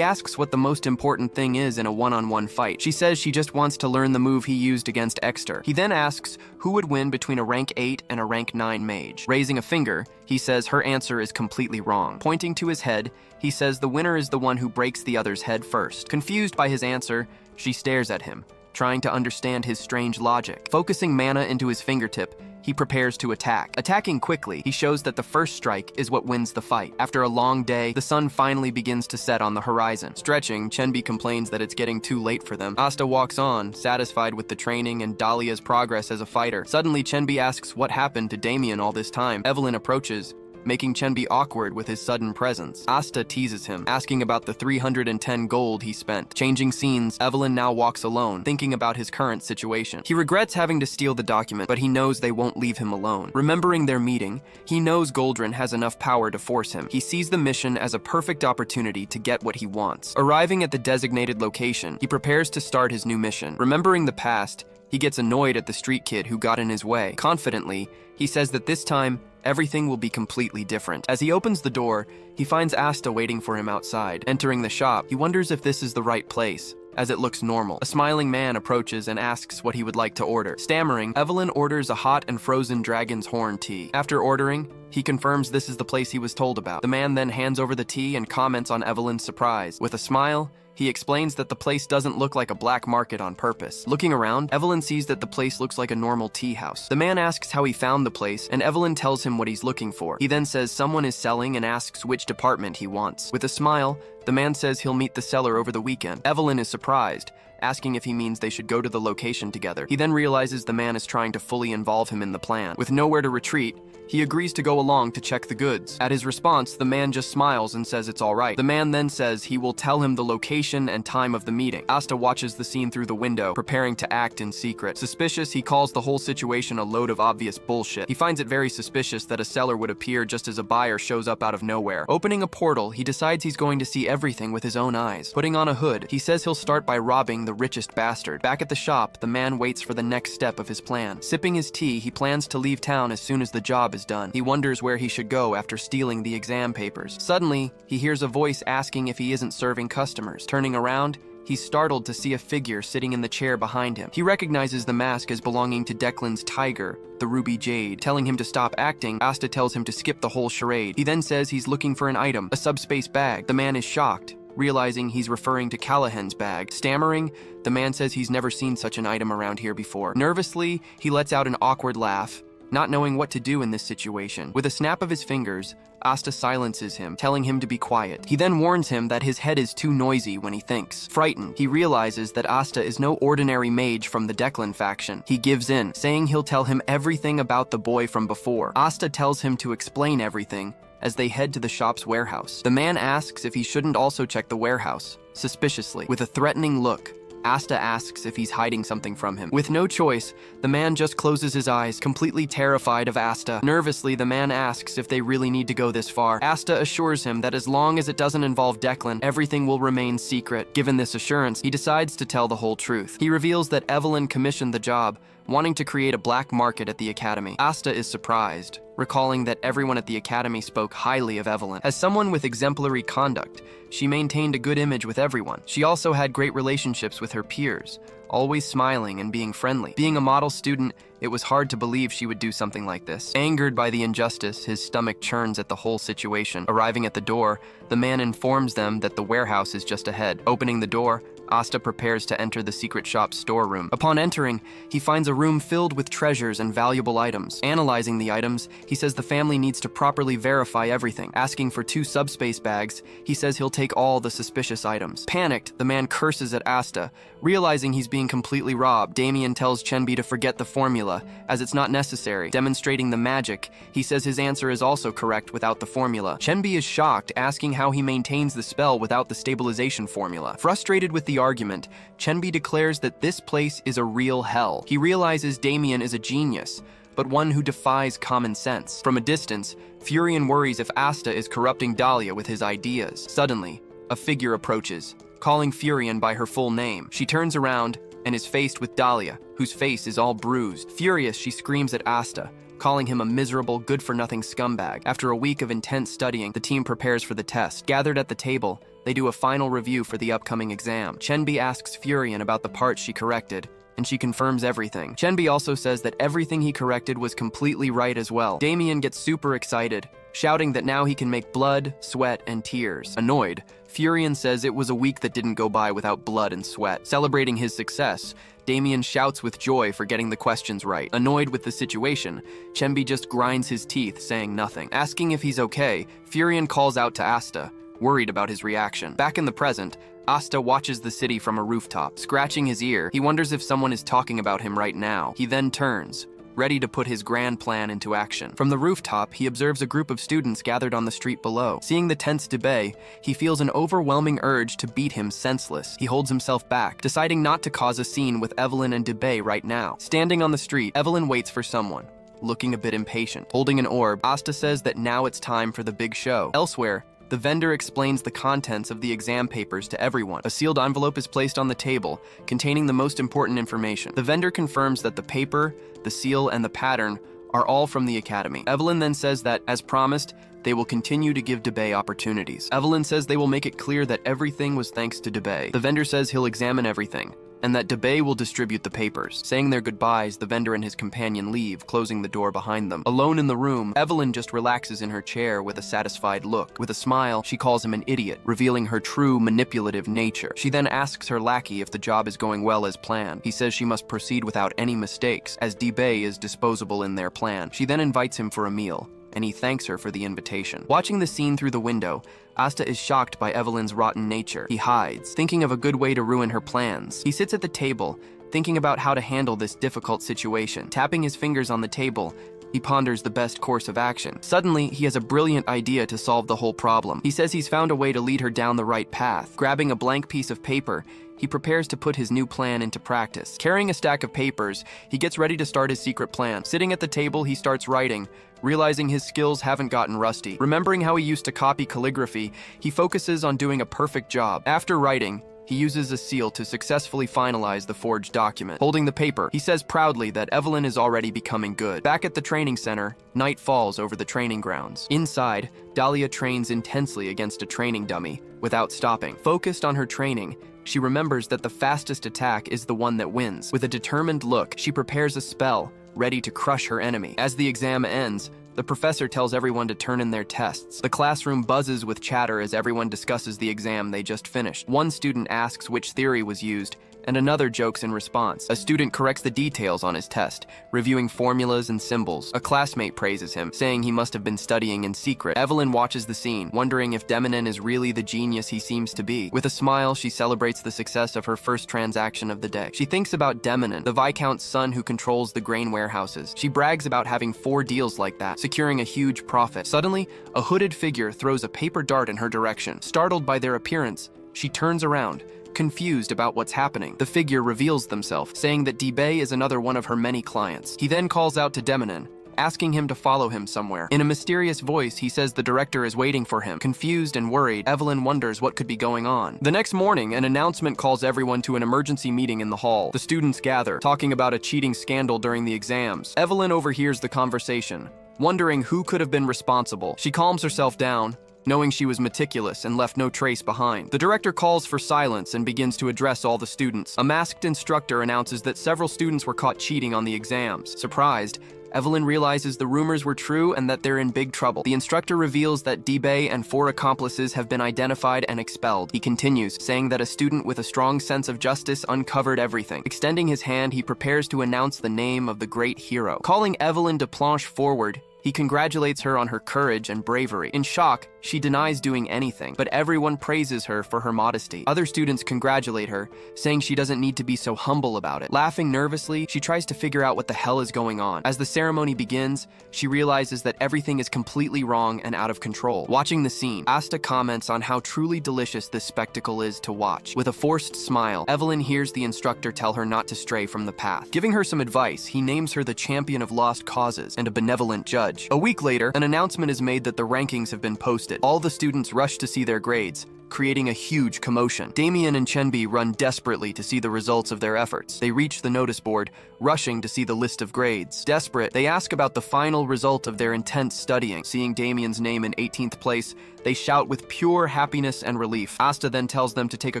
asks what the most important thing is in a one-on-one fight. She says she just wants to learn the move he used against Exter. He then asks who would win between a rank 8 and a rank 9 mage. Raising a finger, he says her answer is completely wrong. Pointing to his head, he says the winner is the one who breaks the other's head first. Confused by his answer, she stares at him, trying to understand his strange logic. Focusing mana into his fingertip, he prepares to attack. Attacking quickly, he shows that the first strike is what wins the fight. After a long day, the sun finally begins to set on the horizon. Stretching, Chenbi complains that it's getting too late for them. Asta walks on, satisfied with the training and Dahlia's progress as a fighter. Suddenly, Chenbi asks what happened to Damien all this time. Evelyn approaches, making Chenbi awkward with his sudden presence. Asta teases him, asking about the 310 gold he spent. Changing scenes, Evelyn now walks alone, thinking about his current situation. He regrets having to steal the document, but he knows they won't leave him alone. Remembering their meeting, he knows Goldrin has enough power to force him. He sees the mission as a perfect opportunity to get what he wants. Arriving at the designated location, he prepares to start his new mission. Remembering the past, he gets annoyed at the street kid who got in his way. Confidently, he says that this time, everything will be completely different. As he opens the door, he finds Asta waiting for him outside. Entering the shop, he wonders if this is the right place, as it looks normal. A smiling man approaches and asks what he would like to order. Stammering, Evelyn orders a hot and frozen dragon's horn tea. After ordering, he confirms this is the place he was told about. The man then hands over the tea and comments on Evelyn's surprise. With a smile, he explains that the place doesn't look like a black market on purpose. Looking around, Evelyn sees that the place looks like a normal tea house. The man asks how he found the place, and Evelyn tells him what he's looking for. He then says someone is selling and asks which department he wants. With a smile, the man says he'll meet the seller over the weekend. Evelyn is surprised, asking if he means they should go to the location together. He then realizes the man is trying to fully involve him in the plan. With nowhere to retreat, he agrees to go along to check the goods. At his response, the man just smiles and says it's all right. The man then says he will tell him the location and time of the meeting. Asta watches the scene through the window, preparing to act in secret. Suspicious, he calls the whole situation a load of obvious bullshit. He finds it very suspicious that a seller would appear just as a buyer shows up out of nowhere. Opening a portal, he decides he's going to see everything with his own eyes. Putting on a hood, he says he'll start by robbing the richest bastard. Back at the shop, the man waits for the next step of his plan. Sipping his tea, he plans to leave town as soon as the job is done. He wonders where he should go after stealing the exam papers. Suddenly, he hears a voice asking if he isn't serving customers. Turning around, he's startled to see a figure sitting in the chair behind him. He recognizes the mask as belonging to Declan's tiger, the Ruby Jade. Telling him to stop acting, Asta tells him to skip the whole charade. He then says he's looking for an item, a subspace bag. The man is shocked, realizing he's referring to Callahan's bag. Stammering, the man says he's never seen such an item around here before. Nervously, he lets out an awkward laugh, not knowing what to do in this situation. With a snap of his fingers, Asta silences him, telling him to be quiet. He then warns him that his head is too noisy when he thinks. Frightened, he realizes that Asta is no ordinary mage from the Declan faction. He gives in, saying he'll tell him everything about the boy from before. Asta tells him to explain everything as they head to the shop's warehouse. The man asks if he shouldn't also check the warehouse, suspiciously. With a threatening look, Asta asks if he's hiding something from him. With no choice, the man just closes his eyes, completely terrified of Asta. Nervously, the man asks if they really need to go this far. Asta assures him that as long as it doesn't involve Declan, everything will remain secret. Given this assurance, he decides to tell the whole truth. He reveals that Evelyn commissioned the job, wanting to create a black market at the academy. Asta is surprised, recalling that everyone at the academy spoke highly of Evelyn. As someone with exemplary conduct, she maintained a good image with everyone. She also had great relationships with her peers, always smiling and being friendly. Being a model student, it was hard to believe she would do something like this. Angered by the injustice, his stomach churns at the whole situation. Arriving at the door, the man informs them that the warehouse is just ahead. Opening the door, Asta prepares to enter the secret shop's storeroom. Upon entering, he finds a room filled with treasures and valuable items. Analyzing the items, he says the family needs to properly verify everything. Asking for 2 subspace bags, he says he'll take all the suspicious items. Panicked, the man curses at Asta. Realizing he's being completely robbed, Damien tells Chenbi to forget the formula, as it's not necessary. Demonstrating the magic, he says his answer is also correct without the formula. Chenbi is shocked, asking how he maintains the spell without the stabilization formula. Frustrated with the argument, Chenbi declares that this place is a real hell. He realizes Damien is a genius, but one who defies common sense. From a distance, Furion worries if Asta is corrupting Dahlia with his ideas. Suddenly, a figure approaches, calling Furion by her full name. She turns around and is faced with Dahlia, whose face is all bruised. Furious, she screams at Asta, calling him a miserable, good-for-nothing scumbag. After a week of intense studying, the team prepares for the test. Gathered at the table, they do a final review for the upcoming exam. Chenbi asks Furion about the parts she corrected, and she confirms everything. Chenbi also says that everything he corrected was completely right as well. Damien gets super excited, shouting that now he can make blood, sweat, and tears. Annoyed, Furion says it was a week that didn't go by without blood and sweat. Celebrating his success, Damien shouts with joy for getting the questions right. Annoyed with the situation, Chenbi just grinds his teeth, saying nothing. Asking if he's okay, Furion calls out to Asta, worried about his reaction. Back in the present, Asta watches the city from a rooftop. Scratching his ear, he wonders if someone is talking about him right now. He then turns, ready to put his grand plan into action. From the rooftop, he observes a group of students gathered on the street below. Seeing the tense Debay, he feels an overwhelming urge to beat him senseless. He holds himself back, deciding not to cause a scene with Evelyn and Debay right now. Standing on the street, Evelyn waits for someone, looking a bit impatient. Holding an orb, Asta says that now it's time for the big show. Elsewhere, the vendor explains the contents of the exam papers to everyone. A sealed envelope is placed on the table, containing the most important information. The vendor confirms that the paper, the seal, and the pattern are all from the academy. Evelyn then says that, as promised, they will continue to give Debay opportunities. Evelyn says they will make it clear that everything was thanks to Debay. The vendor says he'll examine everything, and that Debay will distribute the papers. Saying their goodbyes, the vendor and his companion leave, closing the door behind them. Alone in the room, Evelyn just relaxes in her chair with a satisfied look. With a smile, she calls him an idiot, revealing her true manipulative nature. She then asks her lackey if the job is going well as planned. He says she must proceed without any mistakes, as Debay is disposable in their plan. She then invites him for a meal, and he thanks her for the invitation. Watching the scene through the window, Asta is shocked by Evelyn's rotten nature. He hides, thinking of a good way to ruin her plans. He sits at the table, thinking about how to handle this difficult situation. Tapping his fingers on the table, he ponders the best course of action. Suddenly, he has a brilliant idea to solve the whole problem. He says he's found a way to lead her down the right path. Grabbing a blank piece of paper, he prepares to put his new plan into practice. Carrying a stack of papers, he gets ready to start his secret plan. Sitting at the table, he starts writing, realizing his skills haven't gotten rusty. Remembering how he used to copy calligraphy, he focuses on doing a perfect job. After writing, he uses a seal to successfully finalize the forged document. Holding the paper, he says proudly that Evelyn is already becoming good. Back at the training center, night falls over the training grounds. Inside, Dahlia trains intensely against a training dummy, without stopping. Focused on her training, she remembers that the fastest attack is the one that wins. With a determined look, she prepares a spell, ready to crush her enemy. As the exam ends, the professor tells everyone to turn in their tests. The classroom buzzes with chatter as everyone discusses the exam they just finished. One student asks which theory was used, and another jokes in response. A student corrects the details on his test, reviewing formulas and symbols. A classmate praises him, saying he must have been studying in secret. Evelyn watches the scene, wondering if Deminen is really the genius he seems to be. With a smile, she celebrates the success of her first transaction of the day. She thinks about Deminen, the Viscount's son who controls the grain warehouses. She brags about having 4 deals like that, securing a huge profit. Suddenly, a hooded figure throws a paper dart in her direction. Startled by their appearance, she turns around, confused about what's happening. The figure reveals themselves, saying that Debay is another one of her many clients. He then calls out to Deminen, asking him to follow him somewhere. In a mysterious voice, he says the director is waiting for him. Confused and worried, Evelyn wonders what could be going on. The next morning, an announcement calls everyone to an emergency meeting in the hall. The students gather, talking about a cheating scandal during the exams. Evelyn overhears the conversation, wondering who could have been responsible. She calms herself down, knowing she was meticulous and left no trace behind. The director calls for silence and begins to address all the students. A masked instructor announces that several students were caught cheating on the exams. Surprised, Evelyn realizes the rumors were true and that they're in big trouble. The instructor reveals that Debay and 4 accomplices have been identified and expelled. He continues, saying that a student with a strong sense of justice uncovered everything. Extending his hand, he prepares to announce the name of the great hero. Calling Evelyn de Planche forward, he congratulates her on her courage and bravery. In shock, she denies doing anything, but everyone praises her for her modesty. Other students congratulate her, saying she doesn't need to be so humble about it. Laughing nervously, she tries to figure out what the hell is going on. As the ceremony begins, she realizes that everything is completely wrong and out of control. Watching the scene, Asta comments on how truly delicious this spectacle is to watch. With a forced smile, Evelyn hears the instructor tell her not to stray from the path. Giving her some advice, he names her the champion of lost causes and a benevolent judge. A week later, an announcement is made that the rankings have been posted. All the students rush to see their grades, creating a huge commotion. Damien and Chenbi run desperately to see the results of their efforts. They reach the notice board, rushing to see the list of grades. Desperate, they ask about the final result of their intense studying. Seeing Damien's name in 18th place, they shout with pure happiness and relief. Asta then tells them to take a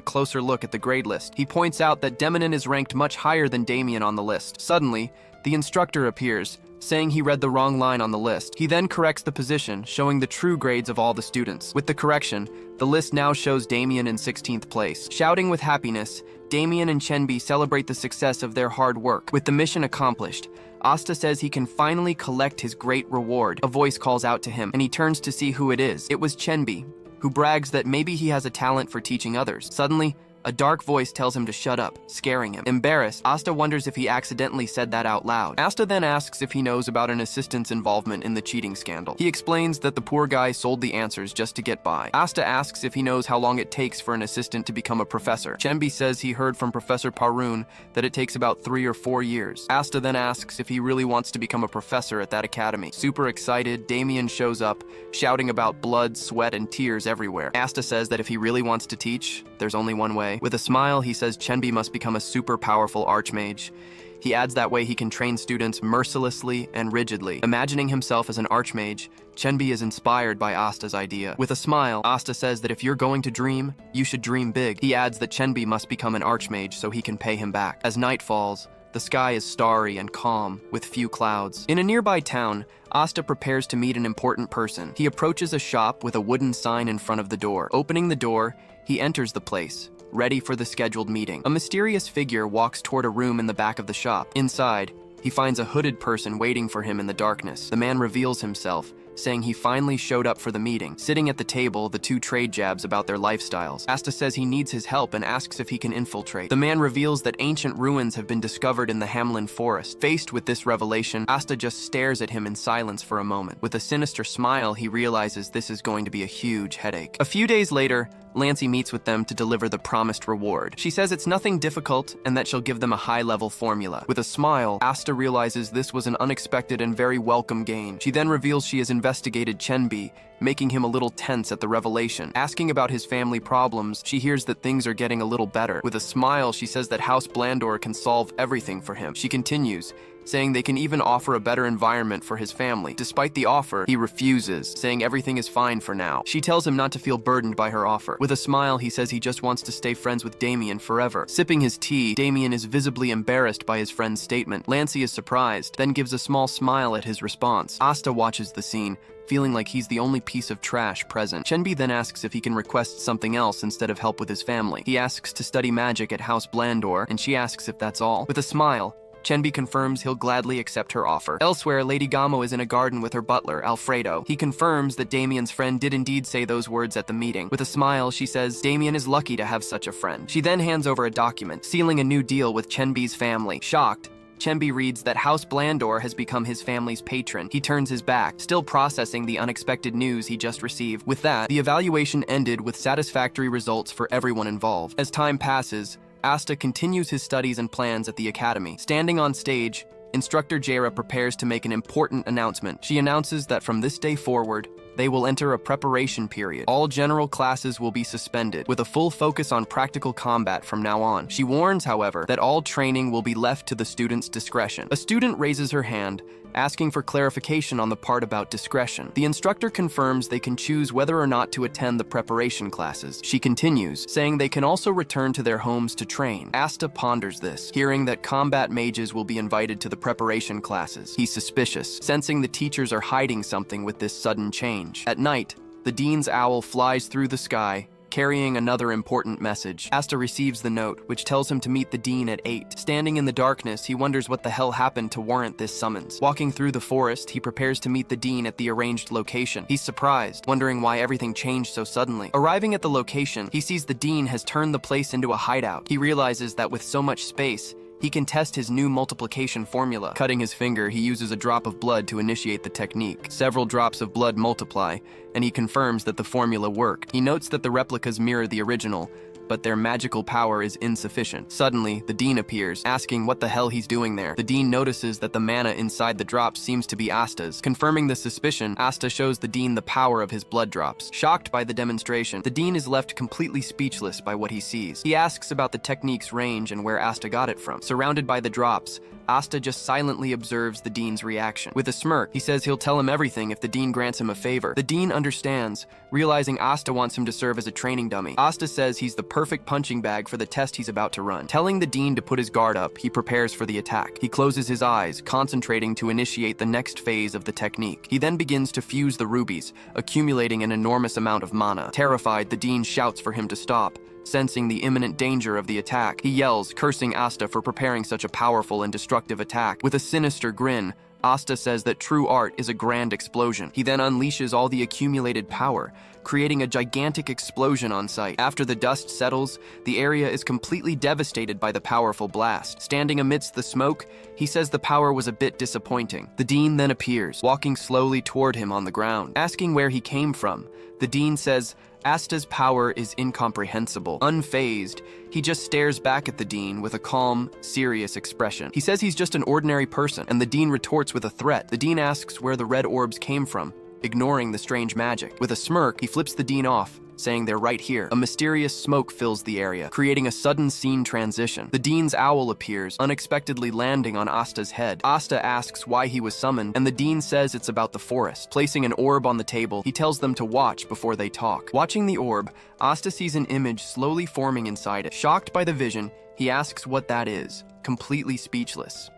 closer look at the grade list. He points out that Deminen is ranked much higher than Damien on the list. Suddenly, The instructor appears, saying he read the wrong line on the list. He then corrects the position, showing the true grades of all the students. With the correction, the list now shows Damien in 16th place. Shouting with happiness, Damien and Chenbi celebrate the success of their hard work. With the mission accomplished, Asta says he can finally collect his great reward. A voice calls out to him, and he turns to see who it is. It was Chenbi, who brags that maybe he has a talent for teaching others. Suddenly, a dark voice tells him to shut up, scaring him. Embarrassed, Asta wonders if he accidentally said that out loud. Asta then asks if he knows about an assistant's involvement in the cheating scandal. He explains that the poor guy sold the answers just to get by. Asta asks if he knows how long it takes for an assistant to become a professor. Chenbi says he heard from Professor Parun that it takes about 3 or 4 years. Asta then asks if he really wants to become a professor at that academy. Super excited, Damien shows up, shouting about blood, sweat, and tears everywhere. Asta says that if he really wants to teach, there's only one way. With a smile, he says Chenbi must become a super powerful archmage. He adds that way he can train students mercilessly and rigidly. Imagining himself as an archmage, Chenbi is inspired by Asta's idea. With a smile, Asta says that if you're going to dream, you should dream big. He adds that Chenbi must become an archmage so he can pay him back. As night falls, the sky is starry and calm, with few clouds. In a nearby town, Asta prepares to meet an important person. He approaches a shop with a wooden sign in front of the door. Opening the door, he enters the place, ready for the scheduled meeting. A mysterious figure walks toward a room in the back of the shop. Inside, he finds a hooded person waiting for him in the darkness. The man reveals himself, saying he finally showed up for the meeting. Sitting at the table, the two trade jabs about their lifestyles. Asta says he needs his help and asks if he can infiltrate. The man reveals that ancient ruins have been discovered in the Hamlin forest. Faced with this revelation, Asta just stares at him in silence for a moment. With a sinister smile, he realizes this is going to be a huge headache. A few days later, Lancy meets with them to deliver the promised reward. She says it's nothing difficult and that she'll give them a high-level formula. With a smile, Asta realizes this was an unexpected and very welcome gain. She then reveals she has investigated Chenbi, making him a little tense at the revelation. Asking about his family problems, she hears that things are getting a little better. With a smile, she says that House Blandor can solve everything for him. She continues, saying they can even offer a better environment for his family. Despite the offer, he refuses, saying everything is fine for now. She tells him not to feel burdened by her offer. With a smile, he says he just wants to stay friends with Damien forever. Sipping his tea, Damien is visibly embarrassed by his friend's statement. Lancy is surprised, then gives a small smile at his response. Asta watches the scene, feeling like he's the only piece of trash present. Chenbi then asks if he can request something else instead of help with his family. He asks to study magic at House Blandor, and she asks if that's all. With a smile, Chenbi confirms he'll gladly accept her offer. Elsewhere, Lady Gamo is in a garden with her butler, Alfredo. He confirms that Damien's friend did indeed say those words at the meeting. With a smile, she says Damien is lucky to have such a friend. She then hands over a document, sealing a new deal with Chenbi's family. Shocked, Chenbi reads that House Blandor has become his family's patron. He turns his back, still processing the unexpected news he just received. With that, the evaluation ended with satisfactory results for everyone involved. As time passes, Asta continues his studies and plans at the academy. Standing on stage, Instructor Jaira prepares to make an important announcement. She announces that from this day forward, they will enter a preparation period. All general classes will be suspended, with a full focus on practical combat from now on. She warns, however, that all training will be left to the student's discretion. A student raises her hand, asking for clarification on the part about discretion. The instructor confirms they can choose whether or not to attend the preparation classes. She continues, saying they can also return to their homes to train. Asta ponders this, hearing that combat mages will be invited to the preparation classes. He's suspicious, sensing the teachers are hiding something with this sudden change. At night, the dean's owl flies through the sky, carrying another important message. Asta receives the note, which tells him to meet the dean at 8. Standing in the darkness, he wonders what the hell happened to warrant this summons. Walking through the forest, he prepares to meet the dean at the arranged location. He's surprised, wondering why everything changed so suddenly. Arriving at the location, he sees the dean has turned the place into a hideout. He realizes that with so much space, he can test his new multiplication formula. Cutting his finger, he uses a drop of blood to initiate the technique. Several drops of blood multiply, and he confirms that the formula worked. He notes that the replicas mirror the original, but their magical power is insufficient. Suddenly, the dean appears, asking what the hell he's doing there. The dean notices that the mana inside the drops seems to be Asta's. Confirming the suspicion, Asta shows the dean the power of his blood drops. Shocked by the demonstration, the dean is left completely speechless by what he sees. He asks about the technique's range and where Asta got it from. Surrounded by the drops, Asta just silently observes the dean's reaction. With a smirk, he says he'll tell him everything if the dean grants him a favor. The dean understands, realizing Asta wants him to serve as a training dummy. Asta says he's the perfect punching bag for the test he's about to run. Telling the dean to put his guard up, he prepares for the attack. He closes his eyes, concentrating to initiate the next phase of the technique. He then begins to fuse the rubies, accumulating an enormous amount of mana. Terrified, the dean shouts for him to stop. Sensing the imminent danger of the attack, he yells, cursing Asta for preparing such a powerful and destructive attack. With a sinister grin, Asta says that true art is a grand explosion. He then unleashes all the accumulated power, creating a gigantic explosion on sight. After the dust settles, the area is completely devastated by the powerful blast. Standing amidst the smoke, he says the power was a bit disappointing. The dean then appears, walking slowly toward him on the ground. Asking where he came from, the dean says, Asta's power is incomprehensible. Unfazed, he just stares back at the dean with a calm, serious expression. He says he's just an ordinary person, and the dean retorts with a threat. The dean asks where the red orbs came from, ignoring the strange magic. With a smirk, he flips the dean off, saying they're right here. A mysterious smoke fills the area, creating a sudden scene transition. The dean's owl appears, unexpectedly landing on Asta's head. Asta asks why he was summoned, and the dean says it's about the forest. Placing an orb on the table, he tells them to watch before they talk. Watching the orb, Asta sees an image slowly forming inside it. Shocked by the vision, he asks what that is, completely speechless.